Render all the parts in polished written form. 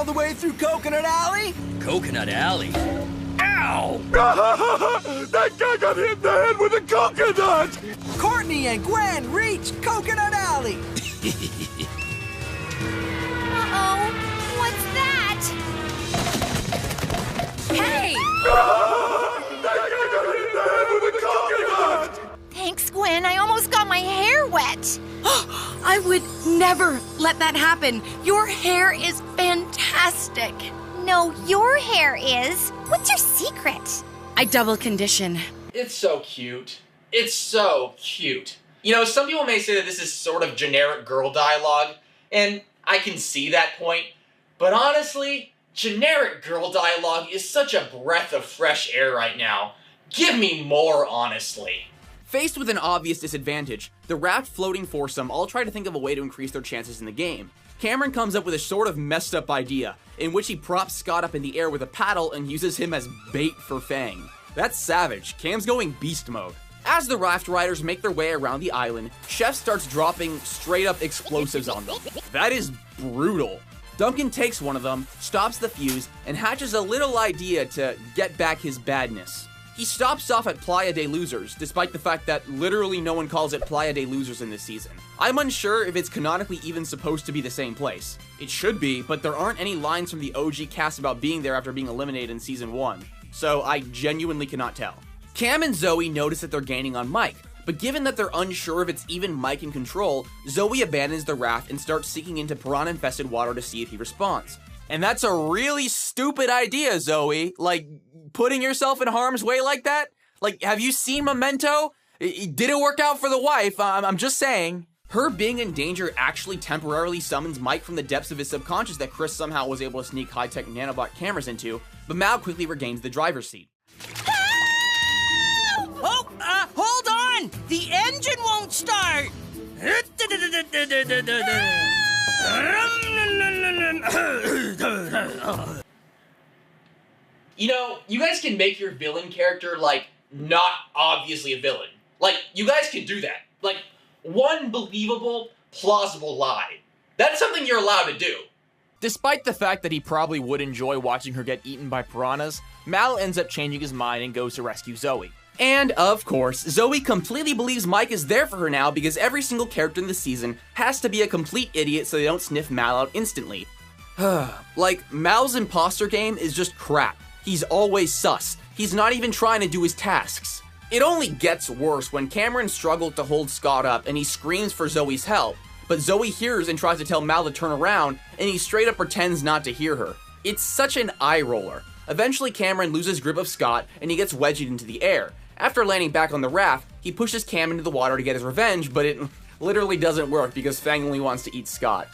the way through Coconut Alley? Coconut Alley? Ow! That guy got hit in the head with a coconut! Courtney and Gwen reach Coconut Alley! Uh-oh, what's that? Hey! That guy got hit in the head with a coconut! Thanks, Gwen, I almost got my hair wet. I would never let that happen. Your hair is fantastic. No, your hair is. What's your secret? I double condition. It's so cute. It's so cute. You know, some people may say that this is sort of generic girl dialogue, and I can see that point, but honestly, generic girl dialogue is such a breath of fresh air right now. Give me more, honestly. Faced with an obvious disadvantage, the raft floating foursome all try to think of a way to increase their chances in the game. Cameron comes up with a sort of messed up idea, in which he props Scott up in the air with a paddle and uses him as bait for Fang. That's savage. Cam's going beast mode. As the raft riders make their way around the island, Chef starts dropping straight up explosives on them. That is brutal. Duncan takes one of them, stops the fuse, and hatches a little idea to get back his badness. He stops off at Playa de Losers, despite the fact that literally no one calls it Playa de Losers in this season. I'm unsure if it's canonically even supposed to be the same place. It should be, but there aren't any lines from the OG cast about being there after being eliminated in Season 1, so I genuinely cannot tell. Cam and Zoe notice that they're gaining on Mike, but given that they're unsure if it's even Mike in control, Zoe abandons the raft and starts seeking into piranha-infested water to see if he responds. And that's a really stupid idea, Zoe. Like, putting yourself in harm's way like that? Like, have you seen Memento? It didn't work out for the wife, I'm just saying. Her being in danger actually temporarily summons Mike from the depths of his subconscious that Chris somehow was able to sneak high-tech nanobot cameras into, but Mal quickly regains the driver's seat. Oh, hold on! The engine won't start! You know, you guys can make your villain character, like, not obviously a villain. Like, you guys can do that. Like, one believable, plausible lie. That's something you're allowed to do. Despite the fact that he probably would enjoy watching her get eaten by piranhas, Mal ends up changing his mind and goes to rescue Zoe. And, of course, Zoe completely believes Mike is there for her now because every single character in the season has to be a complete idiot so they don't sniff Mal out instantly. Like, Mal's imposter game is just crap. He's always sus. He's not even trying to do his tasks. It only gets worse when Cameron struggled to hold Scott up and he screams for Zoe's help, but Zoe hears and tries to tell Mal to turn around and he straight up pretends not to hear her. It's such an eye roller. Eventually Cameron loses grip of Scott and he gets wedged into the air. After landing back on the raft, he pushes Cam into the water to get his revenge, but it literally doesn't work because Fang only wants to eat Scott.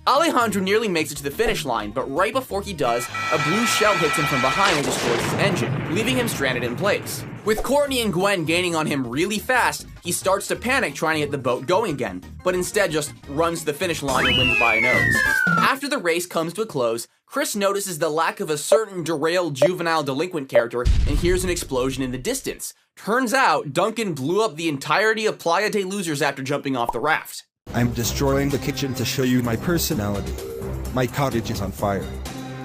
Alejandro nearly makes it to the finish line, but right before he does, a blue shell hits him from behind and destroys his engine, leaving him stranded in place. With Courtney and Gwen gaining on him really fast, he starts to panic trying to get the boat going again, but instead just runs to the finish line and wins by a nose. After the race comes to a close, Chris notices the lack of a certain derailed juvenile delinquent character and hears an explosion in the distance. Turns out, Duncan blew up the entirety of Playa de Losers after jumping off the raft. I'm destroying the kitchen to show you my personality. My cottage is on fire.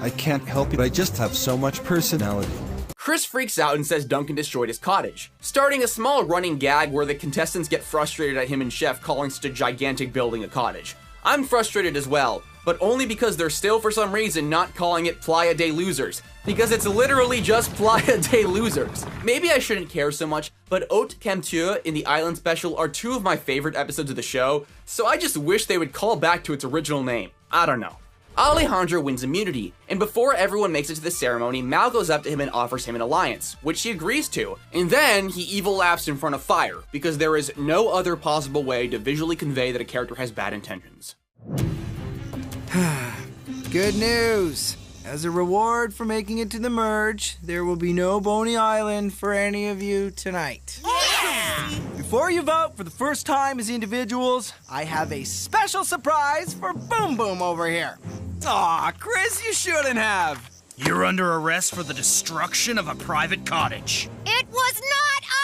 I can't help it, I just have so much personality. Chris freaks out and says Duncan destroyed his cottage, starting a small running gag where the contestants get frustrated at him and Chef calling such a gigantic building a cottage. I'm frustrated as well, but only because they're still for some reason not calling it Playa de Losers, because it's literally just Playa de Losers. Maybe I shouldn't care so much, but Haute Couture in the Island Special are two of my favorite episodes of the show, so I just wish they would call back to its original name. I don't know. Alejandro wins immunity, and before everyone makes it to the ceremony, Mal goes up to him and offers him an alliance, which he agrees to, and then he evil laughs in front of fire, because there is no other possible way to visually convey that a character has bad intentions. Good news! As a reward for making it to the merge, there will be no Boney Island for any of you tonight. Yeah! Before you vote for the first time as individuals, I have a special surprise for Boom Boom over here. Aw, Chris, you shouldn't have. You're under arrest for the destruction of a private cottage. It was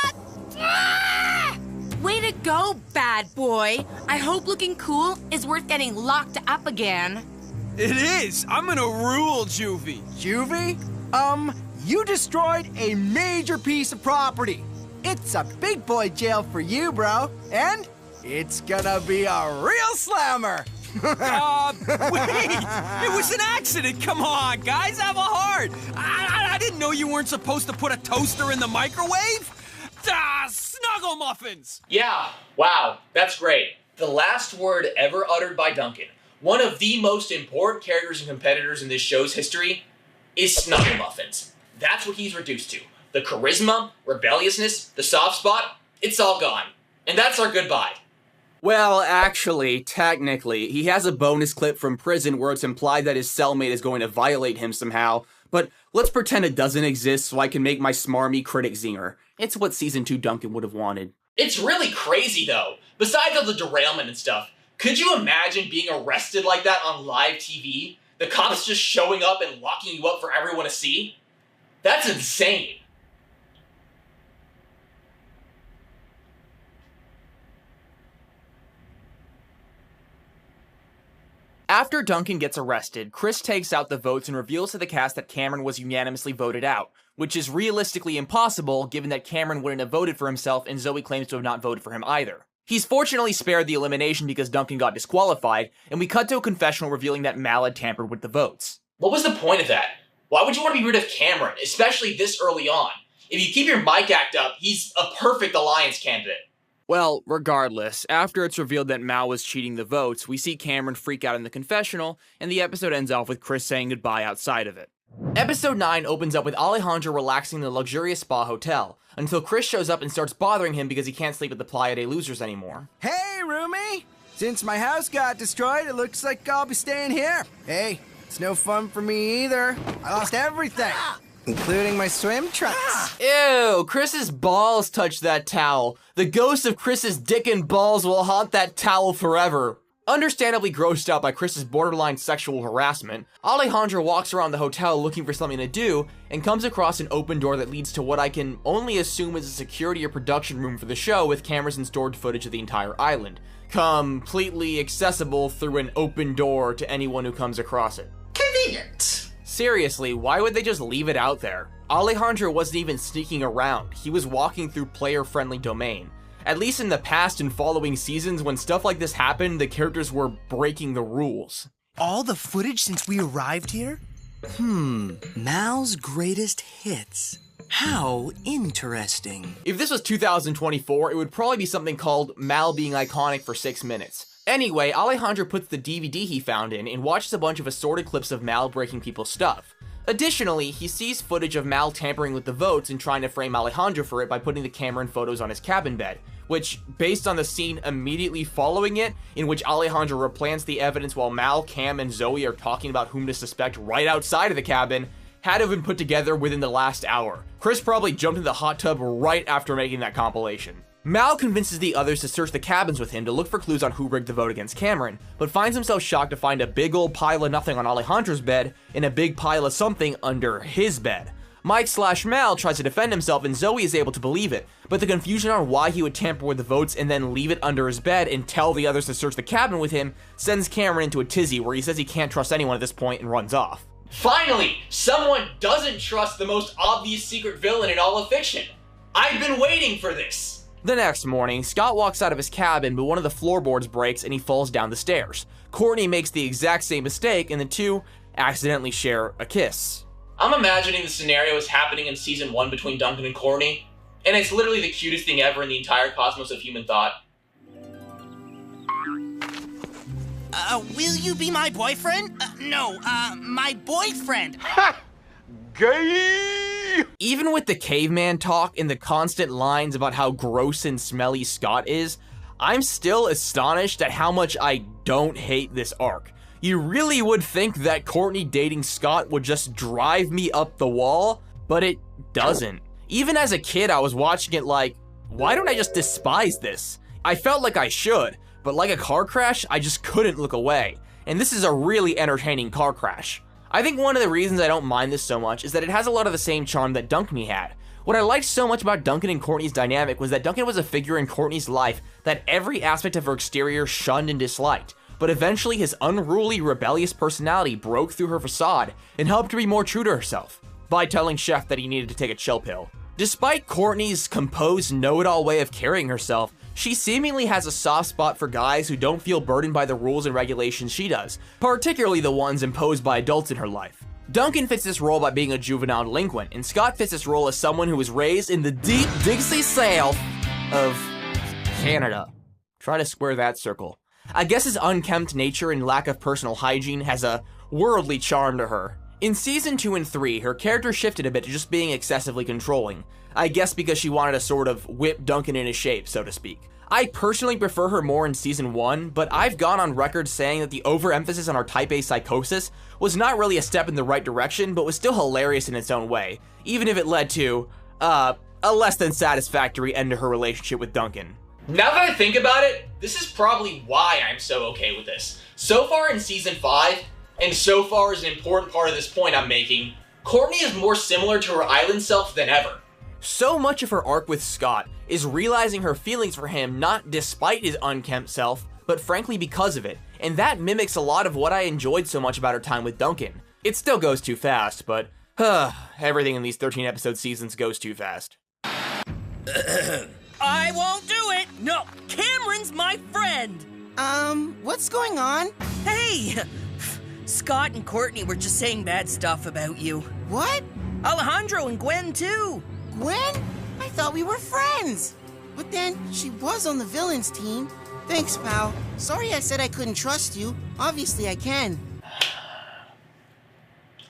not a... Way to go, bad boy. I hope looking cool is worth getting locked up again. It is! I'm gonna rule Juvie! Juvie? You destroyed a major piece of property. It's a big boy jail for you, bro. And it's gonna be a real slammer. Wait! It was an accident! Come on, guys, have a heart! I didn't know you weren't supposed to put a toaster in the microwave! Snuggle muffins! Yeah, wow, that's great. The last word ever uttered by Duncan, one of the most important characters and competitors in this show's history, is Snuggle Muffins. That's what he's reduced to. The charisma, rebelliousness, the soft spot, it's all gone. And that's our goodbye. Well, actually, technically, he has a bonus clip from prison where it's implied that his cellmate is going to violate him somehow, but let's pretend it doesn't exist so I can make my smarmy critic zinger. It's what Season 2 Duncan would have wanted. It's really crazy, though. Besides all the derailment and stuff, could you imagine being arrested like that on live TV? The cops just showing up and locking you up for everyone to see? That's insane. After Duncan gets arrested, Chris takes out the votes and reveals to the cast that Cameron was unanimously voted out, which is realistically impossible given that Cameron wouldn't have voted for himself and Zoe claims to have not voted for him either. He's fortunately spared the elimination because Duncan got disqualified, and we cut to a confessional revealing that Mal had tampered with the votes. What was the point of that? Why would you want to be rid of Cameron, especially this early on? If you keep your mic act up, he's a perfect alliance candidate. Well, regardless, after it's revealed that Mal was cheating the votes, we see Cameron freak out in the confessional, and the episode ends off with Chris saying goodbye outside of it. Episode 9 opens up with Alejandro relaxing in the luxurious spa hotel, until Chris shows up and starts bothering him because he can't sleep at the Playa de Losers anymore. Hey, roomie! Since my house got destroyed, it looks like I'll be staying here. Hey, it's no fun for me either. I lost everything, including my swim trunks. Ew, Chris's balls touched that towel. The ghost of Chris's dick and balls will haunt that towel forever. Understandably grossed out by Chris's borderline sexual harassment, Alejandro walks around the hotel looking for something to do and comes across an open door that leads to what I can only assume is a security or production room for the show with cameras and stored footage of the entire island, completely accessible through an open door to anyone who comes across it. Convenient. Seriously, why would they just leave it out there? Alejandro wasn't even sneaking around, he was walking through player-friendly domain. At least in the past and following seasons, when stuff like this happened, the characters were breaking the rules. All the footage since we arrived here? Mal's greatest hits. How interesting. If this was 2024, it would probably be something called Mal being iconic for 6 minutes. Anyway, Alejandro puts the DVD he found in and watches a bunch of assorted clips of Mal breaking people's stuff. Additionally, he sees footage of Mal tampering with the votes and trying to frame Alejandro for it by putting the camera and photos on his cabin bed, which, based on the scene immediately following it, in which Alejandro replants the evidence while Mal, Cam, and Zoe are talking about whom to suspect right outside of the cabin, had to have been put together within the last hour. Chris probably jumped in the hot tub right after making that compilation. Mal convinces the others to search the cabins with him to look for clues on who rigged the vote against Cameron, but finds himself shocked to find a big old pile of nothing on Alejandro's bed and a big pile of something under his bed. Mike/Mal tries to defend himself and Zoe is able to believe it, but the confusion on why he would tamper with the votes and then leave it under his bed and tell the others to search the cabin with him sends Cameron into a tizzy where he says he can't trust anyone at this point and runs off. Finally, someone doesn't trust the most obvious secret villain in all of fiction. I've been waiting for this. The next morning, Scott walks out of his cabin, but one of the floorboards breaks and he falls down the stairs. Courtney makes the exact same mistake, and the two accidentally share a kiss. I'm imagining the scenario is happening in season 1 between Duncan and Courtney, and it's literally the cutest thing ever in the entire cosmos of human thought. Will you be my boyfriend? No, my boyfriend. Ha! Gay! Even with the caveman talk and the constant lines about how gross and smelly Scott is, I'm still astonished at how much I don't hate this arc. You really would think that Courtney dating Scott would just drive me up the wall, but it doesn't. Even as a kid, I was watching it like, why don't I just despise this? I felt like I should, but like a car crash, I just couldn't look away. And this is a really entertaining car crash. I think one of the reasons I don't mind this so much is that it has a lot of the same charm that Duncan had. What I liked so much about Duncan and Courtney's dynamic was that Duncan was a figure in Courtney's life that every aspect of her exterior shunned and disliked, but but eventually his unruly, rebellious personality broke through her facade and helped her be more true to herself by telling Chef that he needed to take a chill pill. Despite Courtney's composed, know-it-all way of carrying herself, she seemingly has a soft spot for guys who don't feel burdened by the rules and regulations she does, particularly the ones imposed by adults in her life. Duncan fits this role by being a juvenile delinquent, and Scott fits this role as someone who was raised in the deep Dixie South of Canada. Try to square that circle. I guess his unkempt nature and lack of personal hygiene has a worldly charm to her. In season 2 and 3, her character shifted a bit to just being excessively controlling. I guess because she wanted to sort of whip Duncan into shape, so to speak. I personally prefer her more in season 1, but I've gone on record saying that the overemphasis on her type A psychosis was not really a step in the right direction, but was still hilarious in its own way, even if it led to, a less than satisfactory end to her relationship with Duncan. Now that I think about it, this is probably why I'm so okay with this. So far in season 5, and so far as an important part of this point I'm making, Courtney is more similar to her island self than ever. So much of her arc with Scott is realizing her feelings for him not despite his unkempt self, but frankly because of it, and that mimics a lot of what I enjoyed so much about her time with Duncan. It still goes too fast, but everything in these 13-episode seasons goes too fast. I won't do it! No, Cameron's my friend! What's going on? Hey! Scott and Courtney were just saying bad stuff about you. What? Alejandro and Gwen, too. Gwen? I thought we were friends. But then, she was on the villains team. Thanks, pal. Sorry I said I couldn't trust you. Obviously I can.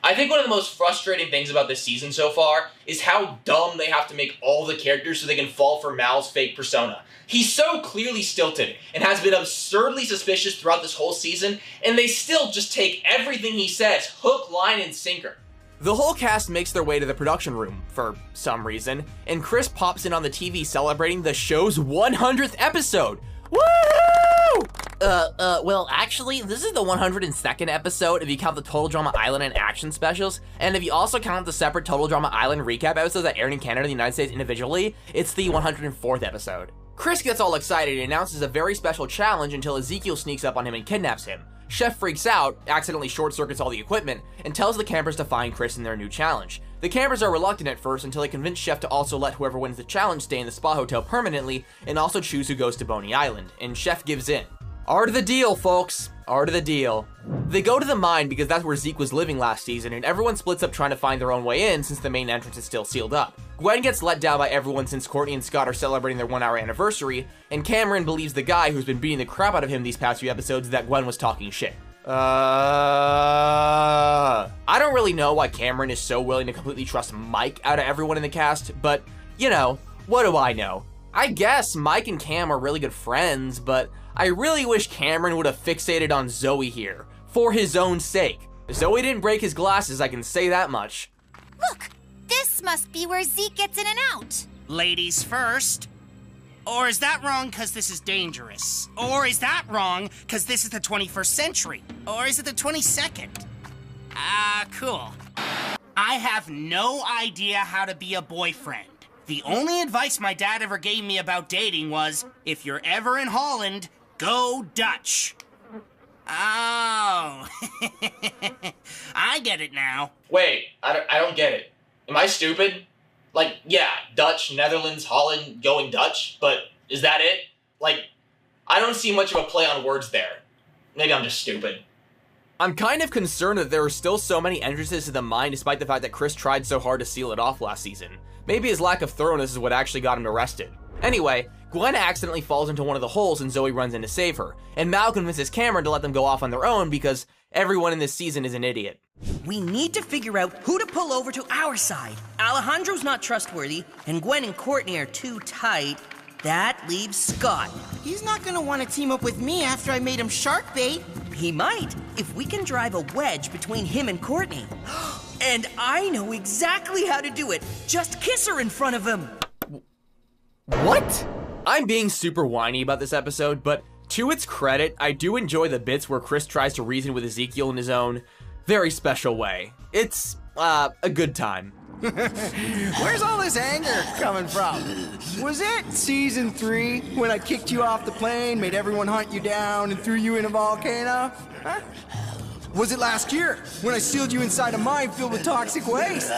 I think one of the most frustrating things about this season so far is how dumb they have to make all the characters so they can fall for Mal's fake persona. He's so clearly stilted and has been absurdly suspicious throughout this whole season, and they still just take everything he says hook, line, and sinker. The whole cast makes their way to the production room, for some reason, and Chris pops in on the TV celebrating the show's 100th episode. Woohoo! Well, actually, this is the 102nd episode if you count the Total Drama Island and Action specials, and if you also count the separate Total Drama Island recap episodes that aired in Canada and the United States individually, it's the 104th episode. Chris gets all excited and announces a very special challenge until Ezekiel sneaks up on him and kidnaps him. Chef freaks out, accidentally short-circuits all the equipment, and tells the campers to find Chris in their new challenge. The campers are reluctant at first until they convince Chef to also let whoever wins the challenge stay in the spa hotel permanently and also choose who goes to Boney Island, and Chef gives in. Art of the deal, folks. Art of the deal. They go to the mine because that's where Zeke was living last season, and everyone splits up trying to find their own way in since the main entrance is still sealed up. Gwen gets let down by everyone since Courtney and Scott are celebrating their 1-hour anniversary, and Cameron believes the guy who's been beating the crap out of him these past few episodes that Gwen was talking shit. I don't really know why Cameron is so willing to completely trust Mike out of everyone in the cast, but, you know, what do I know? I guess Mike and Cam are really good friends, but I really wish Cameron would have fixated on Zoe here, for his own sake. Zoe didn't break his glasses, I can say that much. Look, this must be where Zeke gets in and out. Ladies first. Or is that wrong because this is dangerous? Or is that wrong because this is the 21st century? Or is it the 22nd? Cool. I have no idea how to be a boyfriend. The only advice my dad ever gave me about dating was, if you're ever in Holland, go Dutch. Oh. I get it now. Wait, I don't get it. Am I stupid? Like, yeah, Dutch, Netherlands, Holland, going Dutch, but is that it? Like, I don't see much of a play on words there. Maybe I'm just stupid. I'm kind of concerned that there are still so many entrances to the mine despite the fact that Chris tried so hard to seal it off last season. Maybe his lack of thoroughness is what actually got him arrested. Anyway, Gwen accidentally falls into one of the holes and Zoe runs in to save her, and Mal convinces Cameron to let them go off on their own because everyone in this season is an idiot. We need to figure out who to pull over to our side. Alejandro's not trustworthy, and Gwen and Courtney are too tight. That leaves Scott. He's not gonna want to team up with me after I made him shark bait. He might, if we can drive a wedge between him and Courtney. And I know exactly how to do it. Just kiss her in front of him. What? I'm being super whiny about this episode, but to its credit, I do enjoy the bits where Chris tries to reason with Ezekiel in his own very special way. It's, a good time. Where's all this anger coming from? Was it season 3 when I kicked you off the plane, made everyone hunt you down, and threw you in a volcano? Huh? Was it last year when I sealed you inside a mine filled with toxic waste?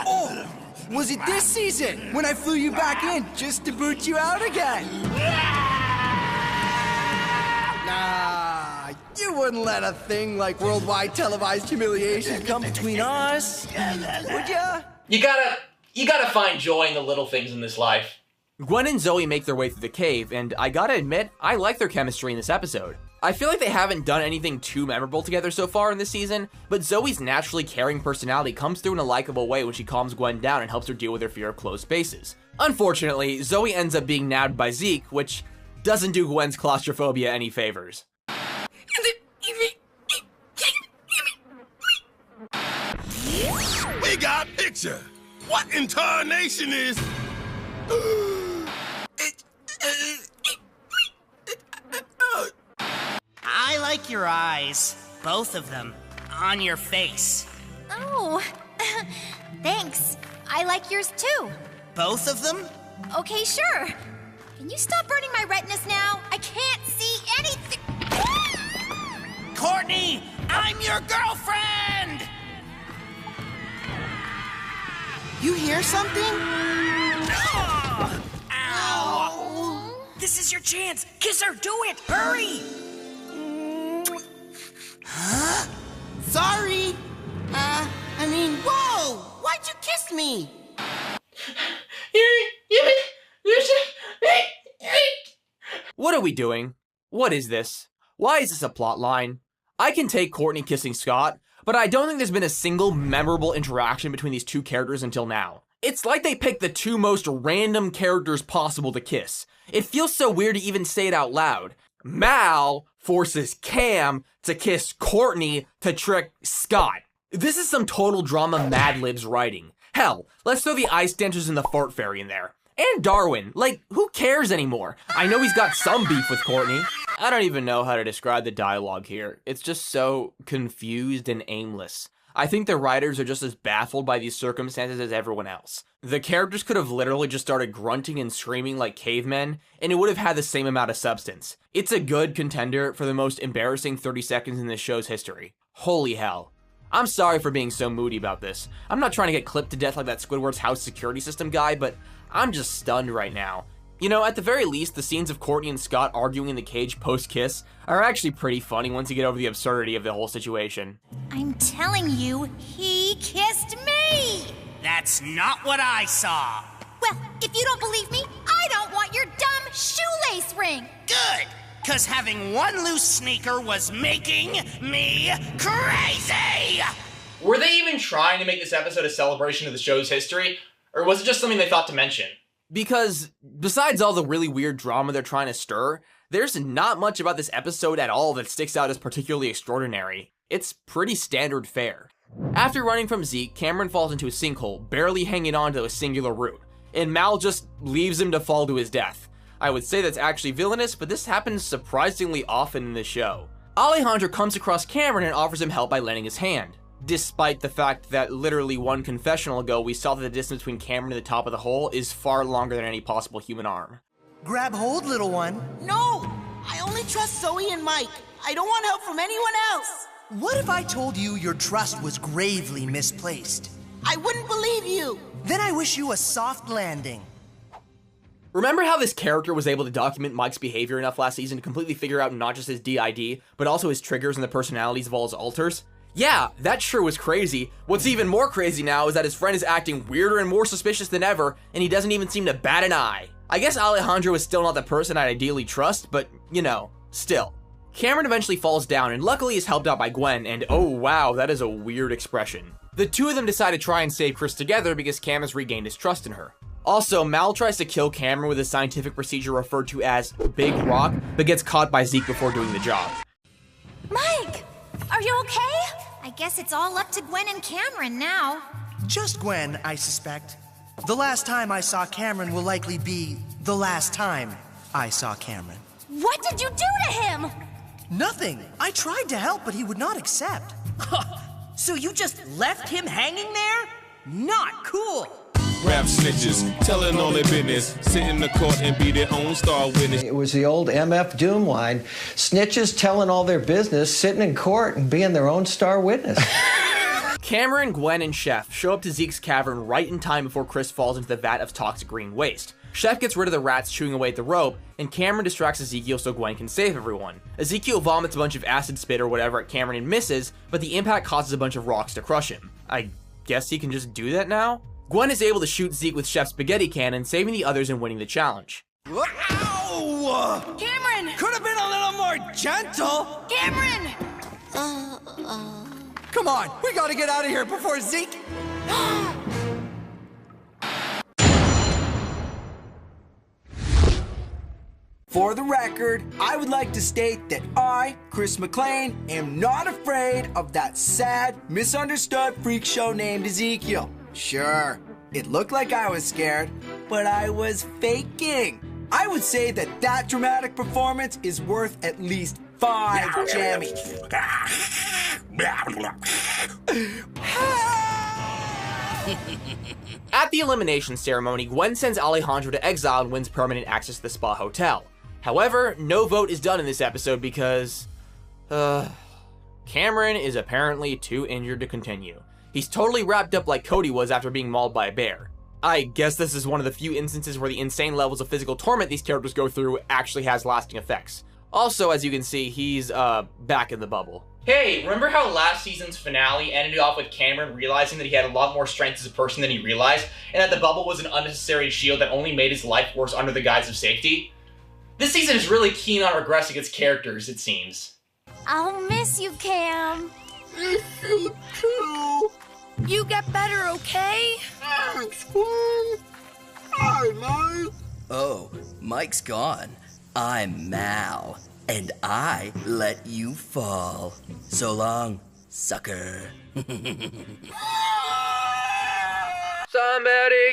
Oh, was it this season when I flew you back in just to boot you out again? Nah, you wouldn't let a thing like worldwide televised humiliation come between us, would ya? You gotta find joy in the little things in this life. Gwen and Zoe make their way through the cave, and I gotta admit, I like their chemistry in this episode. I feel like they haven't done anything too memorable together so far in this season, but Zoe's naturally caring personality comes through in a likable way when she calms Gwen down and helps her deal with her fear of closed spaces. Unfortunately, Zoe ends up being nabbed by Zeke, which doesn't do Gwen's claustrophobia any favors. We got picture. What in tarnation is? I like your eyes. Both of them. On your face. Oh, thanks. I like yours too. Both of them? Okay, sure. Can you stop burning my retinas now? I can't see anything. Courtney, I'm your girlfriend! You hear something? Oh! Ow! This is your chance. Kiss her. Do it. Hurry. Huh? Sorry. Whoa! Why'd you kiss me? What are we doing? What is this? Why is this a plot line? I can take Courtney kissing Scott, but I don't think there's been a single memorable interaction between these two characters until now. It's like they picked the two most random characters possible to kiss. It feels so weird to even say it out loud. Mal forces Cam to kiss Courtney to trick Scott. This is some total drama Mad Libs writing. Hell, let's throw the ice dancers and the fart fairy in there. And Darwin. Like, who cares anymore? I know he's got some beef with Courtney. I don't even know how to describe the dialogue here. It's just so confused and aimless. I think the writers are just as baffled by these circumstances as everyone else. The characters could have literally just started grunting and screaming like cavemen, and it would have had the same amount of substance. It's a good contender for the most embarrassing 30 seconds in this show's history. Holy hell. I'm sorry for being so moody about this. I'm not trying to get clipped to death like that Squidward's house security system guy, but I'm just stunned right now. You know, at the very least, the scenes of Courtney and Scott arguing in the cage post-kiss are actually pretty funny once you get over the absurdity of the whole situation. I'm telling you, he kissed me! That's not what I saw. Well, if you don't believe me, I don't want your dumb shoelace ring! Good, because having one loose sneaker was making me crazy! Were they even trying to make this episode a celebration of the show's history? Or was it just something they thought to mention? Because besides all the really weird drama they're trying to stir, there's not much about this episode at all that sticks out as particularly extraordinary. It's pretty standard fare. After running from Zeke, Cameron falls into a sinkhole, barely hanging on to a singular root, and Mal just leaves him to fall to his death. I would say that's actually villainous, but this happens surprisingly often in the show. Alejandro comes across Cameron and offers him help by lending his hand. Despite the fact that literally one confessional ago we saw that the distance between Cameron and the top of the hole is far longer than any possible human arm. Grab hold, little one. No! I only trust Zoe and Mike. I don't want help from anyone else. What if I told you your trust was gravely misplaced? I wouldn't believe you. Then I wish you a soft landing. Remember how this character was able to document Mike's behavior enough last season to completely figure out not just his DID, but also his triggers and the personalities of all his alters? Yeah, that sure was crazy. What's even more crazy now is that his friend is acting weirder and more suspicious than ever, and he doesn't even seem to bat an eye. I guess Alejandro is still not the person I'd ideally trust, but, you know, still. Cameron eventually falls down and luckily is helped out by Gwen, and oh wow, that is a weird expression. The two of them decide to try and save Chris together because Cam has regained his trust in her. Also, Mal tries to kill Cameron with a scientific procedure referred to as Big Rock, but gets caught by Zeke before doing the job. Mike, are you okay? I guess it's all up to Gwen and Cameron now. Just Gwen, I suspect. The last time I saw Cameron will likely be the last time I saw Cameron. What did you do to him? Nothing. I tried to help, but he would not accept. So you just left him hanging there? Not cool. Rap snitches, telling all their business, sit in the court and be their own star witness. It was the old MF Doom line. Snitches telling all their business, sitting in court and being their own star witness. Cameron, Gwen, and Chef show up to Zeke's cavern right in time before Chris falls into the vat of toxic green waste. Chef gets rid of the rats chewing away at the rope, and Cameron distracts Ezekiel so Gwen can save everyone. Ezekiel vomits a bunch of acid spit or whatever at Cameron and misses, but the impact causes a bunch of rocks to crush him. I guess he can just do that now? Gwen is able to shoot Zeke with Chef's spaghetti cannon, saving the others and winning the challenge. Ow! Cameron! Could have been a little more gentle! Cameron! Come on, we gotta get out of here before Zeke... For the record, I would like to state that I, Chris McLean, am not afraid of that sad, misunderstood freak show named Ezekiel. Sure, it looked like I was scared, but I was faking. I would say that that dramatic performance is worth at least 5 jammies. At the elimination ceremony, Gwen sends Alejandro to exile and wins permanent access to the spa hotel. However, no vote is done in this episode because... Cameron is apparently too injured to continue. He's totally wrapped up like Cody was after being mauled by a bear. I guess this is one of the few instances where the insane levels of physical torment these characters go through actually has lasting effects. Also, as you can see, he's, back in the bubble. Hey, remember how last season's finale ended off with Cameron realizing that he had a lot more strength as a person than he realized, and that the bubble was an unnecessary shield that only made his life worse under the guise of safety? This season is really keen on regressing its characters, it seems. I'll miss you, Cam. You get better, okay? Thanks, Gwen. Hi, Mike. Oh, Mike's gone. I'm Mal, and I let you fall. So long, sucker. Somebody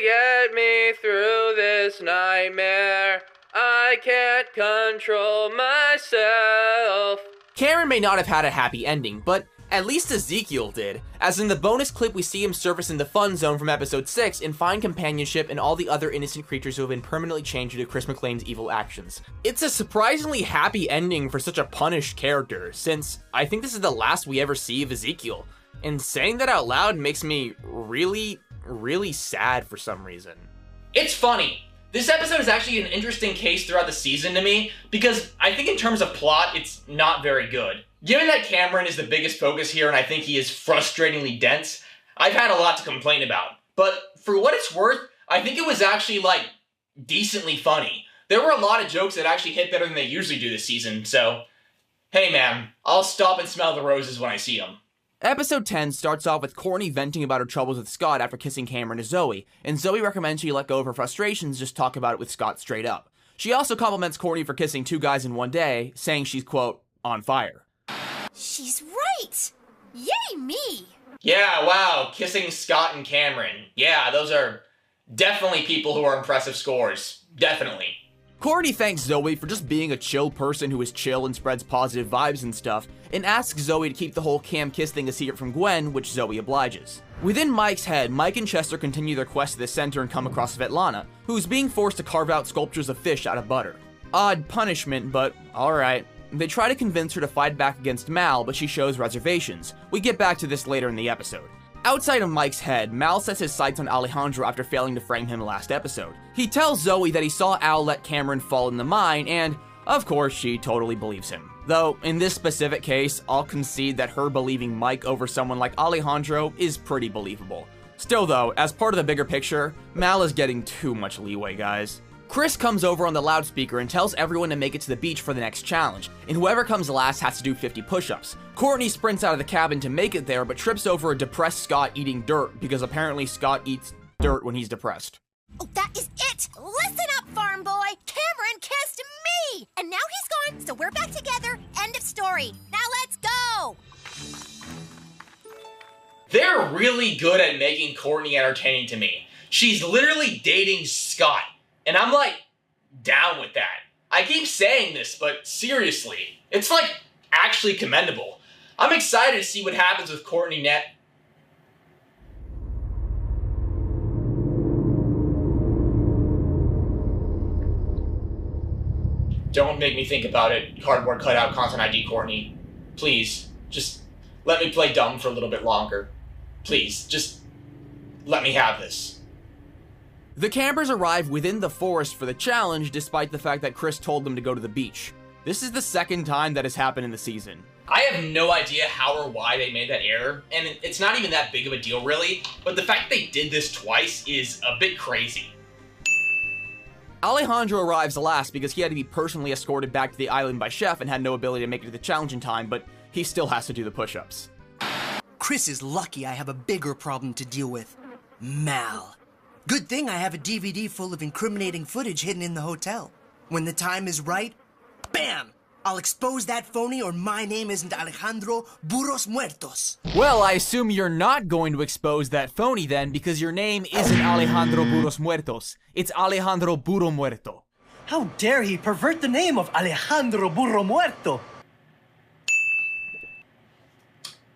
get me through this nightmare. I can't control myself. Cameron may not have had a happy ending, but at least Ezekiel did, as in the bonus clip we see him surface in the fun zone from episode 6 and find companionship and all the other innocent creatures who have been permanently changed due to Chris McLean's evil actions. It's a surprisingly happy ending for such a punished character, since I think this is the last we ever see of Ezekiel, and saying that out loud makes me really sad for some reason. It's funny. This episode is actually an interesting case throughout the season to me, because I think in terms of plot, it's not very good. Given that Cameron is the biggest focus here and I think he is frustratingly dense, I've had a lot to complain about. But for what it's worth, I think it was actually, like, decently funny. There were a lot of jokes that actually hit better than they usually do this season, so... Hey man, I'll stop and smell the roses when I see them. Episode 10 starts off with Courtney venting about her troubles with Scott after kissing Cameron to Zoe, and Zoe recommends she let go of her frustrations, just talk about it with Scott straight up. She also compliments Courtney for kissing 2 guys in one day, saying she's, quote, on fire. She's right! Yay me! Yeah, wow, kissing Scott and Cameron. Yeah, those are definitely people who are impressive scores. Definitely. Courtney thanks Zoe for just being a chill person who is chill and spreads positive vibes and stuff, and asks Zoe to keep the whole Cam kiss thing a secret from Gwen, which Zoe obliges. Within Mike's head, Mike and Chester continue their quest to the center and come across Svetlana, who's being forced to carve out sculptures of fish out of butter. Odd punishment, but alright. They try to convince her to fight back against Mal, but she shows reservations. We get back to this later in the episode. Outside of Mike's head, Mal sets his sights on Alejandro after failing to frame him last episode. He tells Zoe that he saw Al let Cameron fall in the mine, and, of course, she totally believes him. Though, in this specific case, I'll concede that her believing Mike over someone like Alejandro is pretty believable. Still though, as part of the bigger picture, Mal is getting too much leeway, guys. Chris comes over on the loudspeaker and tells everyone to make it to the beach for the next challenge, and whoever comes last has to do 50 push-ups. Courtney sprints out of the cabin to make it there, but trips over a depressed Scott eating dirt, because apparently Scott eats dirt when he's depressed. Oh, that is it! Listen up, farm boy! Cameron kissed me! And now he's gone, so we're back together. End of story. Now let's go! They're really good at making Courtney entertaining to me. She's literally dating Scott. And I'm like, down with that. I keep saying this, but seriously, it's like actually commendable. I'm excited to see what happens with Courtney don't make me think about it, cardboard cutout content ID Courtney. Please, just let me play dumb for a little bit longer. Please, just let me have this. The campers arrive within the forest for the challenge, despite the fact that Chris told them to go to the beach. This is the second time that has happened in the season. I have no idea how or why they made that error, and it's not even that big of a deal really, but the fact that they did this twice is a bit crazy. Alejandro arrives last because he had to be personally escorted back to the island by Chef and had no ability to make it to the challenge in time, but he still has to do the push-ups. Chris is lucky I have a bigger problem to deal with. Mal. Good thing I have a DVD full of incriminating footage hidden in the hotel. When the time is right, bam! I'll expose that phony or my name isn't Alejandro Burros Muertos. Well, I assume you're not going to expose that phony then, because your name isn't Alejandro Burros Muertos. It's Alejandro Burro Muerto. How dare he pervert the name of Alejandro Burro Muerto?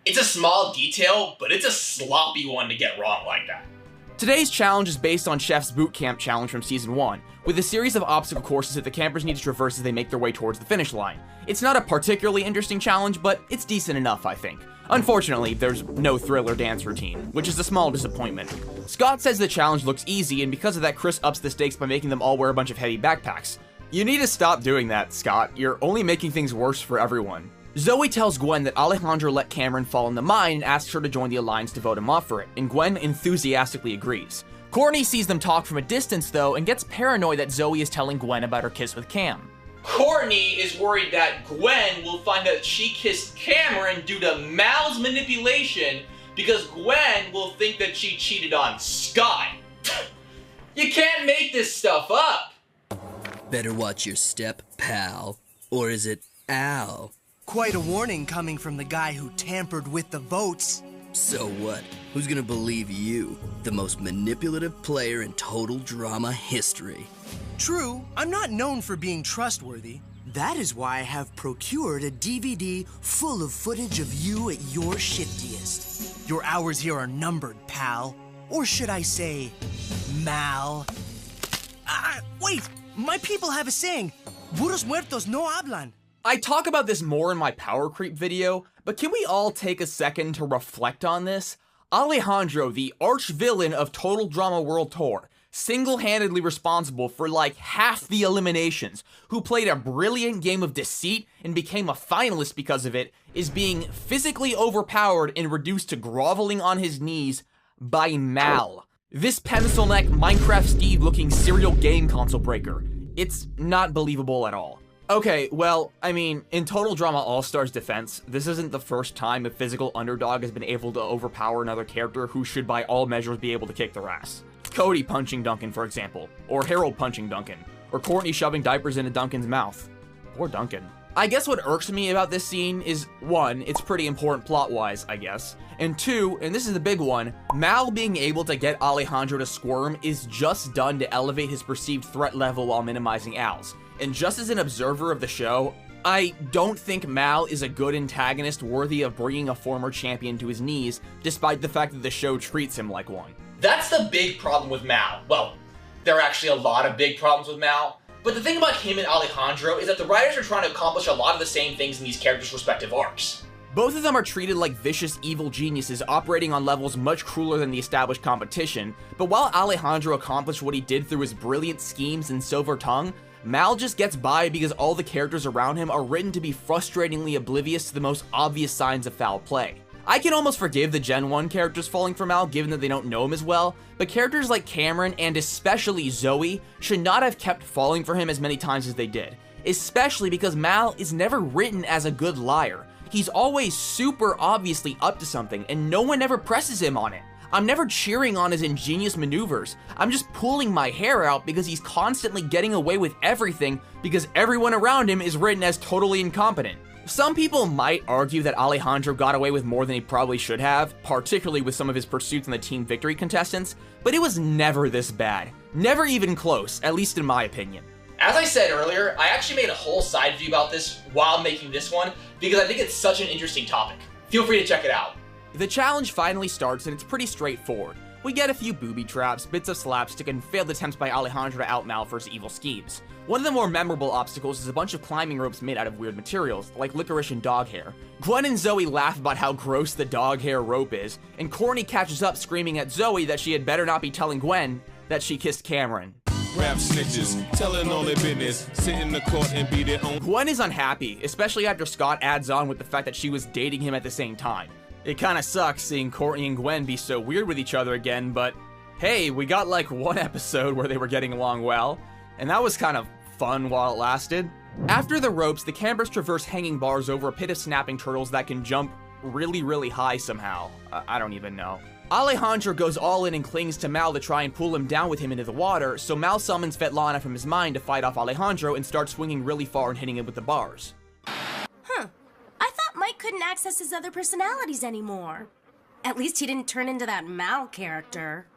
It's a small detail, but it's a sloppy one to get wrong like that. Today's challenge is based on Chef's boot camp challenge from season 1, with a series of obstacle courses that the campers need to traverse as they make their way towards the finish line. It's not a particularly interesting challenge, but it's decent enough, I think. Unfortunately, there's no thriller dance routine, which is a small disappointment. Scott says the challenge looks easy, and because of that, Chris ups the stakes by making them all wear a bunch of heavy backpacks. You need to stop doing that, Scott. You're only making things worse for everyone. Zoe tells Gwen that Alejandro let Cameron fall in the mine and asks her to join the Alliance to vote him off for it, and Gwen enthusiastically agrees. Courtney sees them talk from a distance though, and gets paranoid that Zoe is telling Gwen about her kiss with Cam. Courtney is worried that Gwen will find out she kissed Cameron due to Mal's manipulation because Gwen will think that she cheated on Scott. You can't make this stuff up! Better watch your step, pal. Or is it Al? Quite a warning coming from the guy who tampered with the votes. So what? Who's gonna believe you? The most manipulative player in total drama history. True, I'm not known for being trustworthy. That is why I have procured a DVD full of footage of you at your shiftiest. Your hours here are numbered, pal. Or should I say, Mal? Wait! My people have a saying, Burros Muertos no hablan. I talk about this more in my power creep video, but can we all take a second to reflect on this? Alejandro, the arch-villain of Total Drama World Tour, single-handedly responsible for like half the eliminations, who played a brilliant game of deceit and became a finalist because of it, is being physically overpowered and reduced to groveling on his knees by Mal. This pencil neck Minecraft Steve looking serial game console breaker. It's not believable at all. Okay, well, I mean, in Total Drama All-Star's defense, this isn't the first time a physical underdog has been able to overpower another character who should by all measures be able to kick their ass. Cody punching Duncan, for example, or Harold punching Duncan, or Courtney shoving diapers into Duncan's mouth. Poor Duncan. I guess what irks me about this scene is, 1, it's pretty important plot-wise, I guess, and 2, and this is the big one, Mal being able to get Alejandro to squirm is just done to elevate his perceived threat level while minimizing Al's. And just as an observer of the show, I don't think Mal is a good antagonist worthy of bringing a former champion to his knees, despite the fact that the show treats him like one. That's the big problem with Mal. Well, there are actually a lot of big problems with Mal, but the thing about him and Alejandro is that the writers are trying to accomplish a lot of the same things in these characters' respective arcs. Both of them are treated like vicious evil geniuses operating on levels much crueler than the established competition, but while Alejandro accomplished what he did through his brilliant schemes and silver tongue, Mal just gets by because all the characters around him are written to be frustratingly oblivious to the most obvious signs of foul play. I can almost forgive the Gen 1 characters falling for Mal given that they don't know him as well, but characters like Cameron and especially Zoe should not have kept falling for him as many times as they did, especially because Mal is never written as a good liar. He's always super obviously up to something and no one ever presses him on it. I'm never cheering on his ingenious maneuvers. I'm just pulling my hair out because he's constantly getting away with everything because everyone around him is written as totally incompetent. Some people might argue that Alejandro got away with more than he probably should have, particularly with some of his pursuits on the team victory contestants, but it was never this bad. Never even close, at least in my opinion. As I said earlier, I actually made a whole side view about this while making this one because I think it's such an interesting topic. Feel free to check it out. The challenge finally starts and it's pretty straightforward. We get a few booby traps, bits of slapstick, and failed attempts by Alejandro to out Mal for his evil schemes. One of the more memorable obstacles is a bunch of climbing ropes made out of weird materials, like licorice and dog hair. Gwen and Zoe laugh about how gross the dog hair rope is, and Courtney catches up screaming at Zoe that she had better not be telling Gwen that she kissed Cameron. Rap snitches, telling all their business, sit in the court and be their own. Gwen is unhappy, especially after Scott adds on with the fact that she was dating him at the same time. It kinda sucks seeing Courtney and Gwen be so weird with each other again, but hey, we got like one episode where they were getting along well, and that was kind of fun while it lasted. After the ropes, the campers traverse hanging bars over a pit of snapping turtles that can jump really high somehow. I don't even know. Alejandro goes all in and clings to Mal to try and pull him down with him into the water, so Mal summons Svetlana from his mind to fight off Alejandro and starts swinging really far and hitting him with the bars. Huh. I thought Mike couldn't access his other personalities anymore. At least he didn't turn into that Mal character.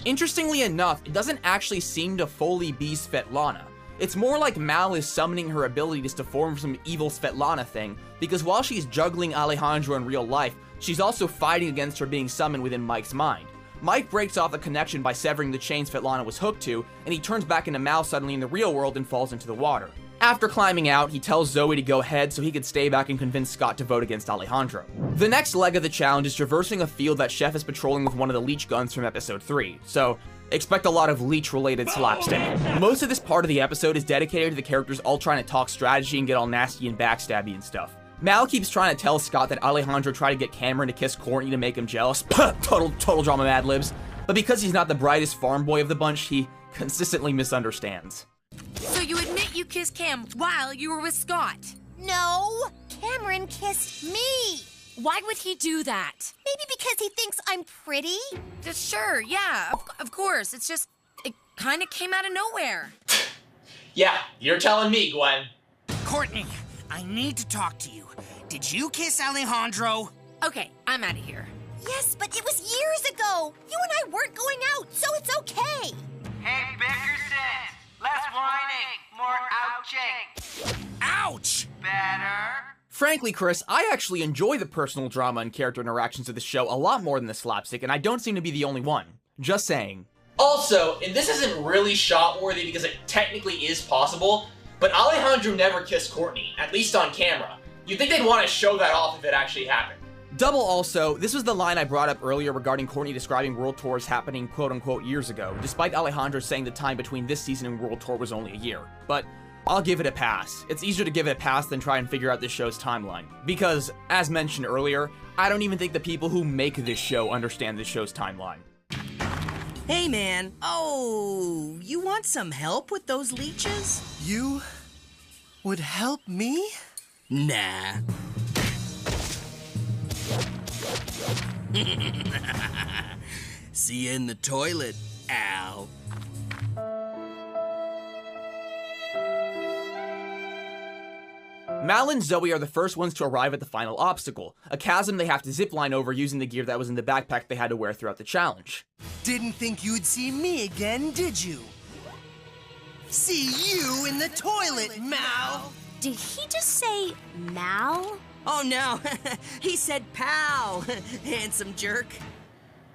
Interestingly enough, it doesn't actually seem to fully be Svetlana. It's more like Mal is summoning her abilities to form some evil Svetlana thing, because while she's juggling Alejandro in real life, she's also fighting against her being summoned within Mike's mind. Mike breaks off the connection by severing the chain Svetlana was hooked to, and he turns back into Mal suddenly in the real world and falls into the water. After climbing out, he tells Zoe to go ahead so he could stay back and convince Scott to vote against Alejandro. The next leg of the challenge is traversing a field that Chef is patrolling with one of the leech guns from episode 3, so expect a lot of leech-related slapstick. Most of this part of the episode is dedicated to the characters all trying to talk strategy and get all nasty and backstabby and stuff. Mal keeps trying to tell Scott that Alejandro tried to get Cameron to kiss Courtney to make him jealous. total drama Mad Libs. But because he's not the brightest farm boy of the bunch, he consistently misunderstands. So you admit you kissed Cam while you were with Scott? No, Cameron kissed me. Why would he do that? Maybe because he thinks I'm pretty? Sure, yeah, of course. It's just, it kind of came out of nowhere. Yeah, you're telling me, Gwen. Courtney, I need to talk to you. Did you kiss Alejandro? Okay, I'm out of here. Yes, but it was years ago. You and I weren't going out, so it's okay. Hey, Bickerson! Less whining, more ouching. Ouch! Better? Frankly, Chris, I actually enjoy the personal drama and character interactions of the show a lot more than the slapstick, and I don't seem to be the only one. Just saying. Also, and this isn't really shot-worthy because it technically is possible, but Alejandro never kissed Courtney, at least on camera. You'd think they'd want to show that off if it actually happened. Double also, this was the line I brought up earlier regarding Courtney describing World Tours happening quote-unquote years ago, despite Alejandro saying the time between this season and World Tour was only a year. But I'll give it a pass. It's easier to give it a pass than try and figure out this show's timeline. Because, as mentioned earlier, I don't even think the people who make this show understand this show's timeline. Hey, man. Oh, you want some help with those leeches? You would help me? Nah. See you in the toilet, Al. Mal and Zoe are the first ones to arrive at the final obstacle, a chasm they have to zipline over using the gear that was in the backpack they had to wear throughout the challenge. Didn't think you'd see me again, did you? See you in the toilet, Mal! Did he just say Mal? Oh no, he said pal, handsome jerk.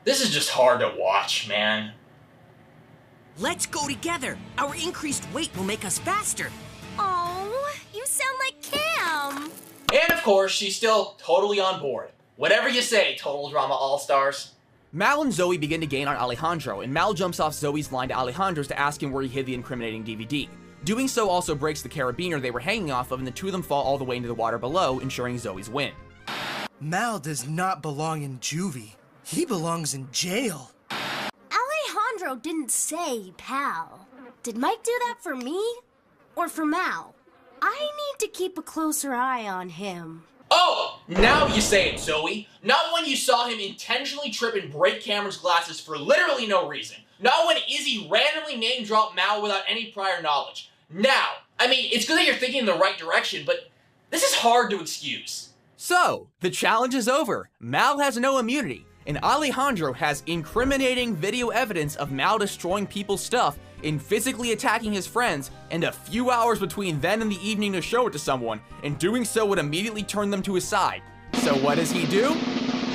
This is just hard to watch, man. Let's go together. Our increased weight will make us faster. Oh, you sound like Cam. And of course, she's still totally on board. Whatever you say, Total Drama All-Stars. Mal and Zoe begin to gain on Alejandro, and Mal jumps off Zoe's line to Alejandro's to ask him where he hid the incriminating DVD. Doing so also breaks the carabiner they were hanging off of, and the two of them fall all the way into the water below, ensuring Zoe's win. Mal does not belong in juvie. He belongs in jail. Alejandro didn't say pal. Did Mike do that for me? Or for Mal? I need to keep a closer eye on him. Oh, now you say it, Zoe. Not when you saw him intentionally trip and break Cameron's glasses for literally no reason. Not when Izzy randomly name-dropped Mal without any prior knowledge. Now, I mean, it's good that you're thinking in the right direction, but this is hard to excuse. So, the challenge is over. Mal has no immunity, and Alejandro has incriminating video evidence of Mal destroying people's stuff and physically attacking his friends, and a few hours between then and the evening to show it to someone, and doing so would immediately turn them to his side. So what does he do?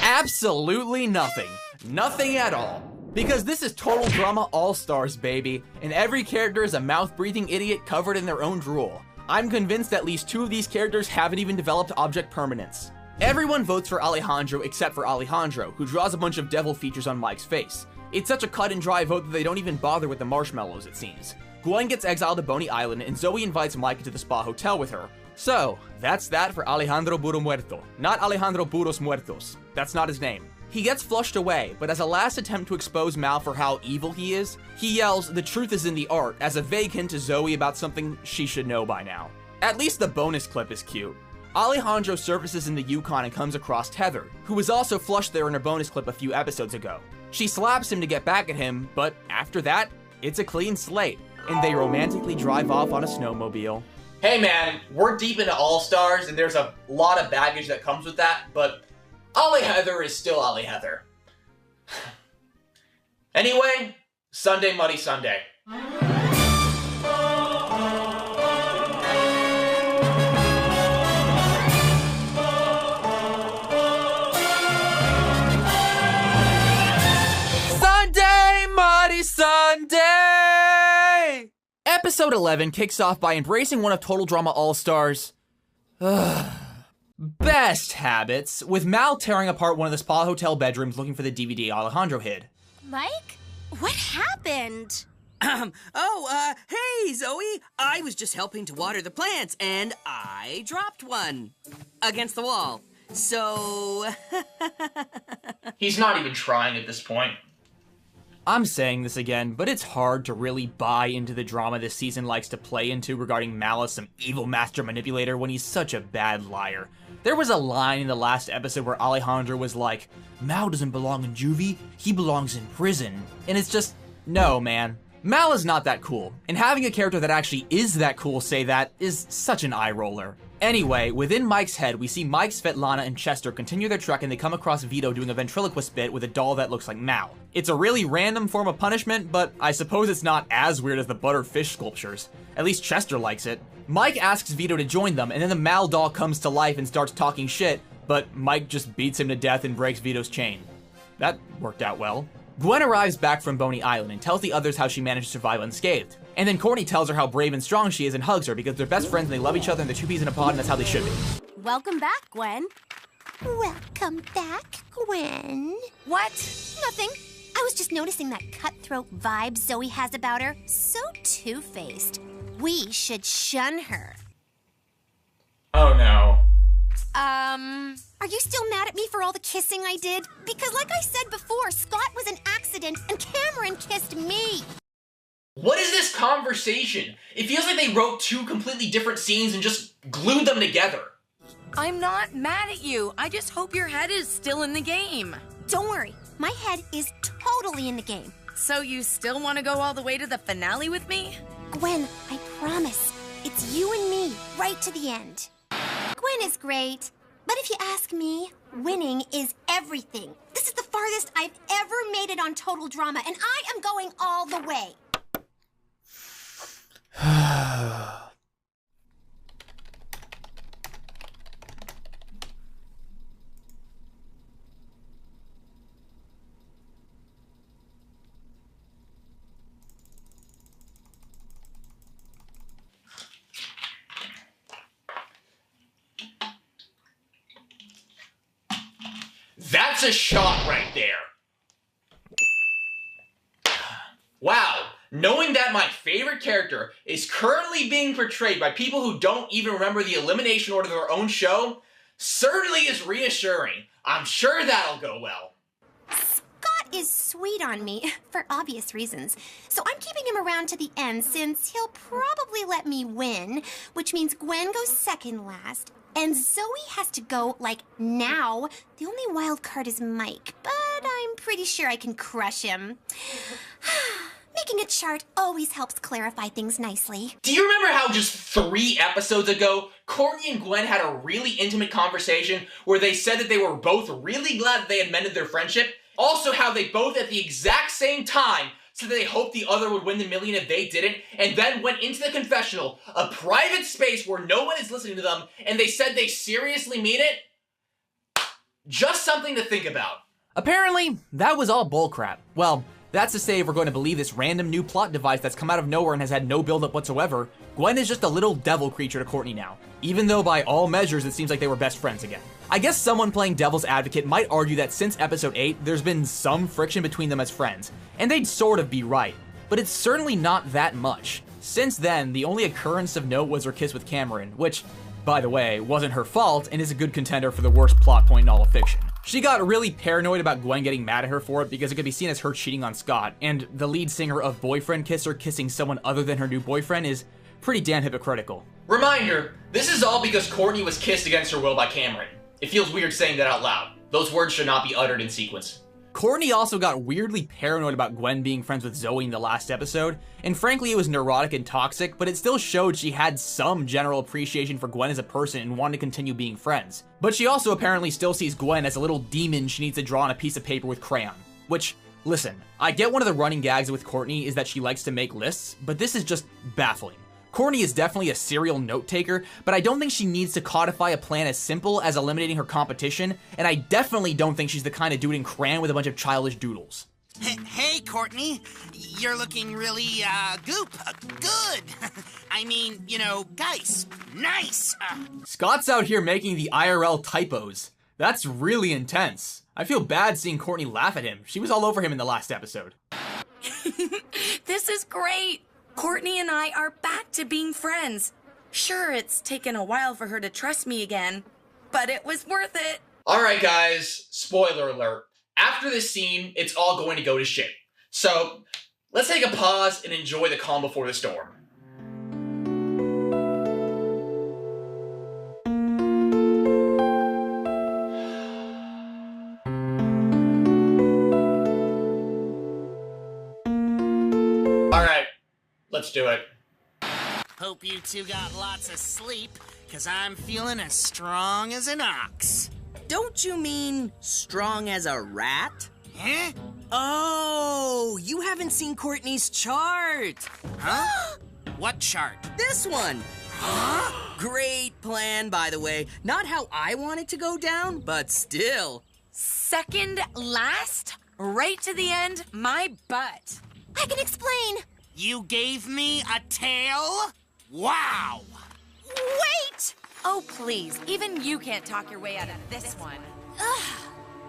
Absolutely nothing. Nothing at all. Because this is Total Drama All-Stars, baby, and every character is a mouth-breathing idiot covered in their own drool. I'm convinced at least 2 of these characters haven't even developed object permanence. Everyone votes for Alejandro except for Alejandro, who draws a bunch of devil features on Mike's face. It's such a cut and dry vote that they don't even bother with the marshmallows, it seems. Gwen gets exiled to Boney Island, and Zoe invites Mike into the spa hotel with her. So, that's that for Alejandro Burro Muerto, not Alejandro Burros Muertos. That's not his name. He gets flushed away, but as a last attempt to expose Mal for how evil he is, he yells, "The truth is in the art," as a vague hint to Zoe about something she should know by now. At least the bonus clip is cute. Alejandro surfaces in the Yukon and comes across Heather, who was also flushed there in her bonus clip a few episodes ago. She slaps him to get back at him, but after that, it's a clean slate, and they romantically drive off on a snowmobile. Hey man, we're deep into All-Stars, and there's a lot of baggage that comes with that, but Ale Heather is still Ale Heather. Anyway, Sunday Muddy Sunday. Sunday Muddy Sunday! Episode 11 kicks off by embracing one of Total Drama All-Stars' best habits, with Mal tearing apart one of the spa hotel bedrooms looking for the DVD Alejandro hid. Mike? What happened? Hey, Zoe! I was just helping to water the plants, and I dropped one against the wall. So... He's not even trying at this point. I'm saying this again, but it's hard to really buy into the drama this season likes to play into regarding Mal as some evil master manipulator when he's such a bad liar. There was a line in the last episode where Alejandro was like, "Mal doesn't belong in juvie, he belongs in prison." And it's just, no, man. Mal is not that cool, and having a character that actually is that cool say that is such an eye roller. Anyway, within Mike's head, we see Mike, Svetlana, and Chester continue their trek, and they come across Vito doing a ventriloquist bit with a doll that looks like Mal. It's a really random form of punishment, but I suppose it's not as weird as the butterfish sculptures. At least Chester likes it. Mike asks Vito to join them, and then the Mal doll comes to life and starts talking shit, but Mike just beats him to death and breaks Vito's chain. That worked out well. Gwen arrives back from Boney Island and tells the others how she managed to survive unscathed. And then Courtney tells her how brave and strong she is and hugs her because they're best friends and they love each other and they're 2 peas in a pod and that's how they should be. Welcome back, Gwen. Welcome back, Gwen. What? Nothing. I was just noticing that cutthroat vibe Zoe has about her. So two-faced. We should shun her. Oh no. Are you still mad at me for all the kissing I did? Because like I said before, Scott was an accident and Cameron kissed me. What is this conversation? It feels like they wrote 2 completely different scenes and just glued them together. I'm not mad at you. I just hope your head is still in the game. Don't worry. My head is totally in the game. So you still want to go all the way to the finale with me? Gwen, I promise. It's you and me, right to the end. Gwen is great, but if you ask me, winning is everything. This is the farthest I've ever made it on Total Drama, and I am going all the way. That's a shot right there. Wow, knowing that my favorite character is currently being portrayed by people who don't even remember the elimination order of their own show certainly is reassuring. I'm sure that'll go well. Scott is sweet on me, for obvious reasons. So I'm keeping him around to the end since he'll probably let me win, which means Gwen goes second last, and Zoe has to go, like, now. The only wild card is Mike, but I'm pretty sure I can crush him. Making a chart always helps clarify things nicely. Do you remember how just 3 episodes ago, Courtney and Gwen had a really intimate conversation where they said that they were both really glad that they had mended their friendship? Also how they both at the exact same time said that they hoped the other would win the million if they didn't, and then went into the confessional, a private space where no one is listening to them, and they said they seriously mean it? Just something to think about. Apparently, that was all bullcrap. Well, that's to say if we're going to believe this random new plot device that's come out of nowhere and has had no build-up whatsoever, Gwen is just a little devil creature to Courtney now, even though by all measures it seems like they were best friends again. I guess someone playing devil's advocate might argue that since episode 8, there's been some friction between them as friends, and they'd sort of be right, but it's certainly not that much. Since then, the only occurrence of note was her kiss with Cameron, which, by the way, wasn't her fault and is a good contender for the worst plot point in all of fiction. She got really paranoid about Gwen getting mad at her for it because it could be seen as her cheating on Scott, and the lead singer of Boyfriend Kisser kissing someone other than her new boyfriend is pretty damn hypocritical. Reminder, this is all because Courtney was kissed against her will by Cameron. It feels weird saying that out loud. Those words should not be uttered in sequence. Courtney also got weirdly paranoid about Gwen being friends with Zoe in the last episode, and frankly it was neurotic and toxic, but it still showed she had some general appreciation for Gwen as a person and wanted to continue being friends. But she also apparently still sees Gwen as a little demon she needs to draw on a piece of paper with crayon. Which, listen, I get one of the running gags with Courtney is that she likes to make lists, but this is just baffling. Courtney is definitely a serial note taker, but I don't think she needs to codify a plan as simple as eliminating her competition, and I definitely don't think she's the kind of dude in crayon with a bunch of childish doodles. Hey, Courtney, you're looking really, good. I mean, you know, guys, nice. Scott's out here making the IRL typos. That's really intense. I feel bad seeing Courtney laugh at him. She was all over him in the last episode. This is great. Courtney and I are back to being friends. Sure, it's taken a while for her to trust me again, but it was worth it. Alright guys, spoiler alert. After this scene, it's all going to go to shit. So, let's take a pause and enjoy the calm before the storm. Alright, let's do it. Hope you two got lots of sleep, because I'm feeling as strong as an ox. Don't you mean strong as a rat? Huh? Oh, you haven't seen Courtney's chart. Huh? What chart? This one. Huh? Great plan, by the way. Not how I want it to go down, but still. Second last, right to the end, my butt. I can explain. You gave me a tail? Wow! Wait! Oh, please. Even you can't talk your way out of this one.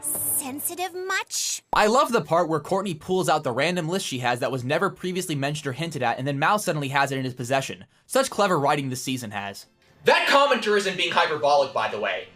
Sensitive much? I love the part where Courtney pulls out the random list she has that was never previously mentioned or hinted at, and then Mal suddenly has it in his possession. Such clever writing this season has. That commenter isn't being hyperbolic, by the way.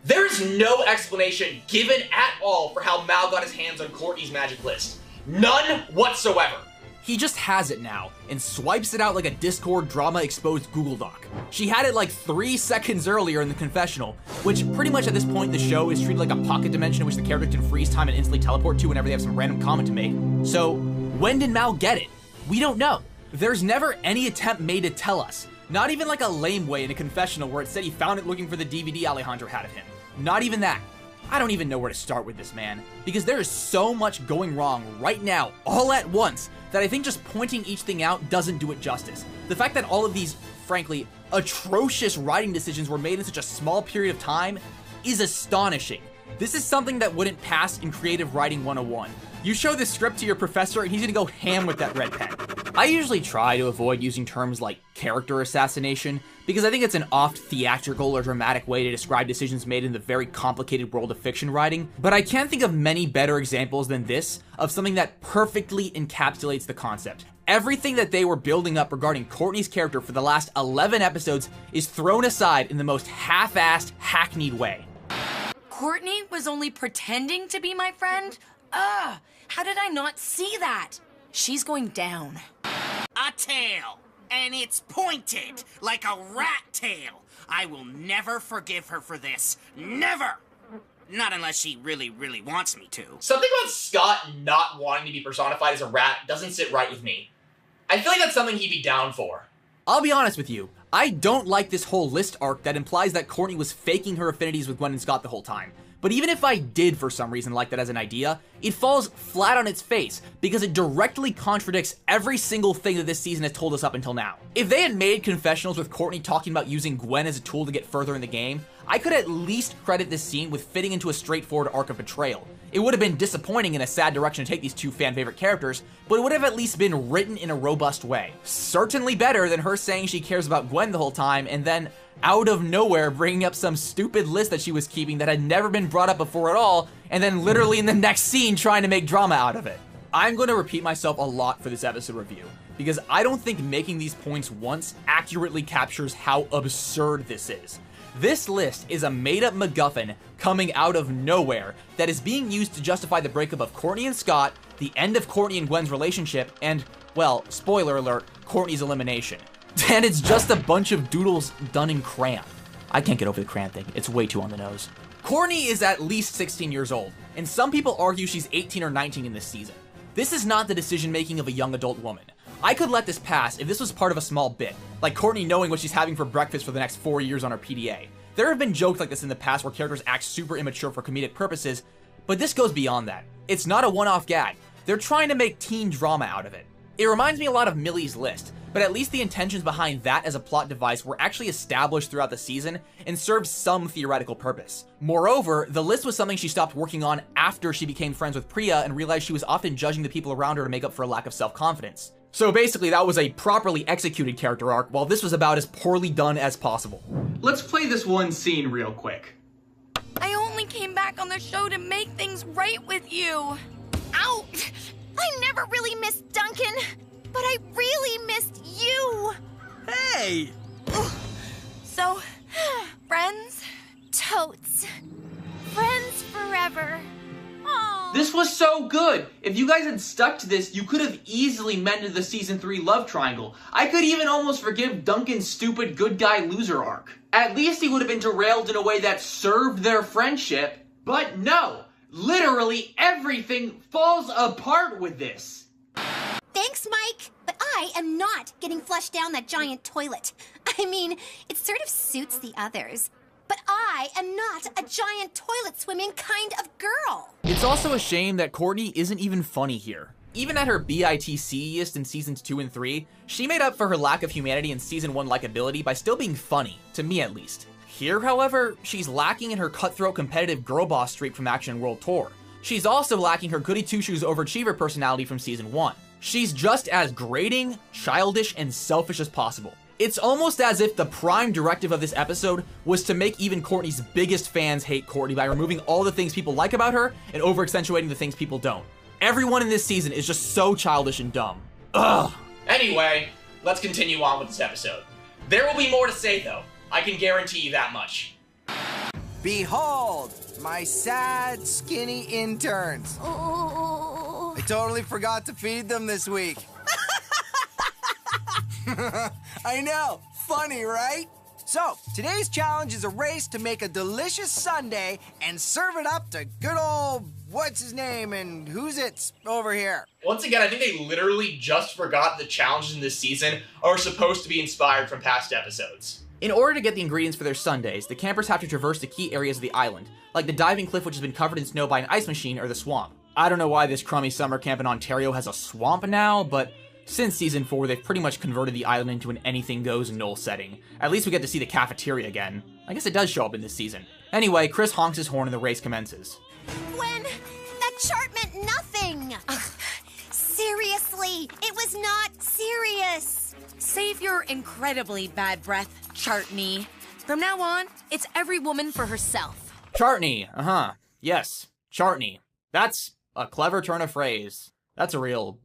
There is no explanation given at all for how Mal got his hands on Courtney's magic list. None whatsoever. He just has it now, and swipes it out like a Discord drama exposed Google Doc. She had it like 3 seconds earlier in the confessional, which pretty much at this point in the show is treated like a pocket dimension in which the character can freeze time and instantly teleport to whenever they have some random comment to make. So, when did Mal get it? We don't know. There's never any attempt made to tell us. Not even like a lame way in a confessional where it said he found it looking for the DVD Alejandro had of him. Not even that. I don't even know where to start with this, man, because there is so much going wrong right now, all at once, that I think just pointing each thing out doesn't do it justice. The fact that all of these, frankly, atrocious writing decisions were made in such a small period of time is astonishing. This is something that wouldn't pass in Creative Writing 101. You show this script to your professor and he's gonna go ham with that red pen. I usually try to avoid using terms like character assassination because I think it's an oft theatrical or dramatic way to describe decisions made in the very complicated world of fiction writing, but I can't think of many better examples than this of something that perfectly encapsulates the concept. Everything that they were building up regarding Courtney's character for the last 11 episodes is thrown aside in the most half-assed, hackneyed way. Courtney was only pretending to be my friend? Ugh, how did I not see that? She's going down. A tail. And it's pointed like a rat tail. I will never forgive her for this. Never! Not unless she really, really wants me to. Something about Scott not wanting to be personified as a rat doesn't sit right with me. I feel like that's something he'd be down for. I'll be honest with you. I don't like this whole list arc that implies that Courtney was faking her affinities with Gwen and Scott the whole time. But even if I did for some reason like that as an idea, it falls flat on its face because it directly contradicts every single thing that this season has told us up until now. If they had made confessionals with Courtney talking about using Gwen as a tool to get further in the game, I could at least credit this scene with fitting into a straightforward arc of betrayal. It would have been disappointing in a sad direction to take these two fan-favorite characters, but it would have at least been written in a robust way. Certainly better than her saying she cares about Gwen the whole time, and then, out of nowhere, bringing up some stupid list that she was keeping that had never been brought up before at all, and then literally in the next scene trying to make drama out of it. I'm going to repeat myself a lot for this episode review, because I don't think making these points once accurately captures how absurd this is. This list is a made-up MacGuffin coming out of nowhere that is being used to justify the breakup of Courtney and Scott, the end of Courtney and Gwen's relationship, and, well, spoiler alert, Courtney's elimination. And it's just a bunch of doodles done in crayon. I can't get over the crayon thing, it's way too on the nose. Courtney is at least 16 years old, and some people argue she's 18 or 19 in this season. This is not the decision-making of a young adult woman. I could let this pass if this was part of a small bit, like Courtney knowing what she's having for breakfast for the next 4 years on her PDA. There have been jokes like this in the past where characters act super immature for comedic purposes, but this goes beyond that. It's not a one-off gag. They're trying to make teen drama out of it. It reminds me a lot of Millie's List, but at least the intentions behind that as a plot device were actually established throughout the season and served some theoretical purpose. Moreover, the list was something she stopped working on after she became friends with Priya and realized she was often judging the people around her to make up for a lack of self-confidence. So basically, that was a properly executed character arc, while this was about as poorly done as possible. Let's play this one scene real quick. I only came back on the show to make things right with you. Ow! I never really missed Duncan, but I really missed you. Hey! So, friends? Totes. Friends forever. Aww. This was so good! If you guys had stuck to this, you could have easily mended the Season 3 love triangle. I could even almost forgive Duncan's stupid good guy loser arc. At least he would have been derailed in a way that served their friendship. But no! Literally everything falls apart with this. Thanks, Mike, but I am not getting flushed down that giant toilet. I mean, it sort of suits the others. But I am not a giant toilet swimming kind of girl. It's also a shame that Courtney isn't even funny here. Even at her BITC-iest in Seasons 2 and 3, she made up for her lack of humanity in Season 1 likability by still being funny, to me at least. Here, however, she's lacking in her cutthroat competitive girl boss streak from Action World Tour. She's also lacking her goody two-shoes overachiever personality from Season 1. She's just as grating, childish, and selfish as possible. It's almost as if the prime directive of this episode was to make even Courtney's biggest fans hate Courtney by removing all the things people like about her and over-accentuating the things people don't. Everyone in this season is just so childish and dumb. Ugh. Anyway, let's continue on with this episode. There will be more to say, though. I can guarantee you that much. Behold, my sad, skinny interns. Oh. I totally forgot to feed them this week. I know, funny, right? So, today's challenge is a race to make a delicious sundae and serve it up to good old what's his name and who's it's over here. Once again, I think they literally just forgot the challenges in this season are supposed to be inspired from past episodes. In order to get the ingredients for their sundaes, the campers have to traverse the key areas of the island, like the diving cliff which has been covered in snow by an ice machine or the swamp. I don't know why this crummy summer camp in Ontario has a swamp now, but since Season 4, they've pretty much converted the island into an anything-goes Knoll setting. At least we get to see the cafeteria again. I guess it does show up in this season. Anyway, Chris honks his horn and the race commences. Gwen, that chart meant nothing. Ugh, seriously, it was not serious. Save your incredibly bad breath, Chartney. From now on, it's every woman for herself. Chartney, yes, Chartney. That's a clever turn of phrase. That's a real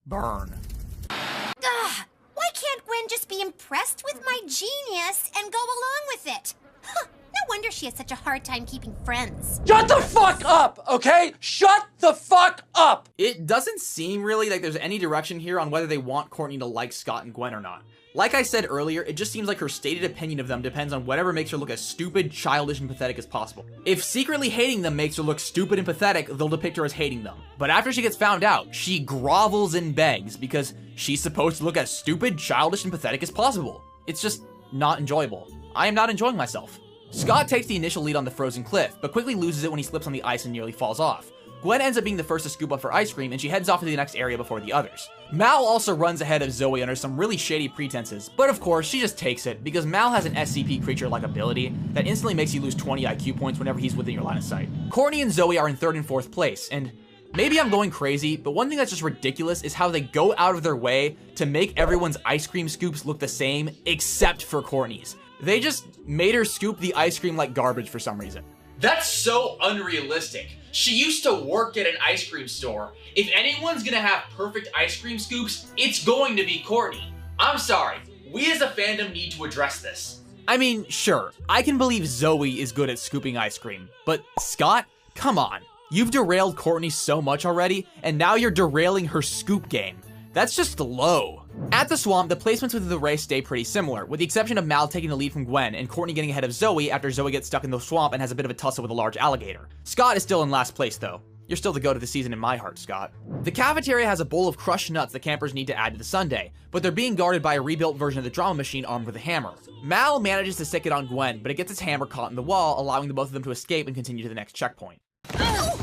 burn. Ugh, why can't Gwen just be impressed with my genius and go along with it? Huh, no wonder she has such a hard time keeping friends. Shut the fuck up, okay? Shut the fuck up! It doesn't seem really like there's any direction here on whether they want Courtney to like Scott and Gwen or not. Like I said earlier, it just seems like her stated opinion of them depends on whatever makes her look as stupid, childish, and pathetic as possible. If secretly hating them makes her look stupid and pathetic, they'll depict her as hating them. But after she gets found out, she grovels and begs because she's supposed to look as stupid, childish, and pathetic as possible. It's just not enjoyable. I am not enjoying myself. Scott takes the initial lead on the frozen cliff, but quickly loses it when he slips on the ice and nearly falls off. Gwen ends up being the first to scoop up her ice cream, and she heads off to the next area before the others. Mal also runs ahead of Zoe under some really shady pretenses, but of course, she just takes it, because Mal has an SCP creature-like ability that instantly makes you lose 20 IQ points whenever he's within your line of sight. Courtney and Zoe are in 3rd and 4th place, and maybe I'm going crazy, but one thing that's just ridiculous is how they go out of their way to make everyone's ice cream scoops look the same, except for Courtney's. They just made her scoop the ice cream like garbage for some reason. That's so unrealistic. She used to work at an ice cream store. If anyone's gonna have perfect ice cream scoops, it's going to be Courtney. I'm sorry, we as a fandom need to address this. I mean, sure, I can believe Zoe is good at scooping ice cream, but Scott, come on. You've derailed Courtney so much already, and now you're derailing her scoop game. That's just low. At the swamp, the placements within the race stay pretty similar, with the exception of Mal taking the lead from Gwen and Courtney getting ahead of Zoe after Zoe gets stuck in the swamp and has a bit of a tussle with a large alligator. Scott is still in last place though. You're still the goat of the season in my heart, Scott. The cafeteria has a bowl of crushed nuts the campers need to add to the sundae, but they're being guarded by a rebuilt version of the drama machine armed with a hammer. Mal manages to stick it on Gwen, but it gets its hammer caught in the wall, allowing the both of them to escape and continue to the next checkpoint. Oh!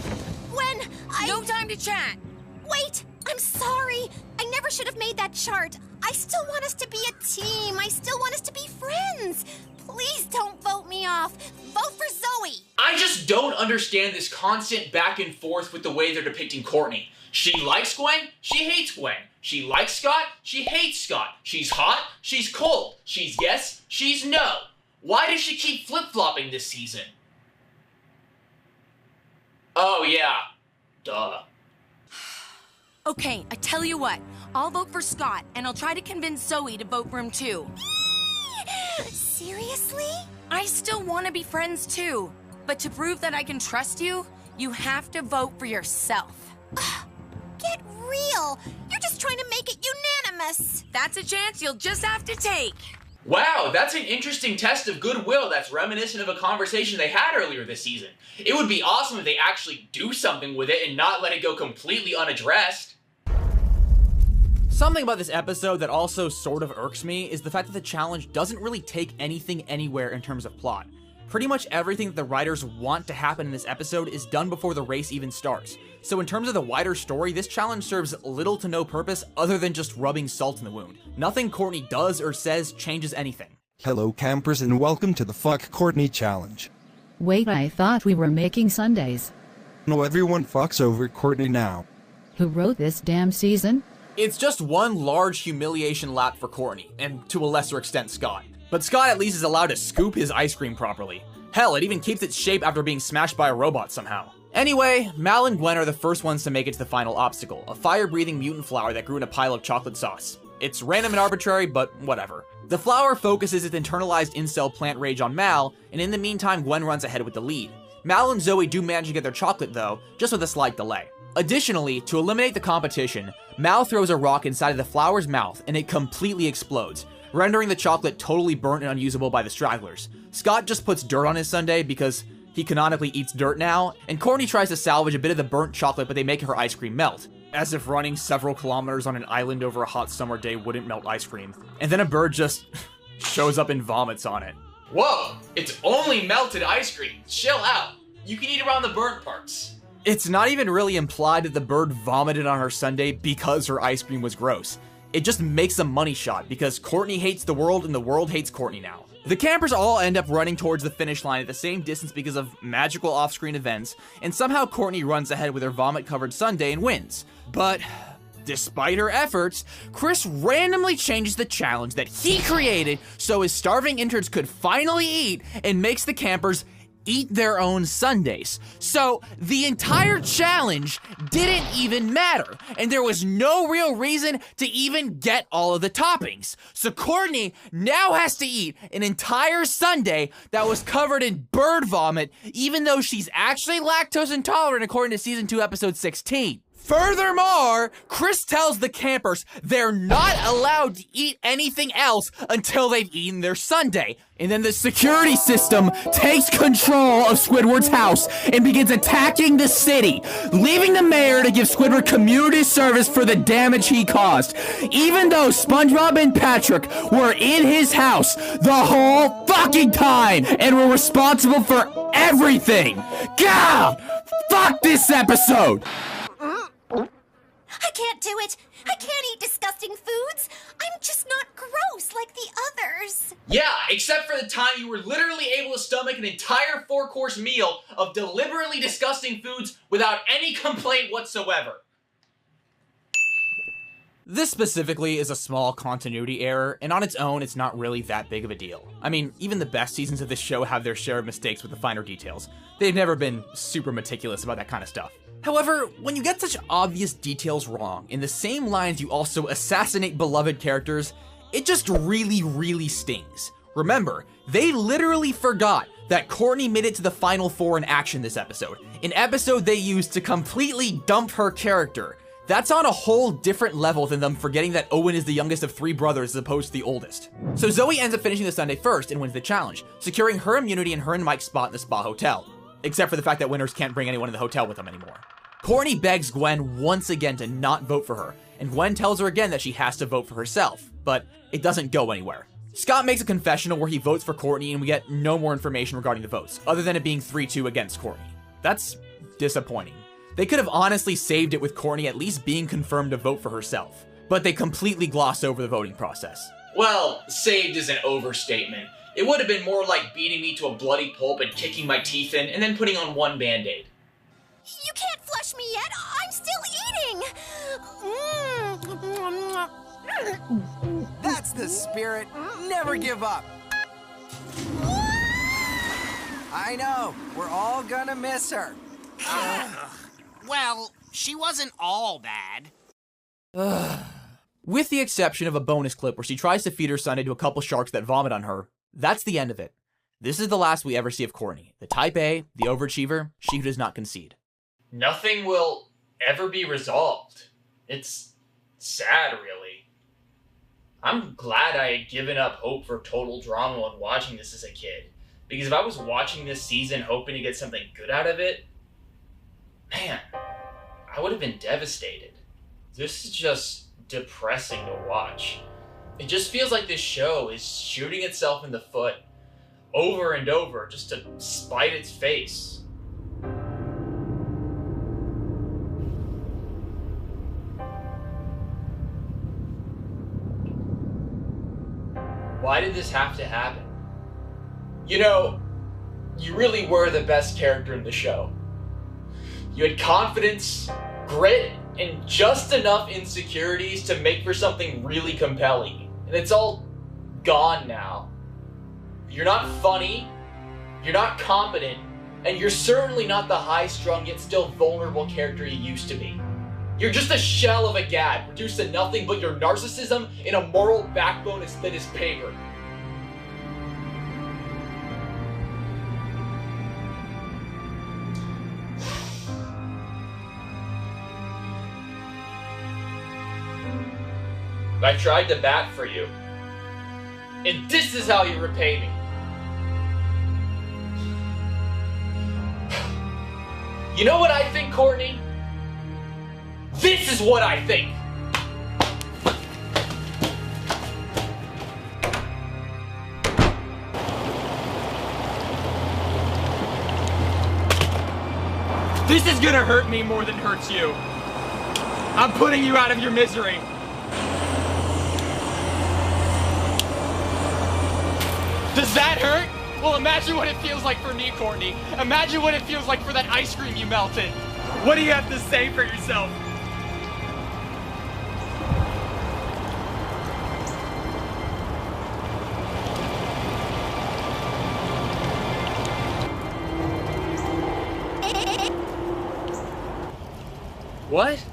Gwen, No time to chat. Wait! I'm sorry! I never should have made that chart. I still want us to be a team. I still want us to be friends. Please don't vote me off. Vote for Zoe. I just don't understand this constant back and forth with the way they're depicting Courtney. She likes Gwen, she hates Gwen. She likes Scott, she hates Scott. She's hot, she's cold. She's yes, she's no. Why does she keep flip-flopping this season? Oh yeah, duh. Okay, I tell you what. I'll vote for Scott, and I'll try to convince Zoe to vote for him too. Seriously? I still want to be friends too. But to prove that I can trust you, you have to vote for yourself. Get real! You're just trying to make it unanimous! That's a chance you'll just have to take. Wow, that's an interesting test of goodwill that's reminiscent of a conversation they had earlier this season. It would be awesome if they actually do something with it and not let it go completely unaddressed. Something about this episode that also sort of irks me is the fact that the challenge doesn't really take anything anywhere in terms of plot. Pretty much everything that the writers want to happen in this episode is done before the race even starts. So in terms of the wider story, this challenge serves little to no purpose other than just rubbing salt in the wound. Nothing Courtney does or says changes anything. Hello campers and welcome to the Fuck Courtney Challenge. Wait, I thought we were making Sundays. No, everyone fucks over Courtney now. Who wrote this damn season? It's just one large humiliation lap for Courtney, and to a lesser extent Scott. But Scott at least is allowed to scoop his ice cream properly. Hell, it even keeps its shape after being smashed by a robot somehow. Anyway, Mal and Gwen are the first ones to make it to the final obstacle, a fire-breathing mutant flower that grew in a pile of chocolate sauce. It's random and arbitrary, but whatever. The flower focuses its internalized incel plant rage on Mal, and in the meantime Gwen runs ahead with the lead. Mal and Zoe do manage to get their chocolate though, just with a slight delay. Additionally, to eliminate the competition, Mal throws a rock inside of the flower's mouth and it completely explodes, rendering the chocolate totally burnt and unusable by the stragglers. Scott just puts dirt on his sundae because he canonically eats dirt now, and Courtney tries to salvage a bit of the burnt chocolate but they make her ice cream melt. As if running several kilometers on an island over a hot summer day wouldn't melt ice cream. And then a bird just shows up and vomits on it. Whoa, it's only melted ice cream. Chill out. You can eat around the burnt parts. It's not even really implied that the bird vomited on her sundae because her ice cream was gross. It just makes a money shot because Courtney hates the world and the world hates Courtney now. The campers all end up running towards the finish line at the same distance because of magical off-screen events, and somehow Courtney runs ahead with her vomit-covered sundae and wins. But despite her efforts, Chris randomly changes the challenge that he created so his starving interns could finally eat and makes the campers eat their own sundaes. So the entire challenge didn't even matter, and there was no real reason to even get all of the toppings. So Courtney now has to eat an entire sundae that was covered in bird vomit, even though she's actually lactose intolerant according to season 2 episode 16. Furthermore, Chris tells the campers they're not allowed to eat anything else until they've eaten their sundae. And then the security system takes control of Squidward's house and begins attacking the city, leaving the mayor to give Squidward community service for the damage he caused, even though SpongeBob and Patrick were in his house the whole fucking time and were responsible for everything. God! Fuck! Fuck this episode! I can't do it. I can't eat disgusting foods. I'm just not gross like the others. Yeah, except for the time you were literally able to stomach an entire 4-course meal of deliberately disgusting foods without any complaint whatsoever. This specifically is a small continuity error, and on its own, it's not really that big of a deal. I mean, even the best seasons of this show have their share of mistakes with the finer details. They've never been super meticulous about that kind of stuff. However, when you get such obvious details wrong, in the same lines you also assassinate beloved characters, it just really stings. Remember, they literally forgot that Courtney made it to the Final Four in action this episode, an episode they used to completely dump her character. That's on a whole different level than them forgetting that Owen is the youngest of 3 brothers as opposed to the oldest. So Zoe ends up finishing the Sunday first and wins the challenge, securing her immunity and her and Mike's spot in the spa hotel. Except for the fact that winners can't bring anyone in the hotel with them anymore. Courtney begs Gwen once again to not vote for her, and Gwen tells her again that she has to vote for herself, but it doesn't go anywhere. Scott makes a confessional where he votes for Courtney and we get no more information regarding the votes, other than it being 3-2 against Courtney. That's disappointing. They could have honestly saved it with Courtney at least being confirmed to vote for herself, but they completely gloss over the voting process. Well, saved is an overstatement. It would have been more like beating me to a bloody pulp and kicking my teeth in and then putting on one Band-Aid. You can't flush me yet. I'm still eating. That's the spirit. Never give up. I know. We're all gonna miss her. Well, she wasn't all bad. With the exception of a bonus clip where she tries to feed her Sunday to a couple sharks that vomit on her, that's the end of it. This is the last we ever see of Courtney, the type A, the overachiever, she who does not concede. Nothing will ever be resolved. It's sad, really. I'm glad I had given up hope for total drama when watching this as a kid. Because if I was watching this season hoping to get something good out of it, man, I would have been devastated. This is just depressing to watch. It just feels like this show is shooting itself in the foot over and over just to spite its face. Why did this have to happen? You know, you really were the best character in the show. You had confidence, grit, and just enough insecurities to make for something really compelling. And it's all gone now. You're not funny, you're not competent, and you're certainly not the high-strung yet still vulnerable character you used to be. You're just a shell of a gad, reduced to nothing but your narcissism and a moral backbone as thin as paper. I tried to bat for you. And this is how you repay me. You know what I think, Courtney? This is what I think! This is gonna hurt me more than hurts you. I'm putting you out of your misery. Does that hurt? Well, imagine what it feels like for me, Courtney. Imagine what it feels like for that ice cream you melted. What do you have to say for yourself? What?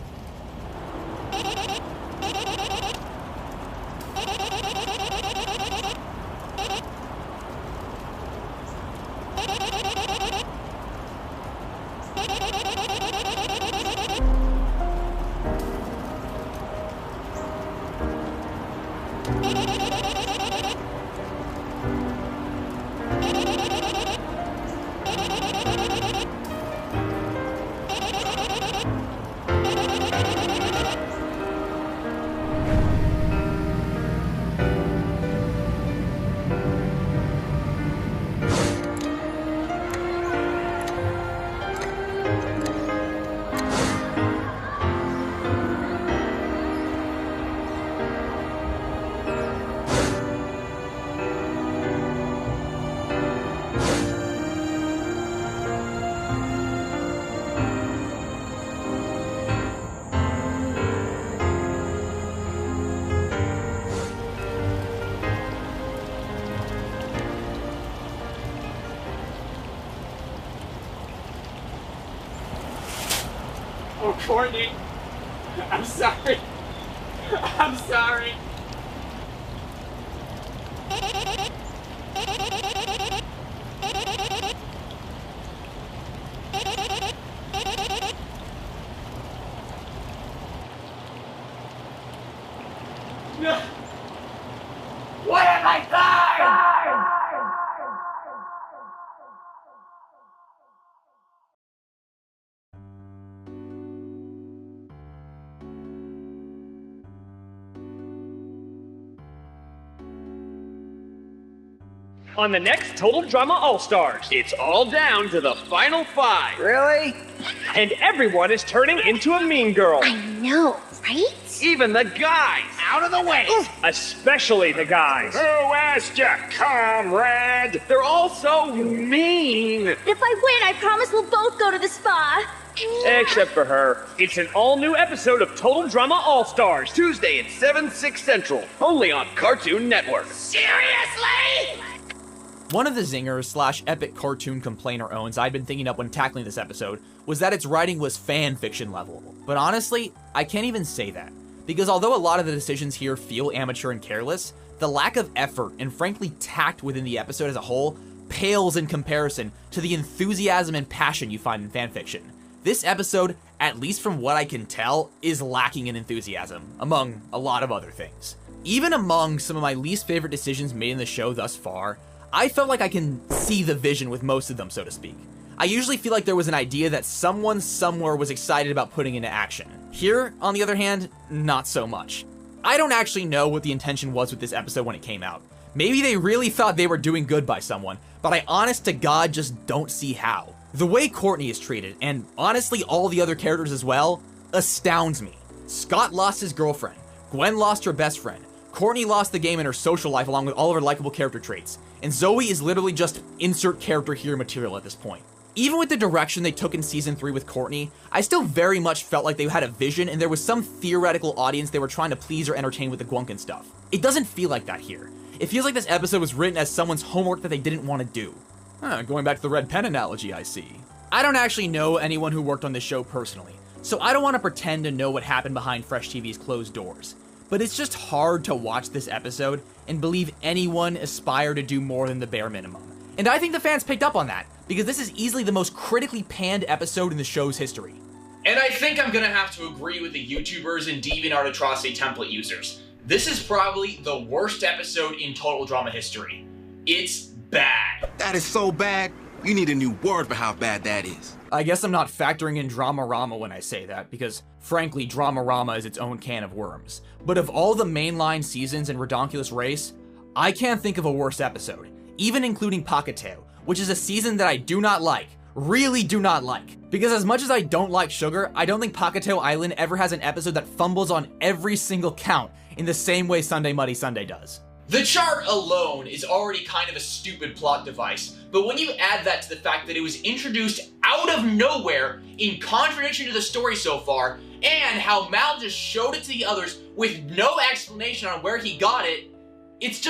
Oh, Courtney. I'm sorry. I'm sorry. No. What have I done? On the next Total Drama All-Stars, it's all down to the final 5. Really? And everyone is turning into a mean girl. I know, right? Even the guys. Out of the way! Especially the guys. Who asked you, comrade? They're all so mean. If I win, I promise we'll both go to the spa. Except for her. It's an all-new episode of Total Drama All-Stars, Tuesday at 7, 6 Central. Only on Cartoon Network. Seriously? One of the zingers / epic cartoon complainer owns I'd been thinking up when tackling this episode was that its writing was fan fiction level. But honestly, I can't even say that. Because although a lot of the decisions here feel amateur and careless, the lack of effort and frankly tact within the episode as a whole pales in comparison to the enthusiasm and passion you find in fanfiction. This episode, at least from what I can tell, is lacking in enthusiasm, among a lot of other things. Even among some of my least favorite decisions made in the show thus far, I felt like I can see the vision with most of them, so to speak. I usually feel like there was an idea that someone somewhere was excited about putting into action. Here, on the other hand, not so much. I don't actually know what the intention was with this episode when it came out. Maybe they really thought they were doing good by someone, but I honest to God just don't see how. The way Courtney is treated, and honestly all the other characters as well, astounds me. Scott lost his girlfriend, Gwen lost her best friend, Courtney lost the game in her social life along with all of her likable character traits, and Zoe is literally just insert character here material at this point. Even with the direction they took in Season 3 with Courtney, I still very much felt like they had a vision and there was some theoretical audience they were trying to please or entertain with the Gwunk stuff. It doesn't feel like that here. It feels like this episode was written as someone's homework that they didn't want to do. Going back to the red pen analogy, I see. I don't actually know anyone who worked on this show personally, so I don't want to pretend to know what happened behind Fresh TV's closed doors. But it's just hard to watch this episode and believe anyone aspire to do more than the bare minimum. And I think the fans picked up on that, because this is easily the most critically panned episode in the show's history. And I think I'm gonna have to agree with the YouTubers and DeviantArt Atrocity template users. This is probably the worst episode in Total Drama history. It's bad. That is so bad, you need a new word for how bad that is. I guess I'm not factoring in Dramarama when I say that, because frankly, Dramarama is its own can of worms. But of all the mainline seasons in Redonkulous Race, I can't think of a worse episode, even including Pakateo, which is a season that I do not like, really do not like. Because as much as I don't like Sugar, I don't think Pakateo Island ever has an episode that fumbles on every single count in the same way Sunday Muddy Sunday does. The chart alone is already kind of a stupid plot device, but when you add that to the fact that it was introduced out of nowhere in contradiction to the story so far, and how Mal just showed it to the others with no explanation on where he got it, it's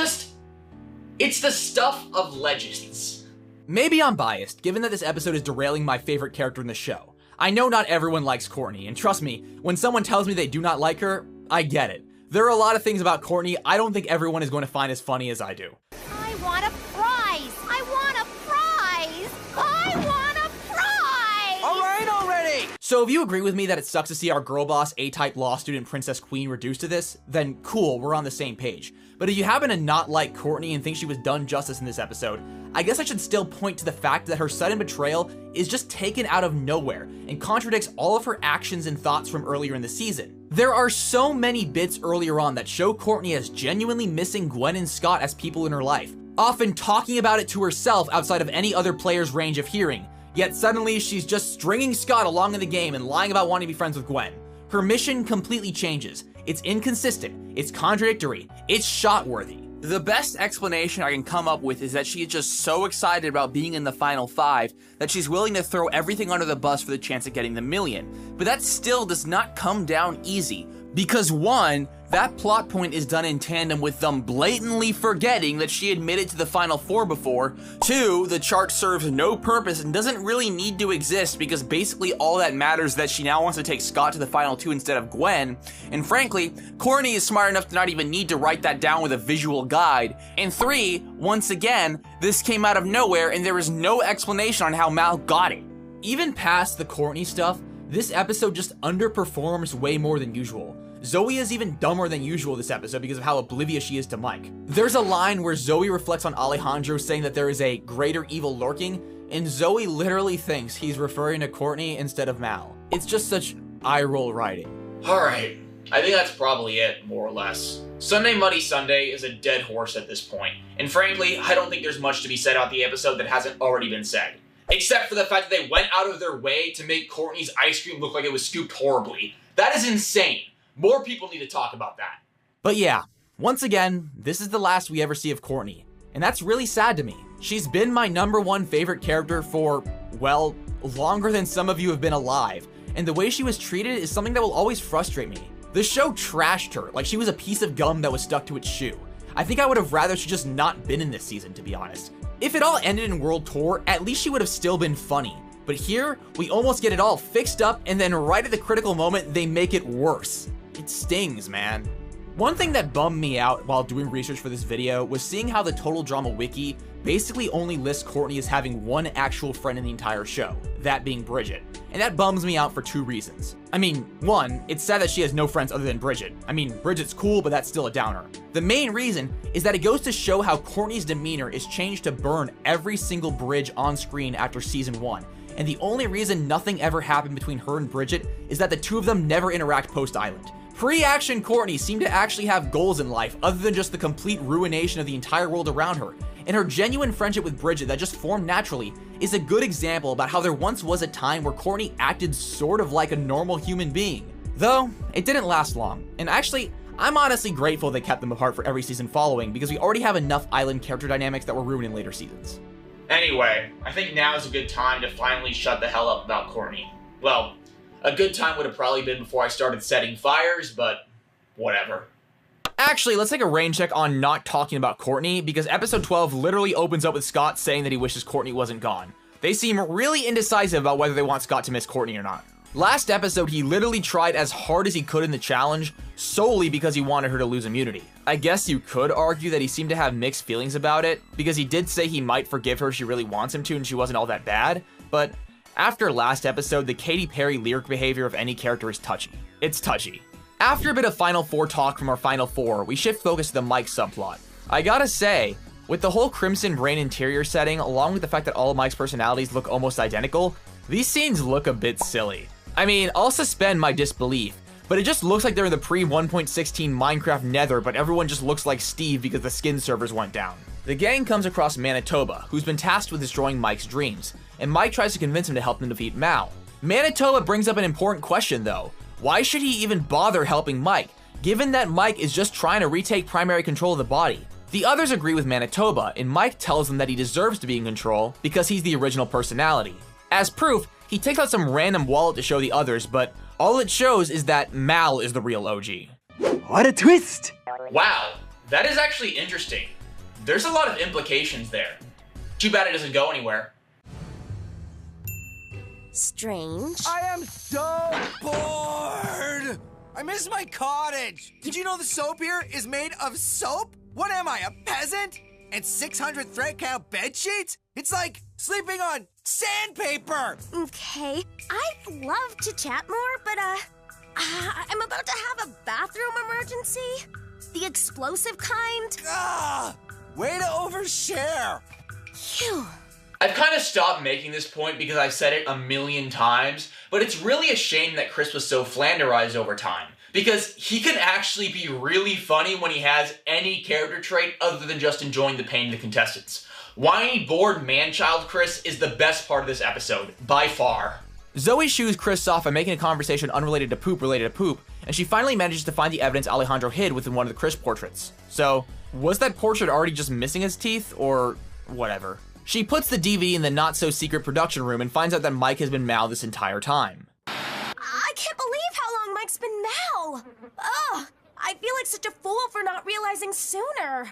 the stuff of legends. Maybe I'm biased, given that this episode is derailing my favorite character in the show. I know not everyone likes Courtney, and trust me, when someone tells me they do not like her, I get it. There are a lot of things about Courtney I don't think everyone is going to find as funny as I do. I want a prize! I want a prize! I want a prize! All right already! So if you agree with me that it sucks to see our girl boss, A-type law student Princess Queen reduced to this, then cool, we're on the same page. But if you happen to not like Courtney and think she was done justice in this episode, I guess I should still point to the fact that her sudden betrayal is just taken out of nowhere and contradicts all of her actions and thoughts from earlier in the season. There are so many bits earlier on that show Courtney as genuinely missing Gwen and Scott as people in her life, often talking about it to herself outside of any other player's range of hearing, yet suddenly she's just stringing Scott along in the game and lying about wanting to be friends with Gwen. Her mission completely changes. It's inconsistent, it's contradictory, it's shot-worthy. The best explanation I can come up with is that she is just so excited about being in the Final 5 that she's willing to throw everything under the bus for the chance of getting the million. But that still does not come down easy. Because one, that plot point is done in tandem with them blatantly forgetting that she admitted to the Final Four before. Two, the chart serves no purpose and doesn't really need to exist because basically all that matters is that she now wants to take Scott to the Final Two instead of Gwen. And frankly, Courtney is smart enough to not even need to write that down with a visual guide. And three, once again, this came out of nowhere and there is no explanation on how Mal got it. Even past the Courtney stuff, this episode just underperforms way more than usual. Zoe is even dumber than usual this episode because of how oblivious she is to Mike. There's a line where Zoe reflects on Alejandro saying that there is a greater evil lurking, and Zoe literally thinks he's referring to Courtney instead of Mal. It's just such eye-roll writing. Alright, I think that's probably it, more or less. Sunday Muddy Sunday is a dead horse at this point, and frankly, I don't think there's much to be said about the episode that hasn't already been said. Except for the fact that they went out of their way to make Courtney's ice cream look like it was scooped horribly. That is insane. More people need to talk about that. But yeah, once again, this is the last we ever see of Courtney. And that's really sad to me. She's been my #1 favorite character for, well, longer than some of you have been alive. And the way she was treated is something that will always frustrate me. The show trashed her like she was a piece of gum that was stuck to its shoe. I think I would have rather she just not been in this season, to be honest. If it all ended in World Tour, at least she would have still been funny. But here, we almost get it all fixed up, and then right at the critical moment, they make it worse. It stings, man. One thing that bummed me out while doing research for this video was seeing how the Total Drama Wiki basically only lists Courtney as having one actual friend in the entire show, that being Bridget. And that bums me out for two reasons. I mean, one, it's sad that she has no friends other than Bridget. I mean, Bridget's cool, but that's still a downer. The main reason is that it goes to show how Courtney's demeanor is changed to burn every single bridge on screen after season 1. And the only reason nothing ever happened between her and Bridget is that the two of them never interact post-Island. Pre-action Courtney seemed to actually have goals in life other than just the complete ruination of the entire world around her, and her genuine friendship with Bridget that just formed naturally is a good example about how there once was a time where Courtney acted sort of like a normal human being. Though, it didn't last long, and actually, I'm honestly grateful they kept them apart for every season following because we already have enough Island character dynamics that were ruined in later seasons. Anyway, I think now is a good time to finally shut the hell up about Courtney. Well, a good time would have probably been before I started setting fires, but whatever. Actually, let's take a rain check on not talking about Courtney, because episode 12 literally opens up with Scott saying that he wishes Courtney wasn't gone. They seem really indecisive about whether they want Scott to miss Courtney or not. Last episode, he literally tried as hard as he could in the challenge, solely because he wanted her to lose immunity. I guess you could argue that he seemed to have mixed feelings about it, because he did say he might forgive her if she really wants him to and she wasn't all that bad, but after last episode, the Katy Perry lyric behavior of any character is touchy. It's touchy. After a bit of Final Four talk from our Final Four, we shift focus to the Mike subplot. I gotta say, with the whole Crimson Brain interior setting, along with the fact that all of Mike's personalities look almost identical, these scenes look a bit silly. I mean, I'll suspend my disbelief, but it just looks like they're in the pre-1.16 Minecraft Nether, but everyone just looks like Steve because the skin servers went down. The gang comes across Manitoba, who's been tasked with destroying Mike's dreams, and Mike tries to convince him to help them defeat Mal. Manitoba brings up an important question though. Why should he even bother helping Mike, given that Mike is just trying to retake primary control of the body? The others agree with Manitoba, and Mike tells them that he deserves to be in control because he's the original personality. As proof, he takes out some random wallet to show the others, but all it shows is that Mal is the real OG. What a twist! Wow, that is actually interesting. There's a lot of implications there. Too bad it doesn't go anywhere. Strange. I am so bored! I miss my cottage! Did you know the soap here is made of soap? What am I, a peasant? And 600 thread count bed sheets? It's like sleeping on sandpaper! Okay, I'd love to chat more, but I'm about to have a bathroom emergency. The explosive kind. Way to overshare! Phew. I've kind of stopped making this point because I've said it a million times, but it's really a shame that Chris was so flanderized over time. Because he can actually be really funny when he has any character trait other than just enjoying the pain of the contestants. Whiny, bored man-child Chris is the best part of this episode, by far. Zoe shoos Chris off by making a conversation unrelated to poop related to poop, and she finally manages to find the evidence Alejandro hid within one of the Chris portraits. So, was that portrait already just missing his teeth, or whatever? She puts the DVD in the not-so-secret production room and finds out that Mike has been Mal this entire time. I can't believe how long Mike's been Mal. Ugh, I feel like such a fool for not realizing sooner.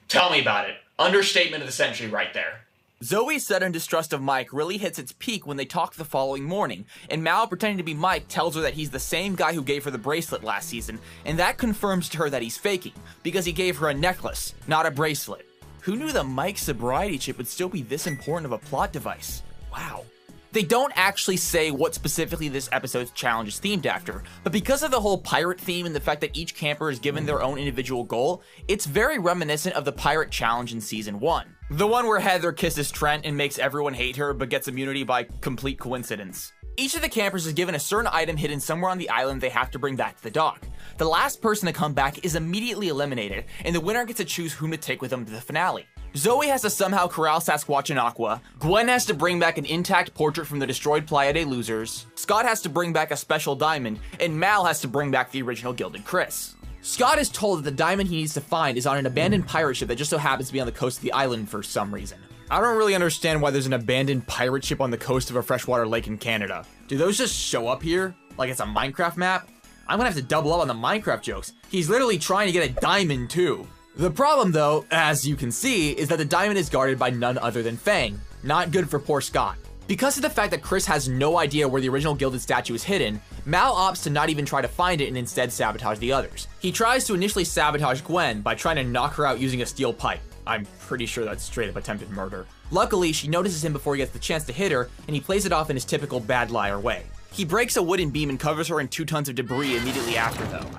Tell me about it. Understatement of the century right there. Zoe's sudden distrust of Mike really hits its peak when they talk the following morning, and Mal, pretending to be Mike, tells her that he's the same guy who gave her the bracelet last season, and that confirms to her that he's faking, because he gave her a necklace, not a bracelet. Who knew that Mike's sobriety chip would still be this important of a plot device? Wow. They don't actually say what specifically this episode's challenge is themed after, but because of the whole pirate theme and the fact that each camper is given their own individual goal, it's very reminiscent of the pirate challenge in season 1. The one where Heather kisses Trent and makes everyone hate her but gets immunity by complete coincidence. Each of the campers is given a certain item hidden somewhere on the island they have to bring back to the dock. The last person to come back is immediately eliminated, and the winner gets to choose whom to take with them to the finale. Zoe has to somehow corral Sasquatch and Aqua, Gwen has to bring back an intact portrait from the destroyed Playa de Losers, Scott has to bring back a special diamond, and Mal has to bring back the original Gilded Chris. Scott is told that the diamond he needs to find is on an abandoned pirate ship that just so happens to be on the coast of the island for some reason. I don't really understand why there's an abandoned pirate ship on the coast of a freshwater lake in Canada. Do those just show up here? Like it's a Minecraft map? I'm gonna have to double up on the Minecraft jokes. He's literally trying to get a diamond too. The problem though, as you can see, is that the diamond is guarded by none other than Fang. Not good for poor Scott. Because of the fact that Chris has no idea where the original gilded statue is hidden, Mal opts to not even try to find it and instead sabotage the others. He tries to initially sabotage Gwen by trying to knock her out using a steel pipe. I'm pretty sure that's straight up attempted murder. Luckily, she notices him before he gets the chance to hit her, and he plays it off in his typical bad liar way. He breaks a wooden beam and covers her in 2 tons of debris immediately after though.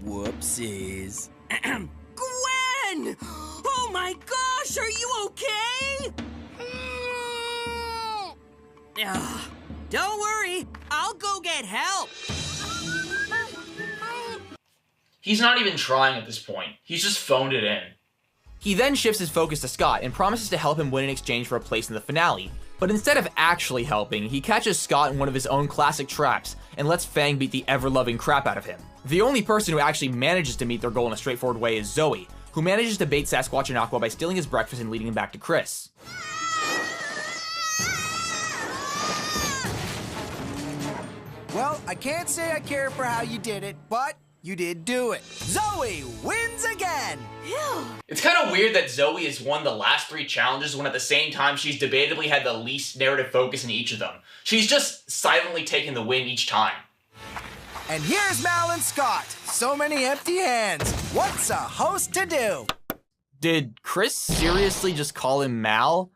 Whoopsies. Gwen! Oh my gosh, are you okay? Don't worry, I'll go get help. He's not even trying at this point. He's just phoned it in. He then shifts his focus to Scott and promises to help him win in exchange for a place in the finale. But instead of actually helping, he catches Scott in one of his own classic traps and lets Fang beat the ever-loving crap out of him. The only person who actually manages to meet their goal in a straightforward way is Zoe, who manages to bait Sasquatch and Aqua by stealing his breakfast and leading him back to Chris. Well, I can't say I care for how you did it, but you did do it. Zoe wins again! It's kind of weird that Zoe has won the last 3 challenges when at the same time she's debatably had the least narrative focus in each of them. She's just silently taking the win each time. And here's Mal and Scott. So many empty hands. What's a host to do? Did Chris seriously just call him Mal?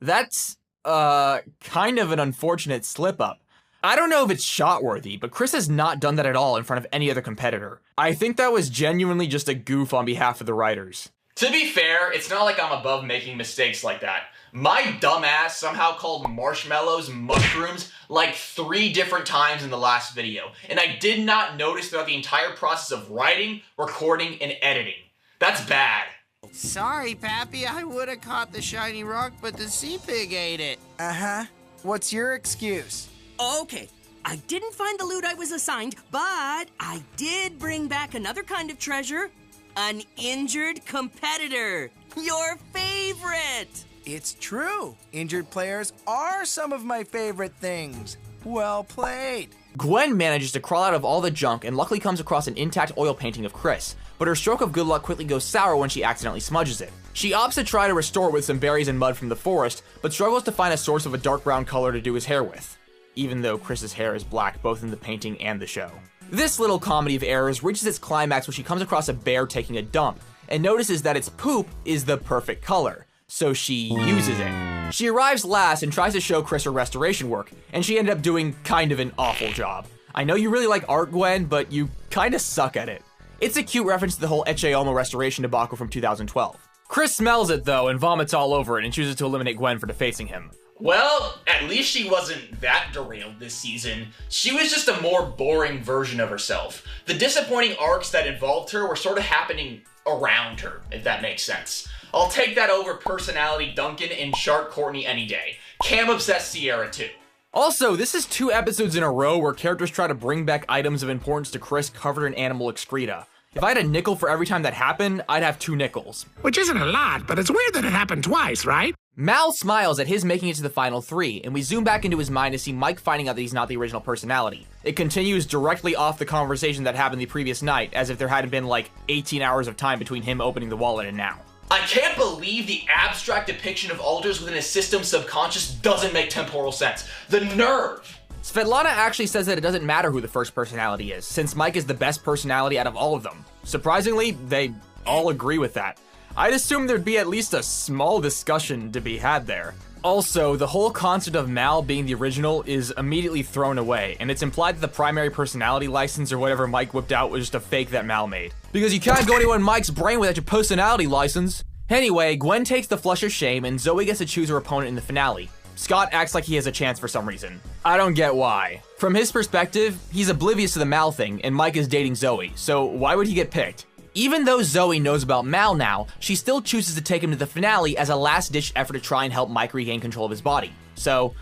That's, kind of an unfortunate slip-up. I don't know if it's shot-worthy, but Chris has not done that at all in front of any other competitor. I think that was genuinely just a goof on behalf of the writers. To be fair, it's not like I'm above making mistakes like that. My dumbass somehow called marshmallows mushrooms like 3 different times in the last video, and I did not notice throughout the entire process of writing, recording, and editing. That's bad. Sorry, Pappy, I would have caught the shiny rock, but the sea pig ate it. Uh-huh. What's your excuse? Okay, I didn't find the loot I was assigned, but I did bring back another kind of treasure. An injured competitor. Your favorite. It's true. Injured players are some of my favorite things. Well played. Gwen manages to crawl out of all the junk and luckily comes across an intact oil painting of Chris, but her stroke of good luck quickly goes sour when she accidentally smudges it. She opts to try to restore it with some berries and mud from the forest, but struggles to find a source of a dark brown color to do his hair with, even though Chris's hair is black both in the painting and the show. This little comedy of errors reaches its climax when she comes across a bear taking a dump, and notices that its poop is the perfect color, so she uses it. She arrives last and tries to show Chris her restoration work, and she ended up doing kind of an awful job. I know you really like art, Gwen, but you kinda suck at it. It's a cute reference to the whole Eche Homo restoration debacle from 2012. Chris smells it though and vomits all over it and chooses to eliminate Gwen for defacing him. Well, at least she wasn't that derailed this season. She was just a more boring version of herself. The disappointing arcs that involved her were sort of happening around her, if that makes sense. I'll take that over personality Duncan and Shark Courtney any day. Cam-obsessed Sierra too. Also, this is 2 episodes in a row where characters try to bring back items of importance to Chris covered in animal excreta. If I had a nickel for every time that happened, I'd have 2 nickels. Which isn't a lot, but it's weird that it happened twice, right? Mal smiles at his making it to the final 3, and we zoom back into his mind to see Mike finding out that he's not the original personality. It continues directly off the conversation that happened the previous night, as if there hadn't been like 18 hours of time between him opening the wallet and now. I can't believe the abstract depiction of alters within a system's subconscious doesn't make temporal sense. The nerve! Svetlana actually says that it doesn't matter who the first personality is, since Mike is the best personality out of all of them. Surprisingly, they all agree with that. I'd assume there'd be at least a small discussion to be had there. Also, the whole concept of Mal being the original is immediately thrown away, and it's implied that the primary personality license or whatever Mike whipped out was just a fake that Mal made. Because you can't go anywhere in Mike's brain without your personality license. Anyway, Gwen takes the flush of shame, and Zoe gets to choose her opponent in the finale. Scott acts like he has a chance for some reason. I don't get why. From his perspective, he's oblivious to the Mal thing, and Mike is dating Zoe, so why would he get picked? Even though Zoe knows about Mal now, she still chooses to take him to the finale as a last-ditch effort to try and help Mike regain control of his body. So,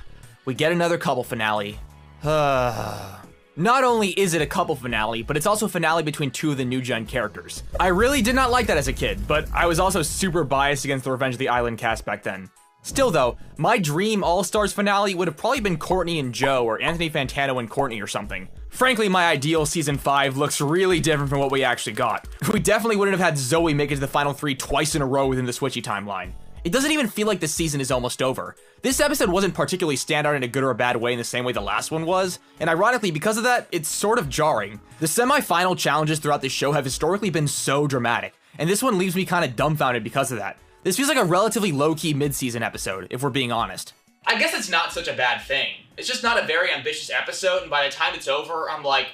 we get another couple finale. Not only is it a couple finale, but it's also a finale between 2 of the new-gen characters. I really did not like that as a kid, but I was also super biased against the Revenge of the Island cast back then. Still though, my dream All-Stars finale would have probably been Courtney and Joe, or Anthony Fantano and Courtney or something. Frankly, my ideal season 5 looks really different from what we actually got. We definitely wouldn't have had Zoe make it to the final 3 twice in a row within the Switchy timeline. It doesn't even feel like the season is almost over. This episode wasn't particularly standout in a good or a bad way in the same way the last one was, and ironically because of that, it's sort of jarring. The semi-final challenges throughout this show have historically been so dramatic, and this one leaves me kind of dumbfounded because of that. This feels like a relatively low-key mid-season episode, if we're being honest. I guess it's not such a bad thing. It's just not a very ambitious episode, and by the time it's over, I'm like,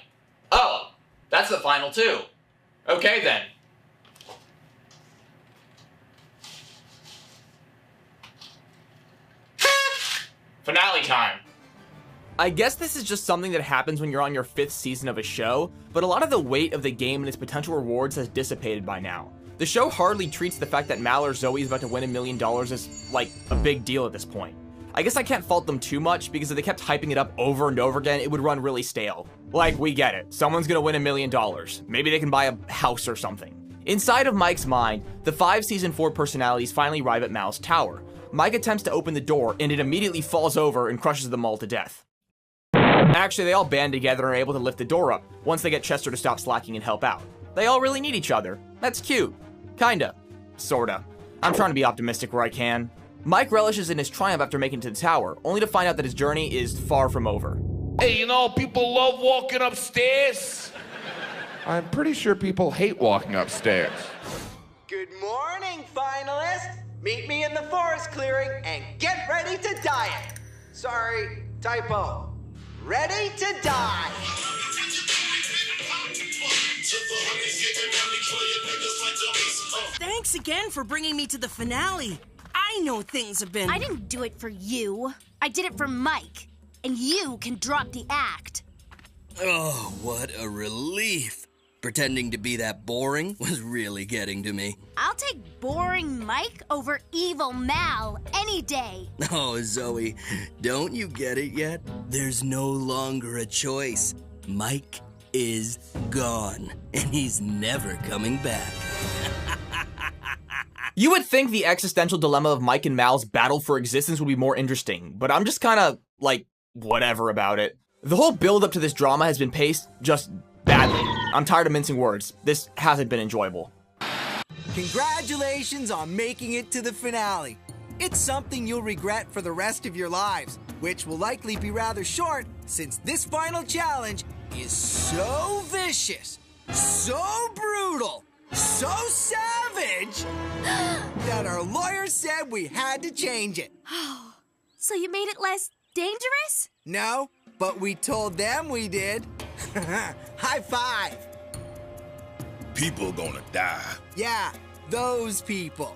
oh, that's the final 2. Okay then. Finale time. I guess this is just something that happens when you're on your 5th season of a show, but a lot of the weight of the game and its potential rewards has dissipated by now. The show hardly treats the fact that Mal or Zoe is about to win $1 million as, like, a big deal at this point. I guess I can't fault them too much, because if they kept hyping it up over and over again, it would run really stale. Like, we get it. Someone's gonna win $1 million. Maybe they can buy a house or something. Inside of Mike's mind, the 5 Season 4 personalities finally arrive at Mal's tower. Mike attempts to open the door, and it immediately falls over and crushes them all to death. Actually, they all band together and are able to lift the door up, once they get Chester to stop slacking and help out. They all really need each other. That's cute. Kinda. Sorta. I'm trying to be optimistic where I can. Mike relishes in his triumph after making it to the tower, only to find out that his journey is far from over. Hey, you know, people love walking upstairs. I'm pretty sure people hate walking upstairs. Good morning, finalists. Meet me in the forest clearing and get ready to diet. Sorry, typo. Ready to die. Thanks again for bringing me to the finale. I know things have been... I didn't do it for you. I did it for Mike. And you can drop the act. Oh, what a relief. Pretending to be that boring was really getting to me. I'll take boring Mike over evil Mal any day. Oh, Zoe, don't you get it yet? There's no longer a choice. Mike is gone, and he's never coming back. You would think the existential dilemma of Mike and Mal's battle for existence would be more interesting, but I'm just kinda, like, whatever about it. The whole build-up to this drama has been paced just badly. I'm tired of mincing words. This hasn't been enjoyable. Congratulations on making it to the finale. It's something you'll regret for the rest of your lives, which will likely be rather short since this final challenge is so vicious, so brutal, so savage that our lawyer said we had to change it. So you made it less dangerous? No, but we told them we did. High five. People gonna die. Yeah, those people.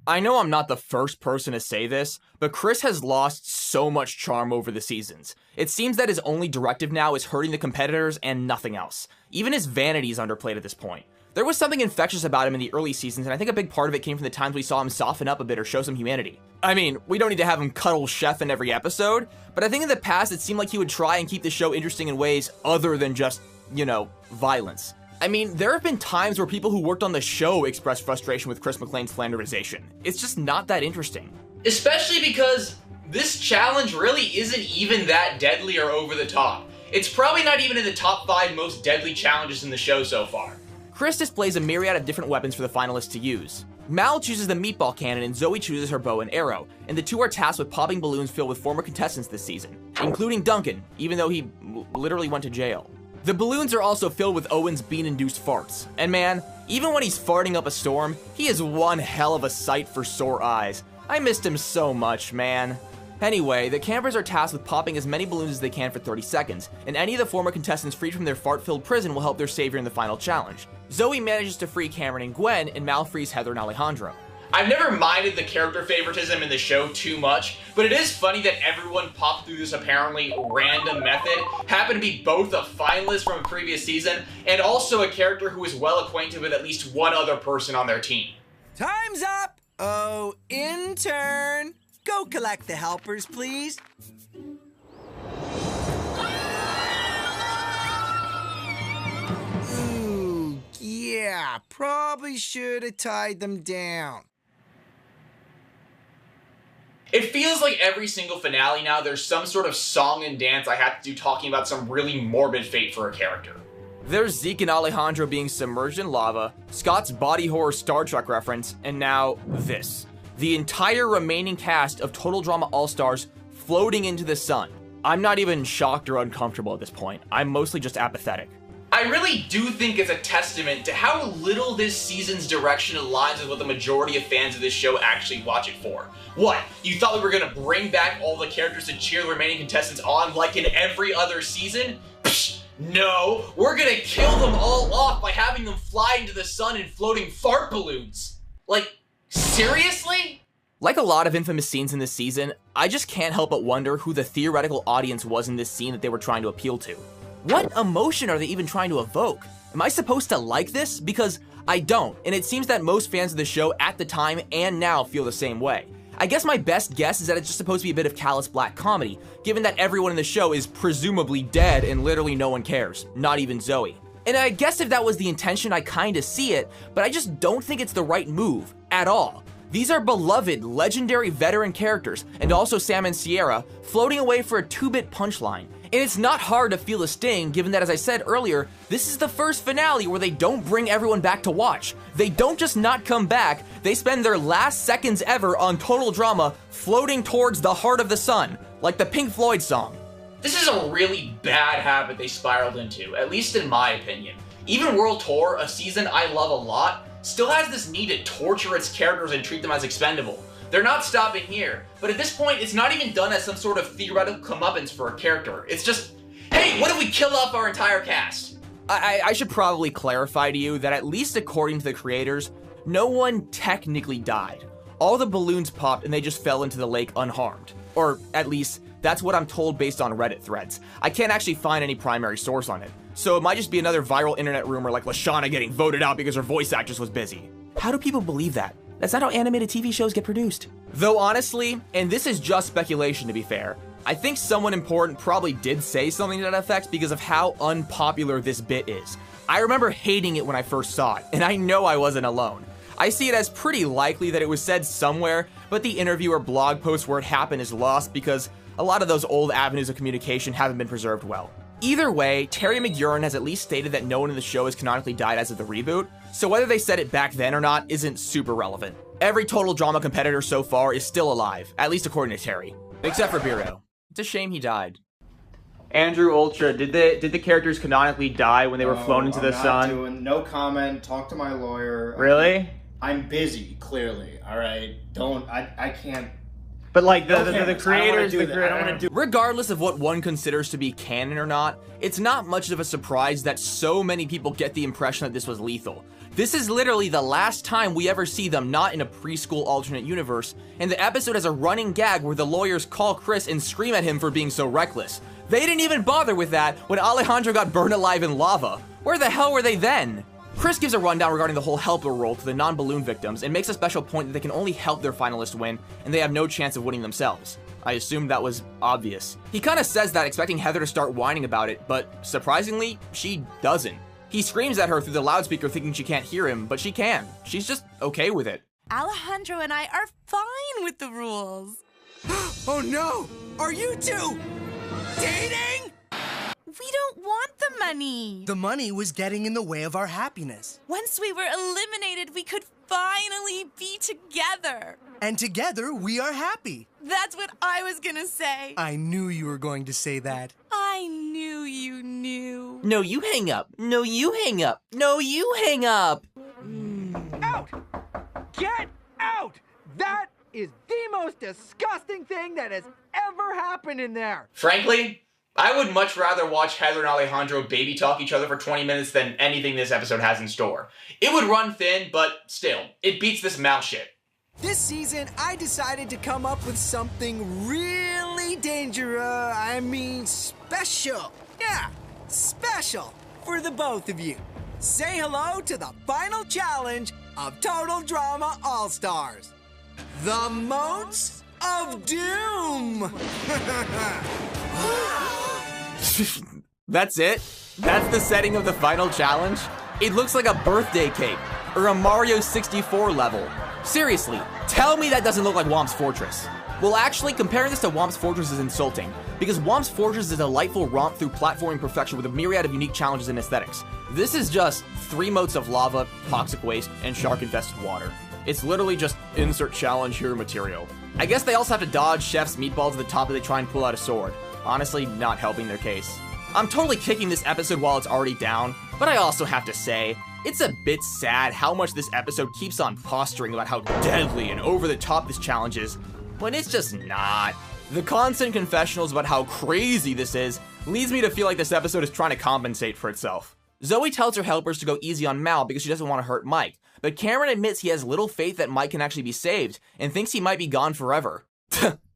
I know I'm not the first person to say this, but Chris has lost so much charm over the seasons. It seems that his only directive now is hurting the competitors and nothing else. Even his vanity is underplayed at this point. There was something infectious about him in the early seasons, and I think a big part of it came from the times we saw him soften up a bit or show some humanity. I mean, we don't need to have him cuddle Chef in every episode, but I think in the past it seemed like he would try and keep the show interesting in ways other than just you know, violence. I mean, there have been times where people who worked on the show expressed frustration with Chris McClane's flanderization. It's just not that interesting. Especially because this challenge really isn't even that deadly or over the top. It's probably not even in the top 5 most deadly challenges in the show so far. Chris displays a myriad of different weapons for the finalists to use. Mal chooses the meatball cannon and Zoe chooses her bow and arrow, and the two are tasked with popping balloons filled with former contestants this season, including Duncan, even though he literally went to jail. The balloons are also filled with Owen's bean-induced farts, and man, even when he's farting up a storm, he is one hell of a sight for sore eyes. I missed him so much, man. Anyway, the campers are tasked with popping as many balloons as they can for 30 seconds, and any of the former contestants freed from their fart-filled prison will help their savior in the final challenge. Zoe manages to free Cameron and Gwen, and Mal frees Heather and Alejandro. I've never minded the character favoritism in the show too much, but it is funny that everyone popped through this apparently random method happened to be both a finalist from a previous season and also a character who is well acquainted with at least one other person on their team. Time's up! Oh, intern! Go collect the helpers, please. Ooh, yeah, probably should have tied them down. It feels like every single finale now there's some sort of song and dance I have to do talking about some really morbid fate for a character. There's Zeke and Alejandro being submerged in lava, Scott's body horror Star Trek reference, and now this. The entire remaining cast of Total Drama All-Stars floating into the sun. I'm not even shocked or uncomfortable at this point. I'm mostly just apathetic. I really do think it's a testament to how little this season's direction aligns with what the majority of fans of this show actually watch it for. What? You thought we were gonna bring back all the characters to cheer the remaining contestants on like in every other season? Psh, no, we're gonna kill them all off by having them fly into the sun in floating fart balloons. Like, seriously? Like a lot of infamous scenes in this season, I just can't help but wonder who the theoretical audience was in this scene that they were trying to appeal to. What emotion are they even trying to evoke? Am I supposed to like this? Because I don't, and it seems that most fans of the show at the time and now feel the same way. I guess my best guess is that it's just supposed to be a bit of callous black comedy, given that everyone in the show is presumably dead and literally no one cares, not even Zoe. And I guess if that was the intention, I kinda see it, but I just don't think it's the right move, at all. These are beloved, legendary veteran characters, and also Sam and Sierra, floating away for a 2-bit punchline. And it's not hard to feel a sting, given that, as I said earlier, this is the first finale where they don't bring everyone back to watch. They don't just not come back, they spend their last seconds ever on Total Drama floating towards the heart of the sun, like the Pink Floyd song. This is a really bad habit they spiraled into, at least in my opinion. Even World Tour, a season I love a lot, still has this need to torture its characters and treat them as expendable. They're not stopping here, but at this point, it's not even done as some sort of theoretical comeuppance for a character. It's just, hey, what if we kill off our entire cast? I should probably clarify to you that at least according to the creators, no one technically died. All the balloons popped and they just fell into the lake unharmed. Or at least, that's what I'm told based on Reddit threads. I can't actually find any primary source on it. So it might just be another viral internet rumor like Lashana getting voted out because her voice actress was busy. How do people believe that? That's not how animated TV shows get produced. Though honestly, and this is just speculation to be fair, I think someone important probably did say something to that effect because of how unpopular this bit is. I remember hating it when I first saw it, and I know I wasn't alone. I see it as pretty likely that it was said somewhere, but the interview or blog post where it happened is lost because a lot of those old avenues of communication haven't been preserved well. Either way, Terry McUrin has at least stated that no one in the show has canonically died as of the reboot, so whether they said it back then or not isn't super relevant. Every Total Drama competitor so far is still alive, at least according to Terry. Except for Biro. It's a shame he died. Andrew Ultra, did the characters canonically die when they were flown into the sun? No comment, talk to my lawyer. Really? I'm busy, clearly, alright? I can't... But like the creators, regardless of what one considers to be canon or not, it's not much of a surprise that so many people get the impression that this was lethal. This is literally the last time we ever see them not in a preschool alternate universe, and the episode has a running gag where the lawyers call Chris and scream at him for being so reckless. They didn't even bother with that when Alejandro got burned alive in lava. Where the hell were they then? Chris gives a rundown regarding the whole helper role to the non-balloon victims and makes a special point that they can only help their finalists win and they have no chance of winning themselves. I assumed that was obvious. He kind of says that expecting Heather to start whining about it, but surprisingly, she doesn't. He screams at her through the loudspeaker thinking she can't hear him, but she can. She's just okay with it. Alejandro and I are fine with the rules. Oh no! Are you two dating? We don't want the money. The money was getting in the way of our happiness. Once we were eliminated, we could finally be together. And together, we are happy. That's what I was gonna say. I knew you were going to say that. I knew you knew. No, you hang up. No, you hang up. No, you hang up. Out! Get out! That is the most disgusting thing that has ever happened in there. Frankly, I would much rather watch Heather and Alejandro baby talk each other for 20 minutes than anything this episode has in store. It would run thin, but still, it beats this Mal shit. This season, I decided to come up with something really special. Yeah, special for the both of you. Say hello to the final challenge of Total Drama All-Stars. The Moats of Doom! That's it? That's the setting of the final challenge? It looks like a birthday cake, or a Mario 64 level. Seriously, tell me that doesn't look like Whomp's Fortress. Well, actually, comparing this to Whomp's Fortress is insulting, because Whomp's Fortress is a delightful romp through platforming perfection with a myriad of unique challenges and aesthetics. This is just 3 moats of lava, toxic waste, and shark-infested water. It's literally just insert challenge here material. I guess they also have to dodge Chef's meatballs at the top as they try and pull out a sword. Honestly, not helping their case. I'm totally kicking this episode while it's already down, but I also have to say, it's a bit sad how much this episode keeps on posturing about how deadly and over the top this challenge is, when it's just not. The constant confessionals about how crazy this is leads me to feel like this episode is trying to compensate for itself. Zoe tells her helpers to go easy on Mal because she doesn't want to hurt Mike, but Cameron admits he has little faith that Mike can actually be saved and thinks he might be gone forever.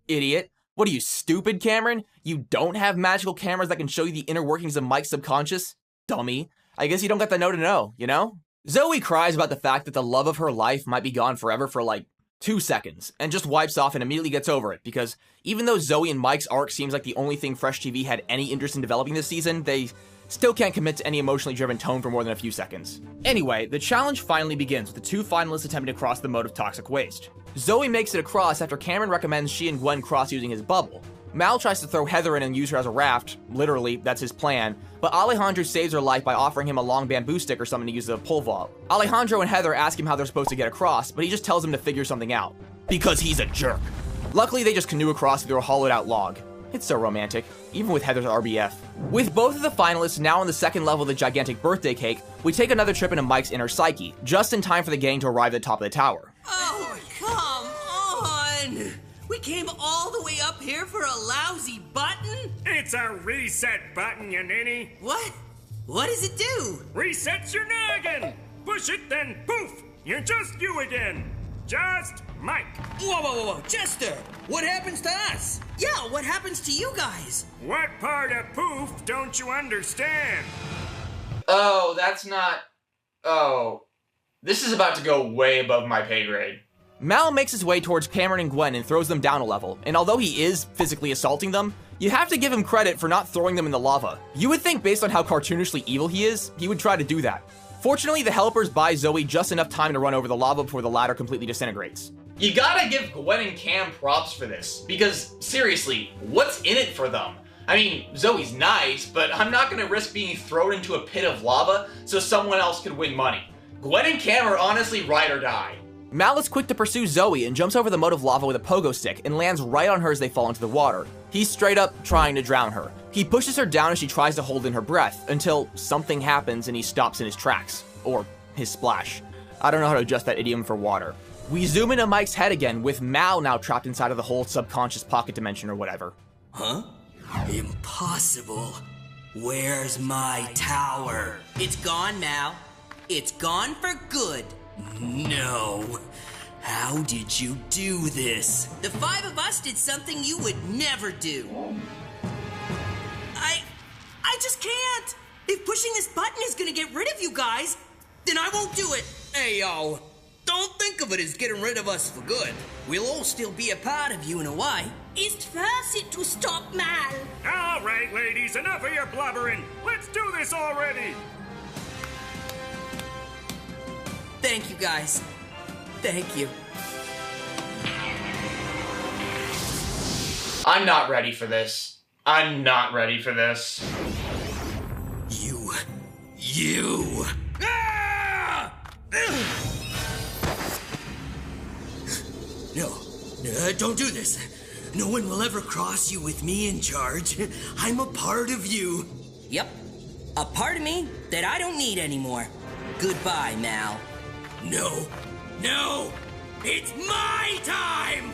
Idiot. What are you, stupid, Cameron? You don't have magical cameras that can show you the inner workings of Mike's subconscious? Dummy. I guess you don't got the know to know, you know? Zoe cries about the fact that the love of her life might be gone forever for like 2 seconds, and just wipes off and immediately gets over it, because even though Zoe and Mike's arc seems like the only thing Fresh TV had any interest in developing this season, they still can't commit to any emotionally driven tone for more than a few seconds. Anyway, the challenge finally begins with the 2 finalists attempting to cross the moat of toxic waste. Zoe makes it across after Cameron recommends she and Gwen cross using his bubble. Mal tries to throw Heather in and use her as a raft, literally, that's his plan, but Alejandro saves her life by offering him a long bamboo stick or something to use as a pole vault. Alejandro and Heather ask him how they're supposed to get across, but he just tells them to figure something out. Because he's a jerk. Luckily, they just canoe across through a hollowed out log. It's so romantic, even with Heather's RBF. With both of the finalists now on the 2nd level of the gigantic birthday cake, we take another trip into Mike's inner psyche, just in time for the gang to arrive at the top of the tower. Oh, come on! We came all the way up here for a lousy button? It's a reset button, you ninny. What? What does it do? Resets your noggin. Push it, then poof, you're just you again. Just Mike. Whoa, whoa, whoa, whoa, Chester! What happens to us? Yeah, what happens to you guys? What part of poof don't you understand? Oh, that's not... Oh. This is about to go way above my pay grade. Mal makes his way towards Cameron and Gwen and throws them down a level, and although he is physically assaulting them, you have to give him credit for not throwing them in the lava. You would think based on how cartoonishly evil he is, he would try to do that. Fortunately, the helpers buy Zoe just enough time to run over the lava before the ladder completely disintegrates. You gotta give Gwen and Cam props for this, because seriously, what's in it for them? I mean, Zoe's nice, but I'm not gonna risk being thrown into a pit of lava so someone else could win money. Gwen and Cam are honestly ride or die. Mal is quick to pursue Zoe and jumps over the moat of lava with a pogo stick and lands right on her as they fall into the water. He's straight up trying to drown her. He pushes her down as she tries to hold in her breath until something happens and he stops in his tracks. Or his splash. I don't know how to adjust that idiom for water. We zoom into Mike's head again with Mal now trapped inside of the whole subconscious pocket dimension or whatever. Huh? Impossible. Where's my tower? It's gone, Mal. It's gone for good. No. How did you do this? The 5 of us did something you would never do. I just can't. If pushing this button is gonna get rid of you guys, then I won't do it. Hey, yo. Don't think of it as getting rid of us for good. We'll all still be a part of you in a way. ist versit to stop Mal. All right, ladies, enough of your blubbering. Let's do this already. Thank you, guys. Thank you. I'm not ready for this. I'm not ready for this. You. No, don't do this. No one will ever cross you with me in charge. I'm a part of you. Yep, a part of me that I don't need anymore. Goodbye, Mal. No, it's my time!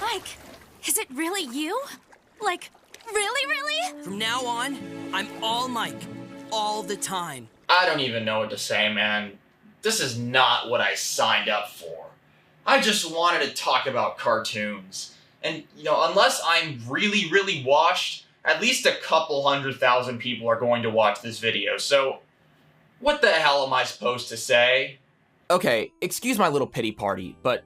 Mike, is it really you? Like, really? From now on, I'm all Mike. All the time. I don't even know what to say, man. This is not what I signed up for. I just wanted to talk about cartoons. And, unless I'm really, really washed, at least a couple 100,000 people are going to watch this video, so what the hell am I supposed to say? Okay, excuse my little pity party, but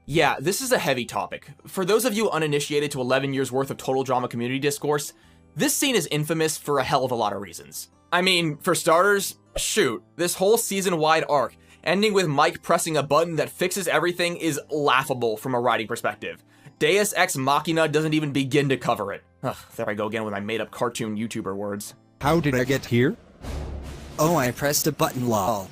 yeah, this is a heavy topic. For those of you uninitiated to 11 years worth of total drama community discourse, this scene is infamous for a hell of a lot of reasons. I mean, for starters, shoot, this whole season-wide arc, ending with Mike pressing a button that fixes everything, is laughable from a writing perspective. Deus Ex Machina doesn't even begin to cover it. Ugh, there I go again with my made-up cartoon YouTuber words. How did I get here? Oh, I pressed a button, lol.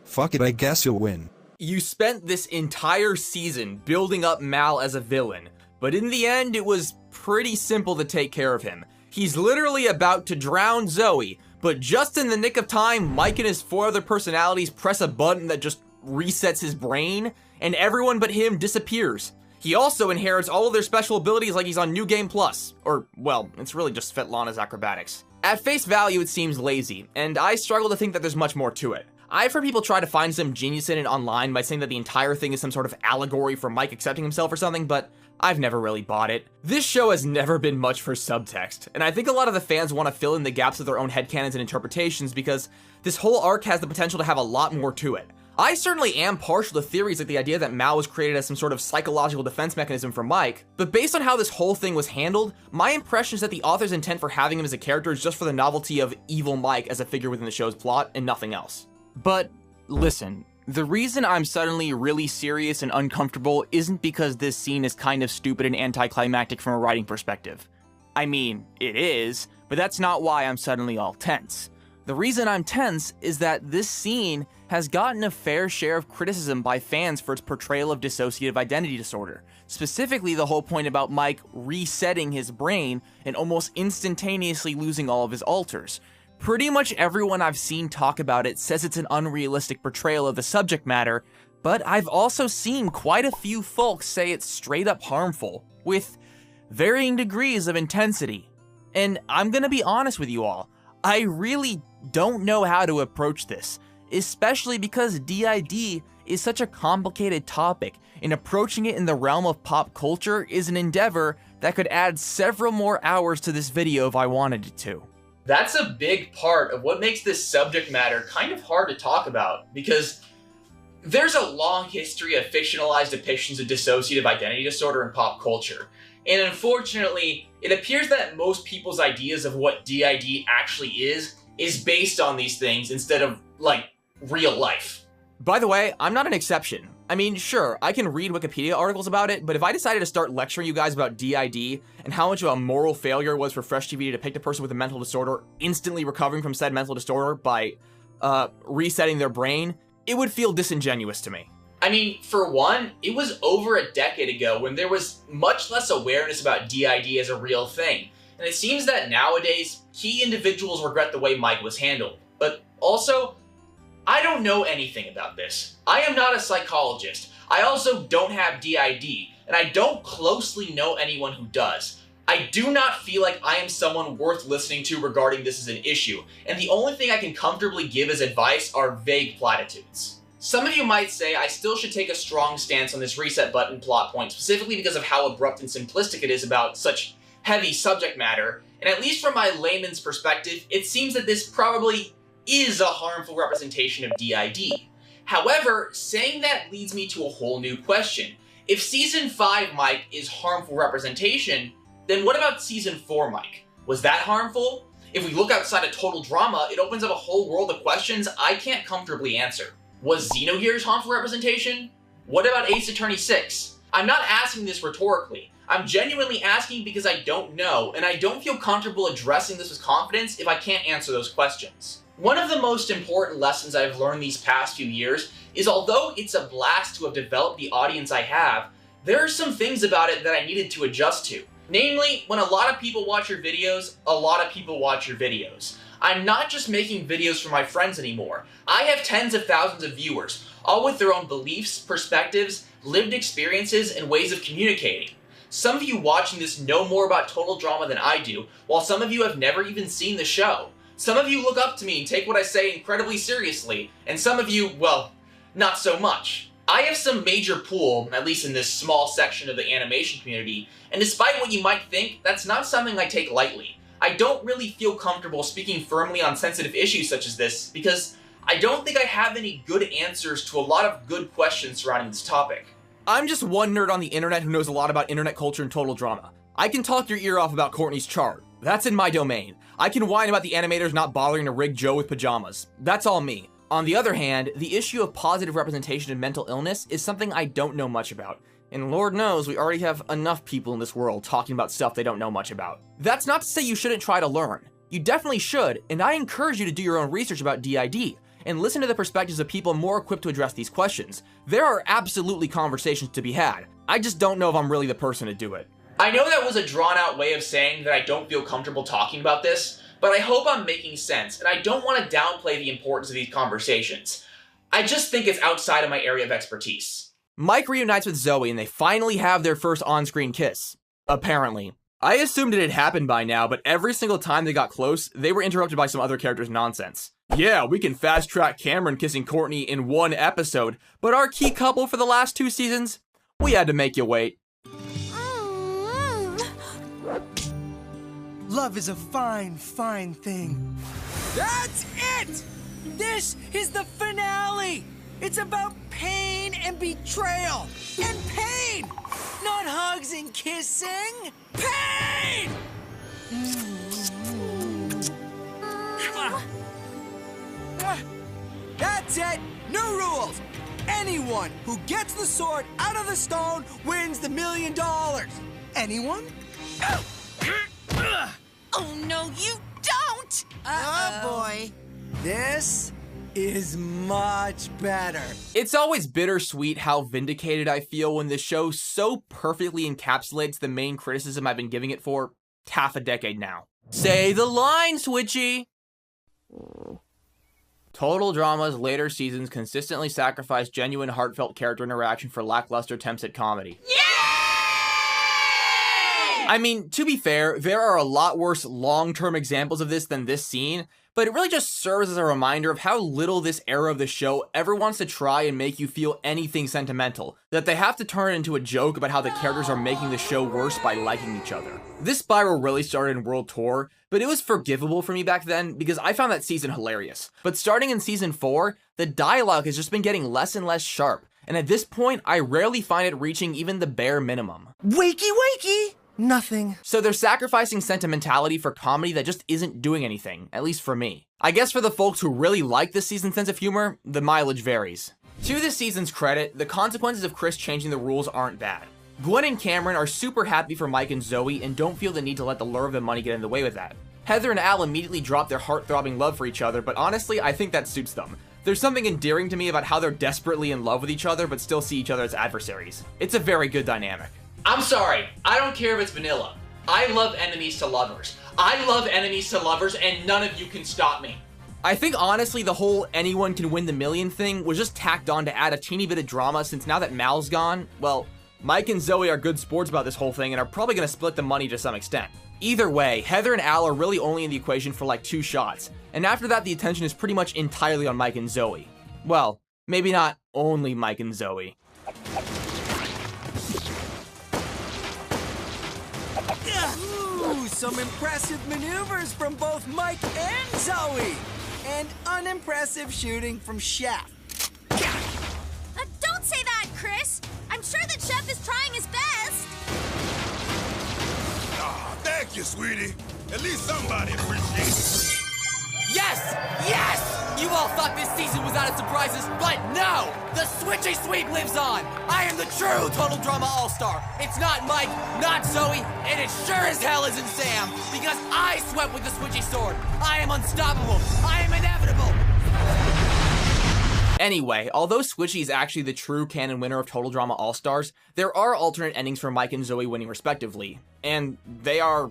Fuck it, I guess you'll win. You spent this entire season building up Mal as a villain, but in the end, it was pretty simple to take care of him. He's literally about to drown Zoe, but just in the nick of time, Mike and his 4 other personalities press a button that just resets his brain, and everyone but him disappears. He also inherits all of their special abilities like he's on New Game Plus. Or, well, it's really just Svetlana's acrobatics. At face value, it seems lazy, and I struggle to think that there's much more to it. I've heard people try to find some genius in it online by saying that the entire thing is some sort of allegory for Mike accepting himself or something, but I've never really bought it. This show has never been much for subtext, and I think a lot of the fans want to fill in the gaps of their own headcanons and interpretations because this whole arc has the potential to have a lot more to it. I certainly am partial to theories like the idea that Mal was created as some sort of psychological defense mechanism for Mike, but based on how this whole thing was handled, my impression is that the author's intent for having him as a character is just for the novelty of evil Mike as a figure within the show's plot and nothing else. But listen, the reason I'm suddenly really serious and uncomfortable isn't because this scene is kind of stupid and anticlimactic from a writing perspective. I mean, it is, but that's not why I'm suddenly all tense. The reason I'm tense is that this scene has gotten a fair share of criticism by fans for its portrayal of dissociative identity disorder, specifically the whole point about Mike resetting his brain and almost instantaneously losing all of his alters. Pretty much everyone I've seen talk about it says it's an unrealistic portrayal of the subject matter, but I've also seen quite a few folks say it's straight up harmful, with varying degrees of intensity. And I'm gonna be honest with you all, I really don't know how to approach this, especially because DID is such a complicated topic, and approaching it in the realm of pop culture is an endeavor that could add several more hours to this video if I wanted it to. That's a big part of what makes this subject matter kind of hard to talk about, because there's a long history of fictionalized depictions of dissociative identity disorder in pop culture. And unfortunately, it appears that most people's ideas of what DID actually is based on these things instead of, like, real life. By the way, I'm not an exception. I mean, sure, I can read Wikipedia articles about it, but if I decided to start lecturing you guys about DID and how much of a moral failure it was for Fresh TV to depict a person with a mental disorder instantly recovering from said mental disorder by, resetting their brain, it would feel disingenuous to me. I mean, for one, it was over a decade ago when there was much less awareness about DID as a real thing, and it seems that nowadays, key individuals regret the way Mike was handled. But also, I don't know anything about this. I am not a psychologist. I also don't have DID, and I don't closely know anyone who does. I do not feel like I am someone worth listening to regarding this as an issue, and the only thing I can comfortably give as advice are vague platitudes. Some of you might say I still should take a strong stance on this reset button plot point, specifically because of how abrupt and simplistic it is about such heavy subject matter, and at least from my layman's perspective, it seems that this probably is a harmful representation of DID. However, saying that leads me to a whole new question. If Season 5 Mike is harmful representation, then what about Season 4 Mike? Was that harmful? If we look outside of Total Drama, it opens up a whole world of questions I can't comfortably answer. Was Xenogears harmful representation? What about Ace Attorney 6? I'm not asking this rhetorically. I'm genuinely asking because I don't know, and I don't feel comfortable addressing this with confidence if I can't answer those questions. One of the most important lessons I've learned these past few years is although it's a blast to have developed the audience I have, there are some things about it that I needed to adjust to. Namely, when a lot of people watch your videos, a lot of people watch your videos. I'm not just making videos for my friends anymore. I have tens of thousands of viewers, all with their own beliefs, perspectives, lived experiences, and ways of communicating. Some of you watching this know more about Total Drama than I do, while some of you have never even seen the show. Some of you look up to me and take what I say incredibly seriously, and some of you, well, not so much. I have some major pull, at least in this small section of the animation community, and despite what you might think, that's not something I take lightly. I don't really feel comfortable speaking firmly on sensitive issues such as this, because I don't think I have any good answers to a lot of good questions surrounding this topic. I'm just one nerd on the internet who knows a lot about internet culture and Total Drama. I can talk your ear off about Courtney's chart. That's in my domain. I can whine about the animators not bothering to rig Joe with pajamas. That's all me. On the other hand, the issue of positive representation of mental illness is something I don't know much about. And Lord knows we already have enough people in this world talking about stuff they don't know much about. That's not to say you shouldn't try to learn. You definitely should, and I encourage you to do your own research about DID, and listen to the perspectives of people more equipped to address these questions. There are absolutely conversations to be had. I just don't know if I'm really the person to do it. I know that was a drawn-out way of saying that I don't feel comfortable talking about this, but I hope I'm making sense, and I don't want to downplay the importance of these conversations. I just think it's outside of my area of expertise. Mike reunites with Zoe and they finally have their first on-screen kiss. Apparently. I assumed it had happened by now, but every single time they got close, they were interrupted by some other character's nonsense. Yeah, we can fast-track Cameron kissing Courtney in one episode, but our key couple for the last 2 seasons? We had to make you wait. Love is a fine, fine thing. That's it! This is the finale! It's about pain and betrayal! And pain! Not hugs and kissing! Pain! That's it! New rules! Anyone who gets the sword out of the stone wins the $1 million! Anyone? Oh no, you don't! Oh boy. This is much better. It's always bittersweet how vindicated I feel when the show so perfectly encapsulates the main criticism I've been giving it for half a decade now. Say the line, Switchy! Total Drama's later seasons consistently sacrifice genuine heartfelt character interaction for lackluster attempts at comedy. Yeah! I mean, to be fair, there are a lot worse long-term examples of this than this scene, but it really just serves as a reminder of how little this era of the show ever wants to try and make you feel anything sentimental, that they have to turn it into a joke about how the characters are making the show worse by liking each other. This spiral really started in World Tour, but it was forgivable for me back then because I found that season hilarious. But starting in season 4, the dialogue has just been getting less and less sharp, and at this point, I rarely find it reaching even the bare minimum. Wakey, wakey! Nothing. So they're sacrificing sentimentality for comedy that just isn't doing anything, at least for me. I guess for the folks who really like this season's sense of humor, the mileage varies. To this season's credit, the consequences of Chris changing the rules aren't bad. Gwen and Cameron are super happy for Mike and Zoe and don't feel the need to let the lure of the money get in the way with that. Heather and Al immediately drop their heart-throbbing love for each other, but honestly, I think that suits them. There's something endearing to me about how they're desperately in love with each other but still see each other as adversaries. It's a very good dynamic. I'm sorry, I don't care if it's vanilla. I love enemies to lovers. I love enemies to lovers, and none of you can stop me. I think honestly the whole anyone can win the million thing was just tacked on to add a teeny bit of drama since now that Mal's gone, well, Mike and Zoe are good sports about this whole thing and are probably going to split the money to some extent. Either way, Heather and Al are really only in the equation for like 2 shots, and after that the attention is pretty much entirely on Mike and Zoe. Well, maybe not only Mike and Zoe. Ooh, some impressive maneuvers from both Mike and Zoe. and unimpressive shooting from Chef. Don't say that, Chris. I'm sure that Chef is trying his best. Thank you, sweetie. At least somebody appreciates it. Yes! Yes! You all thought this season was out of surprises, but no! The Switchy Sweep lives on! I am the true Total Drama All-Star! It's not Mike, not Zoe, and it sure as hell isn't Sam! Because I swept with the Switchy Sword! I am unstoppable! I am inevitable! Anyway, although Switchy is actually the true canon winner of Total Drama All-Stars, there are alternate endings for Mike and Zoe winning respectively. And they're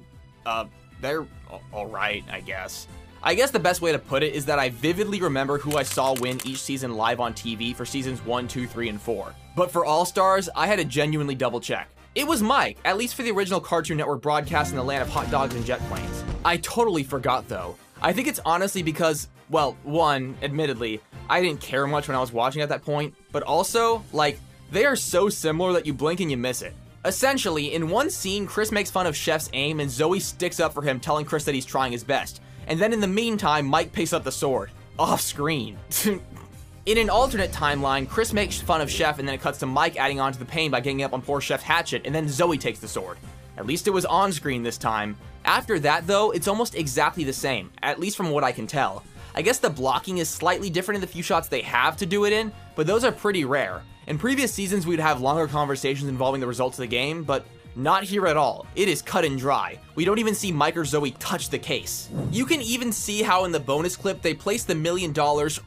alright, I guess. I guess the best way to put it is that I vividly remember who I saw win each season live on TV for seasons 1, 2, 3, and 4. But for All-Stars, I had to genuinely double check. It was Mike, at least for the original Cartoon Network broadcast in the land of hot dogs and jet planes. I totally forgot though. I think it's honestly because, well, one, admittedly, I didn't care much when I was watching at that point, but also, like, they are so similar that you blink and you miss it. Essentially, in one scene, Chris makes fun of Chef's aim and Zoe sticks up for him, telling Chris that he's trying his best. And then in the meantime, Mike picks up the sword. Off screen. In an alternate timeline, Chris makes fun of Chef and then it cuts to Mike adding on to the pain by ganging up on poor Chef's hatchet, and then Zoe takes the sword. At least it was on screen this time. After that though, it's almost exactly the same, at least from what I can tell. I guess the blocking is slightly different in the few shots they have to do it in, but those are pretty rare. In previous seasons, we'd have longer conversations involving the results of the game, but not here at all. It is cut and dry. We don't even see Mike or Zoe touch the case. You can even see how in the bonus clip they placed the $1 million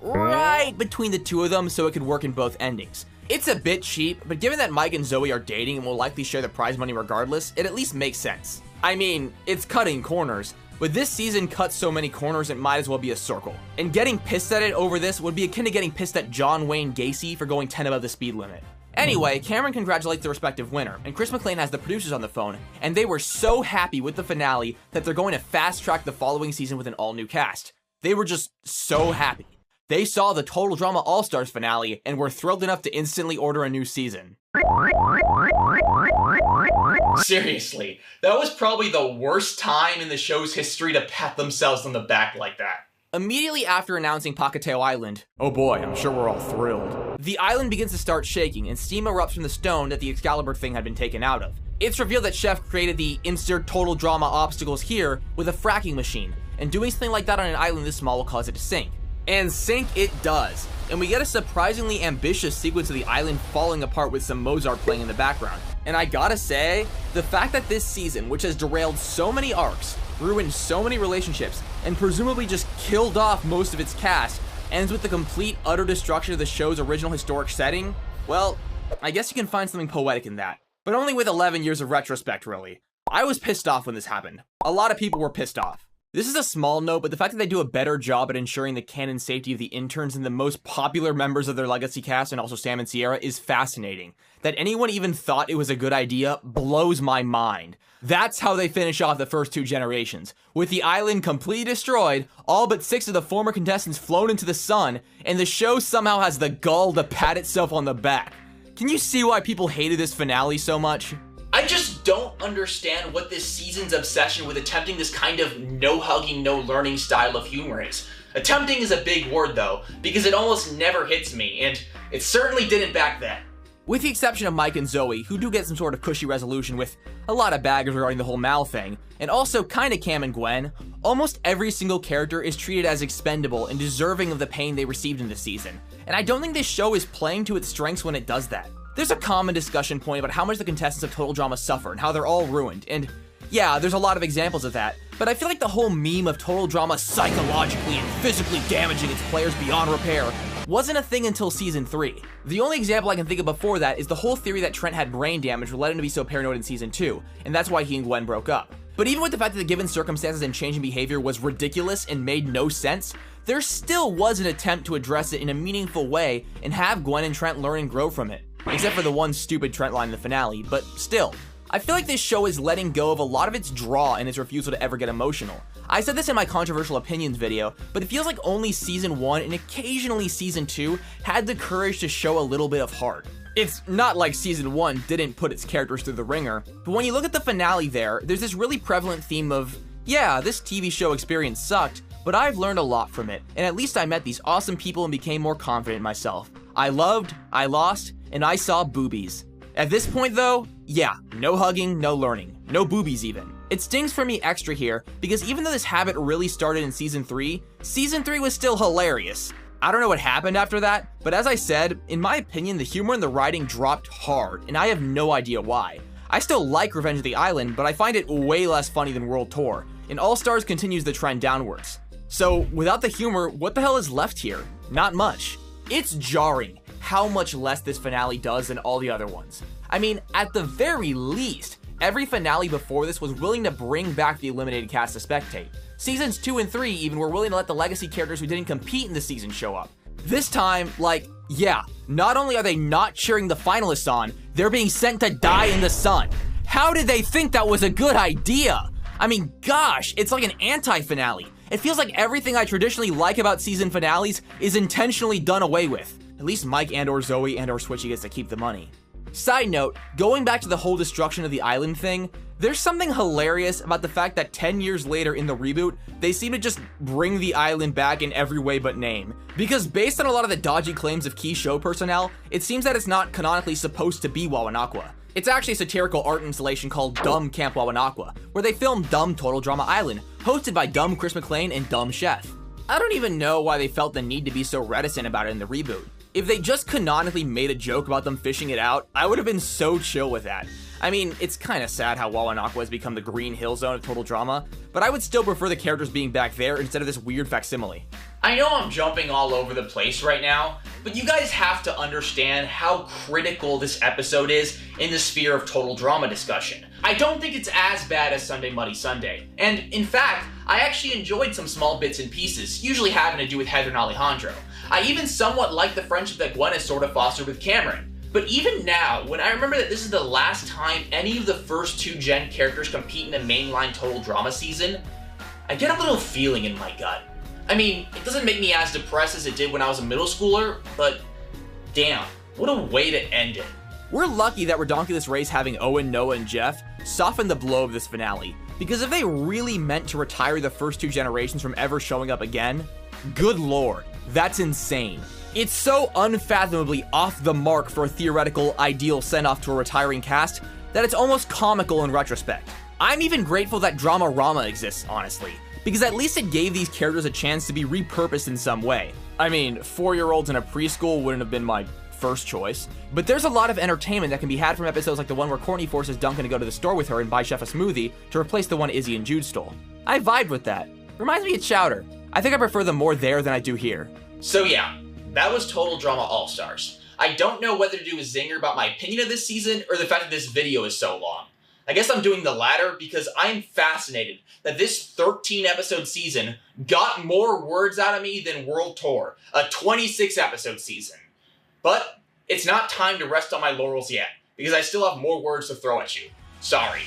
right between the two of them so it could work in both endings. It's a bit cheap, but given that Mike and Zoe are dating and will likely share the prize money regardless, it at least makes sense. I mean, it's cutting corners, but this season cuts so many corners it might as well be a circle. And getting pissed at it over this would be akin to getting pissed at John Wayne Gacy for going 10 above the speed limit. Anyway, Cameron congratulates the respective winner, and Chris McLean has the producers on the phone, and they were so happy with the finale that they're going to fast-track the following season with an all-new cast. They were just so happy. They saw the Total Drama All-Stars finale, and were thrilled enough to instantly order a new season. Seriously, that was probably the worst time in the show's history to pat themselves on the back like that. Immediately after announcing Pacateo Island, oh boy, I'm sure we're all thrilled, the island begins to start shaking and steam erupts from the stone that the Excalibur thing had been taken out of. It's revealed that Chef created the insert total drama obstacles here with a fracking machine, and doing something like that on an island this small will cause it to sink. And sink it does, and we get a surprisingly ambitious sequence of the island falling apart with some Mozart playing in the background. And I gotta say, the fact that this season, which has derailed so many arcs, ruined so many relationships, and presumably just killed off most of its cast, ends with the complete, utter destruction of the show's original historic setting, well, I guess you can find something poetic in that. But only with 11 years of retrospect, really. I was pissed off when this happened. A lot of people were pissed off. This is a small note, but the fact that they do a better job at ensuring the canon safety of the interns and the most popular members of their legacy cast, and also Sam and Sierra, is fascinating. That anyone even thought it was a good idea blows my mind. That's how they finish off the first two generations, with the island completely destroyed, all but 6 of the former contestants flown into the sun, and the show somehow has the gall to pat itself on the back. Can you see why people hated this finale so much? I just don't understand what this season's obsession with attempting this kind of no-hugging, no-learning style of humor is. Attempting is a big word though, because it almost never hits me, and it certainly didn't back then. With the exception of Mike and Zoe, who do get some sort of cushy resolution with a lot of baggage regarding the whole Mal thing, and also kinda Cam and Gwen, almost every single character is treated as expendable and deserving of the pain they received in this season. And I don't think this show is playing to its strengths when it does that. There's a common discussion point about how much the contestants of Total Drama suffer and how they're all ruined, and yeah, there's a lot of examples of that, but I feel like the whole meme of Total Drama psychologically and physically damaging its players beyond repair wasn't a thing until season 3. The only example I can think of before that is the whole theory that Trent had brain damage led him to be so paranoid in season 2, and that's why he and Gwen broke up. But even with the fact that the given circumstances and changing behavior was ridiculous and made no sense, there still was an attempt to address it in a meaningful way and have Gwen and Trent learn and grow from it. Except for the one stupid Trent line in the finale, but still. I feel like this show is letting go of a lot of its draw and its refusal to ever get emotional. I said this in my controversial opinions video, but it feels like only season 1 and occasionally season 2 had the courage to show a little bit of heart. It's not like season 1 didn't put its characters through the ringer, but when you look at the finale there's this really prevalent theme of, yeah, this TV show experience sucked, but but I've learned a lot from it, and at least I met these awesome people and became more confident in myself. I loved, I lost, and I saw boobies. At this point though, yeah, no hugging, no learning, no boobies even. It stings for me extra here, because even though this habit really started in Season 3 was still hilarious. I don't know what happened after that, but as I said, in my opinion, the humor and the writing dropped hard, and I have no idea why. I still like Revenge of the Island, but I find it way less funny than World Tour, and All Stars continues the trend downwards. So, without the humor, what the hell is left here? Not much. It's jarring how much less this finale does than all the other ones. I mean, at the very least, every finale before this was willing to bring back the eliminated cast to spectate. Seasons 2 and 3 even were willing to let the legacy characters who didn't compete in the season show up. This time, yeah, not only are they not cheering the finalists on, they're being sent to die in the sun. How did they think that was a good idea? I mean, gosh, it's like an anti-finale. It feels like everything I traditionally like about season finales is intentionally done away with. At least Mike and/or Zoe and/or Switchy gets to keep the money. Side note, going back to the whole destruction of the island thing, there's something hilarious about the fact that 10 years later in the reboot, they seem to just bring the island back in every way but name. Because based on a lot of the dodgy claims of key show personnel, it seems that it's not canonically supposed to be Wawanakwa. It's actually a satirical art installation called Dumb Camp Wawanakwa, where they filmed Dumb Total Drama Island, hosted by Dumb Chris McClain and Dumb Chef. I don't even know why they felt the need to be so reticent about it in the reboot. If they just canonically made a joke about them fishing it out, I would have been so chill with that. I mean, it's kinda sad how Wawanakwa has become the Green Hill Zone of Total Drama, but I would still prefer the characters being back there instead of this weird facsimile. I know I'm jumping all over the place right now, but you guys have to understand how critical this episode is in the sphere of total drama discussion. I don't think it's as bad as Sunday Muddy Sunday, and in fact, I actually enjoyed some small bits and pieces, usually having to do with Heather and Alejandro. I even somewhat like the friendship that Gwen has sort of fostered with Cameron. But even now, when I remember that this is the last time any of the first two Gen characters compete in a mainline total drama season, I get a little feeling in my gut. I mean, it doesn't make me as depressed as it did when I was a middle schooler, but damn, what a way to end it. We're lucky that Redonkulous Race having Owen, Noah, and Jeff softened the blow of this finale, because if they really meant to retire the first two generations from ever showing up again, good lord, that's insane. It's so unfathomably off the mark for a theoretical ideal send-off to a retiring cast that it's almost comical in retrospect. I'm even grateful that Dramarama exists, honestly, because at least it gave these characters a chance to be repurposed in some way. I mean, 4-year-olds in a preschool wouldn't have been my first choice, but there's a lot of entertainment that can be had from episodes like the one where Courtney forces Duncan to go to the store with her and buy Chef a smoothie to replace the one Izzy and Jude stole. I vibed with that. Reminds me of Chowder. I think I prefer them more there than I do here. So yeah, that was Total Drama All-Stars. I don't know whether to do a zinger about my opinion of this season or the fact that this video is so long. I guess I'm doing the latter because I'm fascinated that this 13-episode season got more words out of me than World Tour, a 26-episode season. But it's not time to rest on my laurels yet, because I still have more words to throw at you. Sorry.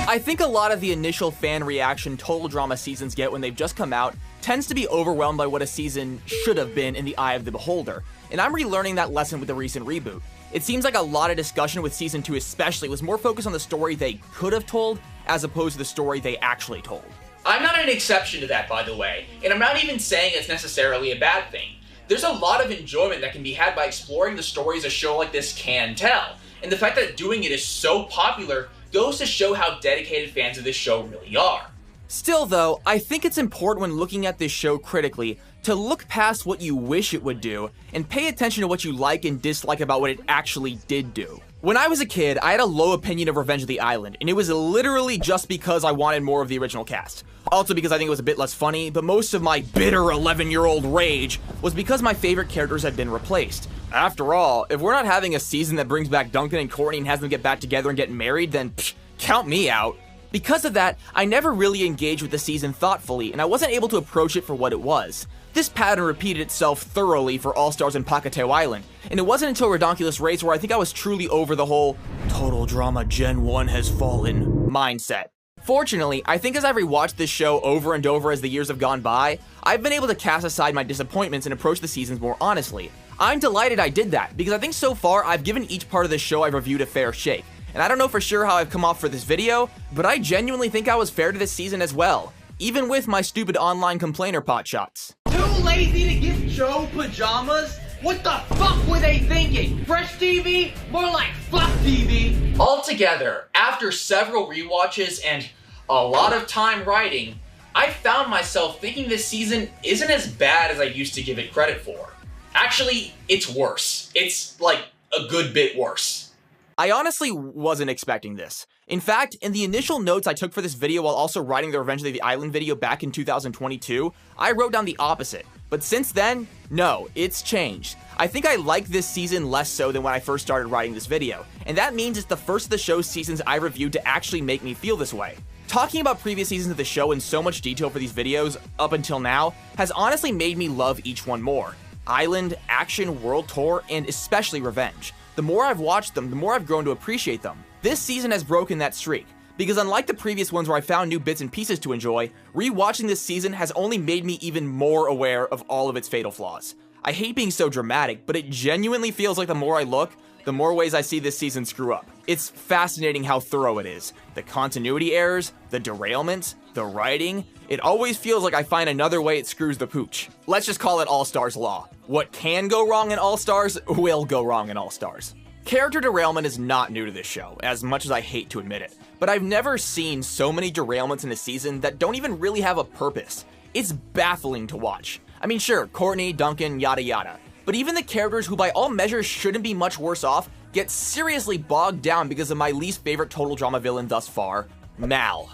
I think a lot of the initial fan reaction total drama seasons get when they've just come out tends to be overwhelmed by what a season should have been in the eye of the beholder, and I'm relearning that lesson with the recent reboot. It seems like a lot of discussion with Season 2 especially was more focused on the story they could have told as opposed to the story they actually told. I'm not an exception to that, by the way, and I'm not even saying it's necessarily a bad thing. There's a lot of enjoyment that can be had by exploring the stories a show like this can tell, and the fact that doing it is so popular goes to show how dedicated fans of this show really are. Still though, I think it's important when looking at this show critically to look past what you wish it would do and pay attention to what you like and dislike about what it actually did do. When I was a kid, I had a low opinion of Revenge of the Island, and it was literally just because I wanted more of the original cast. Also because I think it was a bit less funny, but most of my bitter 11-year-old rage was because my favorite characters had been replaced. After all, if we're not having a season that brings back Duncan and Courtney and has them get back together and get married, then count me out. Because of that, I never really engaged with the season thoughtfully, and I wasn't able to approach it for what it was. This pattern repeated itself thoroughly for All-Stars and Pacateo Island, and it wasn't until Redonkulous Race where I think I was truly over the whole total drama Gen 1 has fallen mindset. Fortunately, I think as I've rewatched this show over and over as the years have gone by, I've been able to cast aside my disappointments and approach the seasons more honestly. I'm delighted I did that, because I think so far I've given each part of this show I've reviewed a fair shake. And I don't know for sure how I've come off for this video, but I genuinely think I was fair to this season as well, even with my stupid online complainer potshots. Too lazy to give Joe pajamas? What the fuck were they thinking? Fresh TV? More like fuck TV. Altogether, after several rewatches and a lot of time writing, I found myself thinking this season isn't as bad as I used to give it credit for. Actually, it's worse. It's like a good bit worse. I honestly wasn't expecting this. In fact, in the initial notes I took for this video while also writing the Revenge of the Island video back in 2022, I wrote down the opposite. But since then, no, it's changed. I think I like this season less so than when I first started writing this video, and that means it's the first of the show's seasons I reviewed to actually make me feel this way. Talking about previous seasons of the show in so much detail for these videos, up until now, has honestly made me love each one more. Island, Action, World Tour, and especially Revenge. The more I've watched them, the more I've grown to appreciate them. This season has broken that streak, because unlike the previous ones where I found new bits and pieces to enjoy, rewatching this season has only made me even more aware of all of its fatal flaws. I hate being so dramatic, but it genuinely feels like the more I look, the more ways I see this season screw up. It's fascinating how thorough it is. The continuity errors, the derailments, the writing, it always feels like I find another way it screws the pooch. Let's just call it All-Stars Law. What can go wrong in All-Stars will go wrong in All-Stars. Character derailment is not new to this show, as much as I hate to admit it, but I've never seen so many derailments in a season that don't even really have a purpose. It's baffling to watch. I mean, sure, Courtney, Duncan, yada yada, but even the characters who by all measures shouldn't be much worse off get seriously bogged down because of my least favorite total drama villain thus far, Mal.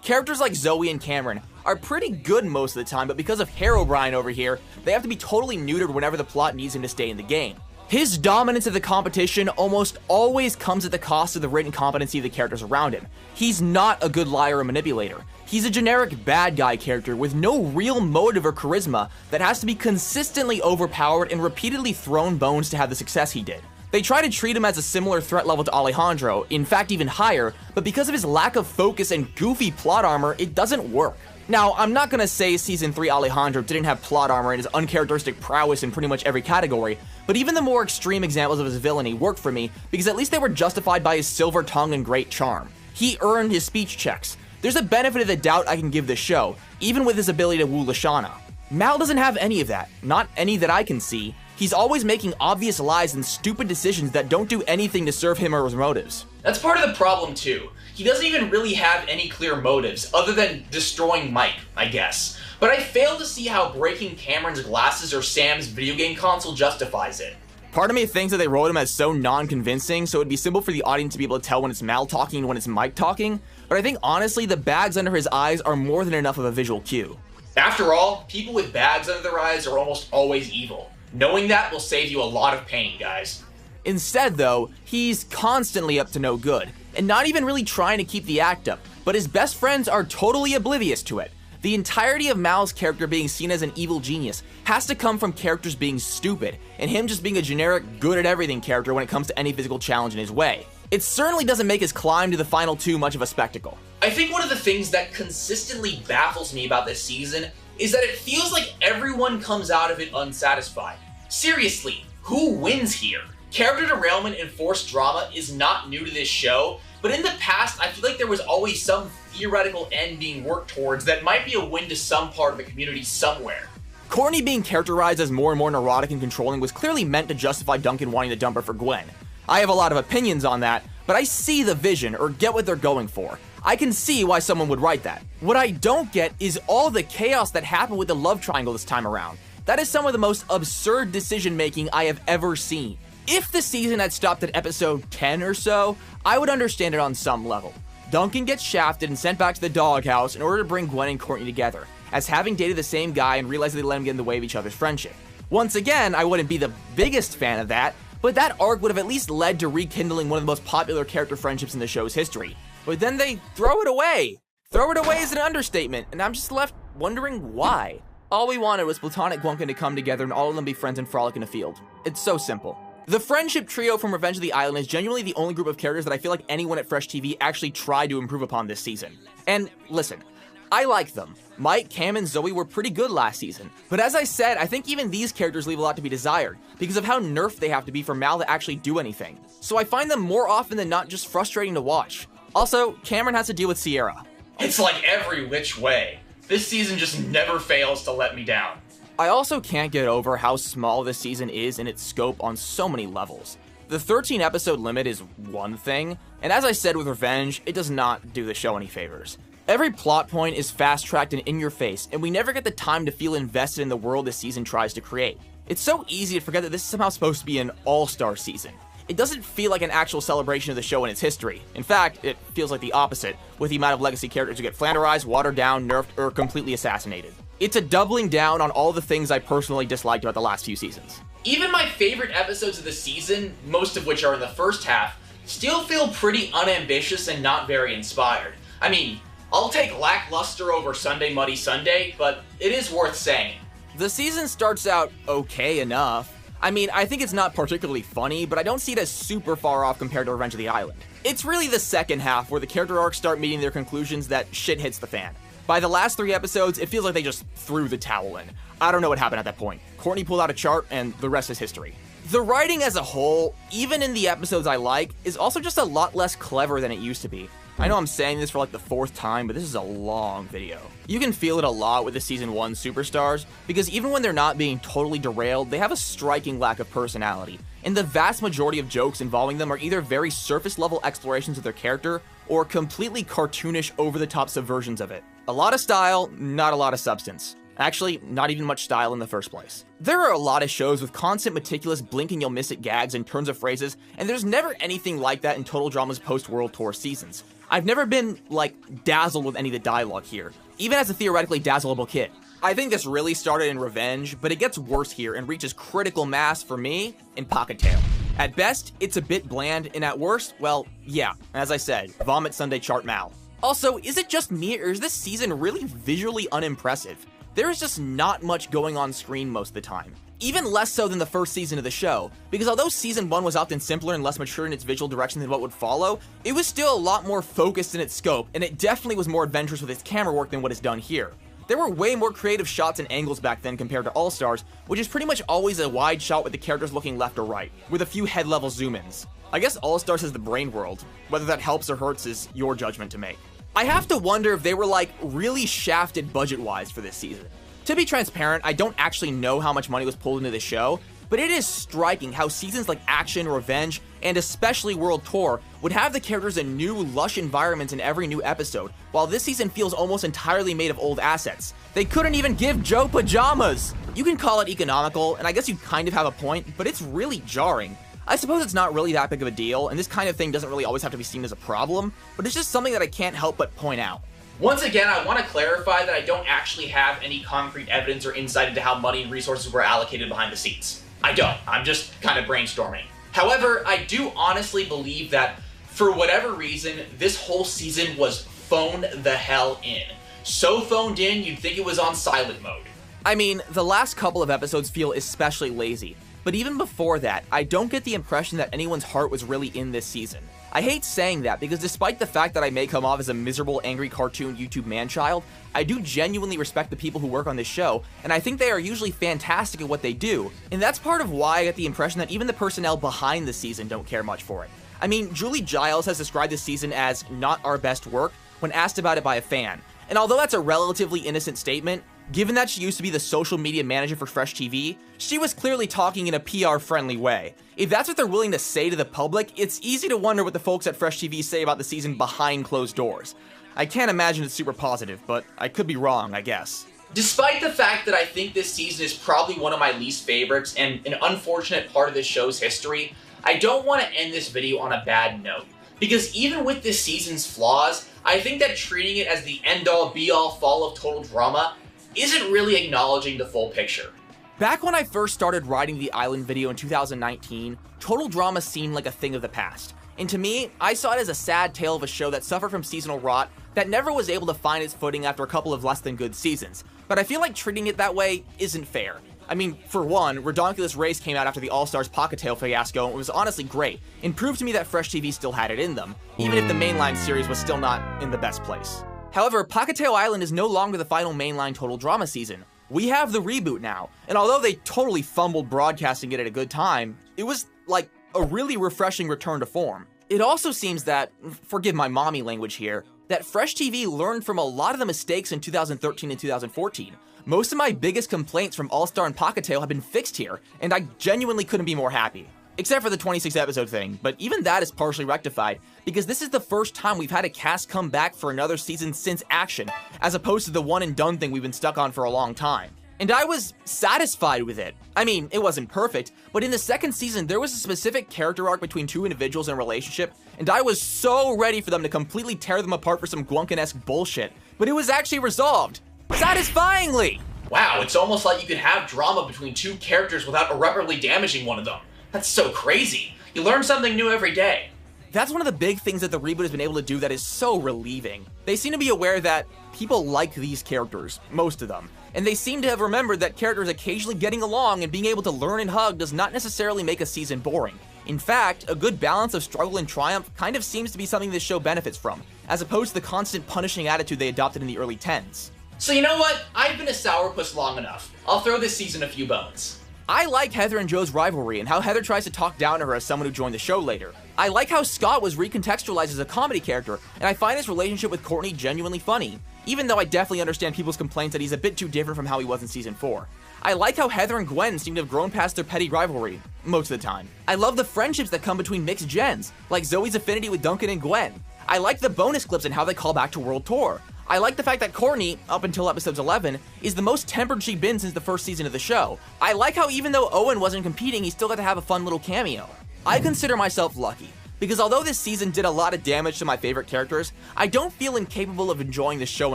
Characters like Zoe and Cameron are pretty good most of the time, but because of Herobrine over here, they have to be totally neutered whenever the plot needs him to stay in the game. His dominance of the competition almost always comes at the cost of the written competency of the characters around him. He's not a good liar or manipulator. He's a generic bad guy character with no real motive or charisma that has to be consistently overpowered and repeatedly thrown bones to have the success he did. They try to treat him as a similar threat level to Alejandro, in fact even higher, but because of his lack of focus and goofy plot armor, it doesn't work. Now, I'm not gonna say Season 3 Alejandro didn't have plot armor and his uncharacteristic prowess in pretty much every category, but even the more extreme examples of his villainy worked for me because at least they were justified by his silver tongue and great charm. He earned his speech checks. There's a benefit of the doubt I can give this show, even with his ability to woo Lashana. Mal doesn't have any of that, not any that I can see. He's always making obvious lies and stupid decisions that don't do anything to serve him or his motives. That's part of the problem too. He doesn't even really have any clear motives, other than destroying Mike, I guess. But I fail to see how breaking Cameron's glasses or Sam's video game console justifies it. Part of me thinks that they wrote him as so non-convincing, so it'd be simple for the audience to be able to tell when it's Mal talking and when it's Mike talking, but I think honestly the bags under his eyes are more than enough of a visual cue. After all, people with bags under their eyes are almost always evil. Knowing that will save you a lot of pain, guys. Instead, though, he's constantly up to no good, and not even really trying to keep the act up, but his best friends are totally oblivious to it. The entirety of Mal's character being seen as an evil genius has to come from characters being stupid, and him just being a generic good-at-everything character when it comes to any physical challenge in his way. It certainly doesn't make his climb to the final two much of a spectacle. I think one of the things that consistently baffles me about this season is that it feels like everyone comes out of it unsatisfied. Seriously, who wins here? Character derailment and forced drama is not new to this show, but in the past I feel like there was always some theoretical end being worked towards that might be a win to some part of the community somewhere. Courtney being characterized as more and more neurotic and controlling was clearly meant to justify Duncan wanting to dump her for Gwen. I have a lot of opinions on that, but I see the vision, or get what they're going for. I can see why someone would write that. What I don't get is all the chaos that happened with the love triangle this time around. That is some of the most absurd decision making I have ever seen. If the season had stopped at episode 10 or so, I would understand it on some level. Duncan gets shafted and sent back to the doghouse in order to bring Gwen and Courtney together, as having dated the same guy and realizing they let him get in the way of each other's friendship. Once again, I wouldn't be the biggest fan of that, but that arc would have at least led to rekindling one of the most popular character friendships in the show's history. But then they throw it away. Throw it away is an understatement, and I'm just left wondering why. All we wanted was Platonic Glunkin to come together and all of them be friends and frolic in a field. It's so simple. The friendship trio from Revenge of the Island is genuinely the only group of characters that I feel like anyone at Fresh TV actually tried to improve upon this season. And listen, I like them. Mike, Cam, and Zoe were pretty good last season, but as I said, I think even these characters leave a lot to be desired, because of how nerfed they have to be for Mal to actually do anything. So I find them more often than not just frustrating to watch. Also, Cameron has to deal with Sierra. It's like every which way. This season just never fails to let me down. I also can't get over how small this season is in its scope on so many levels. The 13 episode limit is one thing, and as I said with Revenge, it does not do the show any favors. Every plot point is fast-tracked and in your face, and we never get the time to feel invested in the world this season tries to create. It's so easy to forget that this is somehow supposed to be an all-star season. It doesn't feel like an actual celebration of the show and its history. In fact, it feels like the opposite, with the amount of legacy characters who get flanderized, watered down, nerfed, or completely assassinated. It's a doubling down on all the things I personally disliked about the last few seasons. Even my favorite episodes of the season, most of which are in the first half, still feel pretty unambitious and not very inspired. I mean, I'll take lackluster over Sunday Muddy Sunday, but it is worth saying. The season starts out okay enough. I mean, I think it's not particularly funny, but I don't see it as super far off compared to Revenge of the Island. It's really the second half where the character arcs start meeting their conclusions that shit hits the fan. By the last 3 episodes, it feels like they just threw the towel in. I don't know what happened at that point. Courtney pulled out a chart, and the rest is history. The writing as a whole, even in the episodes I like, is also just a lot less clever than it used to be. I know I'm saying this for like the 4th time, but this is a long video. You can feel it a lot with the Season 1 superstars, because even when they're not being totally derailed, they have a striking lack of personality, and the vast majority of jokes involving them are either very surface-level explorations of their character, or completely cartoonish, over-the-top subversions of it. A lot of style, not a lot of substance. Actually, not even much style in the first place. There are a lot of shows with constant meticulous blink and you'll miss it gags and turns of phrases, and there's never anything like that in Total Drama's post-World Tour seasons. I've never been, like, dazzled with any of the dialogue here, even as a theoretically dazzleable kid. I think this really started in Revenge, but it gets worse here and reaches critical mass, for me, in Pocket Tail. At best, it's a bit bland, and at worst, well, yeah, as I said, Vomit Sunday Chart Mal. Also, is it just me, or is this season really visually unimpressive? There is just not much going on screen most of the time. Even less so than the first season of the show, because although Season 1 was often simpler and less mature in its visual direction than what would follow, it was still a lot more focused in its scope, and it definitely was more adventurous with its camera work than what is done here. There were way more creative shots and angles back then compared to All Stars, which is pretty much always a wide shot with the characters looking left or right, with a few head-level zoom-ins. I guess All Stars has the brain world. Whether that helps or hurts is your judgment to make. I have to wonder if they were like really shafted budget-wise for this season. To be transparent, I don't actually know how much money was pulled into the show, but it is striking how seasons like Action, Revenge, and especially World Tour would have the characters in new, lush environments in every new episode, while this season feels almost entirely made of old assets. They couldn't even give Joe pajamas! You can call it economical, and I guess you kind of have a point, but it's really jarring. I suppose it's not really that big of a deal, and this kind of thing doesn't really always have to be seen as a problem, but it's just something that I can't help but point out. Once again, I want to clarify that I don't actually have any concrete evidence or insight into how money and resources were allocated behind the scenes. I don't. I'm just kind of brainstorming. However, I do honestly believe that, for whatever reason, this whole season was phoned the hell in. So phoned in, you'd think it was on silent mode. I mean, the last couple of episodes feel especially lazy, but even before that, I don't get the impression that anyone's heart was really in this season. I hate saying that because despite the fact that I may come off as a miserable, angry cartoon YouTube man-child, I do genuinely respect the people who work on this show, and I think they are usually fantastic at what they do, and that's part of why I get the impression that even the personnel behind the season don't care much for it. I mean, Julie Giles has described this season as not our best work when asked about it by a fan, and although that's a relatively innocent statement, given that she used to be the social media manager for Fresh TV, she was clearly talking in a PR-friendly way. If that's what they're willing to say to the public, it's easy to wonder what the folks at Fresh TV say about the season behind closed doors. I can't imagine it's super positive, but I could be wrong, I guess. Despite the fact that I think this season is probably one of my least favorites and an unfortunate part of this show's history, I don't want to end this video on a bad note. Because even with this season's flaws, I think that treating it as the end-all be-all fall of Total Drama isn't really acknowledging the full picture. Back when I first started writing the Island video in 2019, Total Drama seemed like a thing of the past. And to me, I saw it as a sad tale of a show that suffered from seasonal rot that never was able to find its footing after a couple of less than good seasons. But I feel like treating it that way isn't fair. I mean, for one, Redonkulous Race came out after the All-Stars Pocket Tail fiasco and it was honestly great, and proved to me that Fresh TV still had it in them, even if the mainline series was still not in the best place. However, Pahkitew Island is no longer the final mainline Total Drama season. We have the reboot now, and although they totally fumbled broadcasting it at a good time, it was like a really refreshing return to form. It also seems that, forgive my mommy language here, that Fresh TV learned from a lot of the mistakes in 2013 and 2014. Most of my biggest complaints from All-Star and Pahkitew have been fixed here, and I genuinely couldn't be more happy. Except for the 26 episode thing, but even that is partially rectified, because this is the first time we've had a cast come back for another season since Action, as opposed to the one and done thing we've been stuck on for a long time. And I was satisfied with it. I mean, it wasn't perfect, but in the second season, there was a specific character arc between two individuals in a relationship, and I was so ready for them to completely tear them apart for some Glunkin-esque bullshit. But it was actually resolved. Satisfyingly! Wow, it's almost like you could have drama between two characters without irreparably damaging one of them. That's so crazy. You learn something new every day. That's one of the big things that the reboot has been able to do that is so relieving. They seem to be aware that people like these characters, most of them, and they seem to have remembered that characters occasionally getting along and being able to learn and hug does not necessarily make a season boring. In fact, a good balance of struggle and triumph kind of seems to be something this show benefits from, as opposed to the constant punishing attitude they adopted in the early 10s. So you know what? I've been a sourpuss long enough. I'll throw this season a few bones. I like Heather and Joe's rivalry and how Heather tries to talk down to her as someone who joined the show later. I like how Scott was recontextualized as a comedy character, and I find his relationship with Courtney genuinely funny, even though I definitely understand people's complaints that he's a bit too different from how he was in season 4. I like how Heather and Gwen seem to have grown past their petty rivalry, most of the time. I love the friendships that come between mixed gens, like Zoe's affinity with Duncan and Gwen. I like the bonus clips and how they call back to World Tour. I like the fact that Courtney, up until episodes 11, is the most tempered she'd been since the first season of the show. I like how even though Owen wasn't competing, he still got to have a fun little cameo. I consider myself lucky, because although this season did a lot of damage to my favorite characters, I don't feel incapable of enjoying the show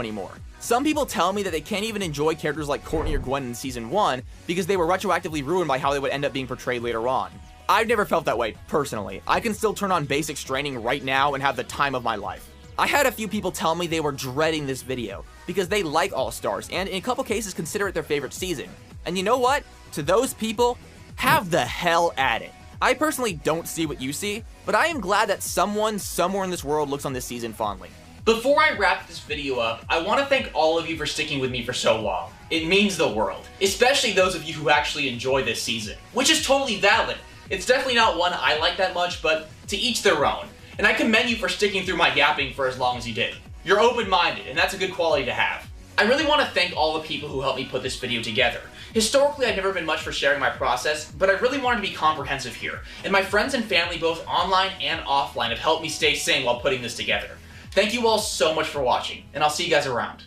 anymore. Some people tell me that they can't even enjoy characters like Courtney or Gwen in season 1 because they were retroactively ruined by how they would end up being portrayed later on. I've never felt that way, personally. I can still turn on Basic Straining right now and have the time of my life. I had a few people tell me they were dreading this video because they like All-Stars and in a couple cases consider it their favorite season. And you know what? To those people, have the hell at it. I personally don't see what you see, but I am glad that someone somewhere in this world looks on this season fondly. Before I wrap this video up, I want to thank all of you for sticking with me for so long. It means the world, especially those of you who actually enjoy this season, which is totally valid. It's definitely not one I like that much, but to each their own. And I commend you for sticking through my yapping for as long as you did. You're open-minded, and that's a good quality to have. I really want to thank all the people who helped me put this video together. Historically, I've never been much for sharing my process, but I really wanted to be comprehensive here, and my friends and family both online and offline have helped me stay sane while putting this together. Thank you all so much for watching, and I'll see you guys around.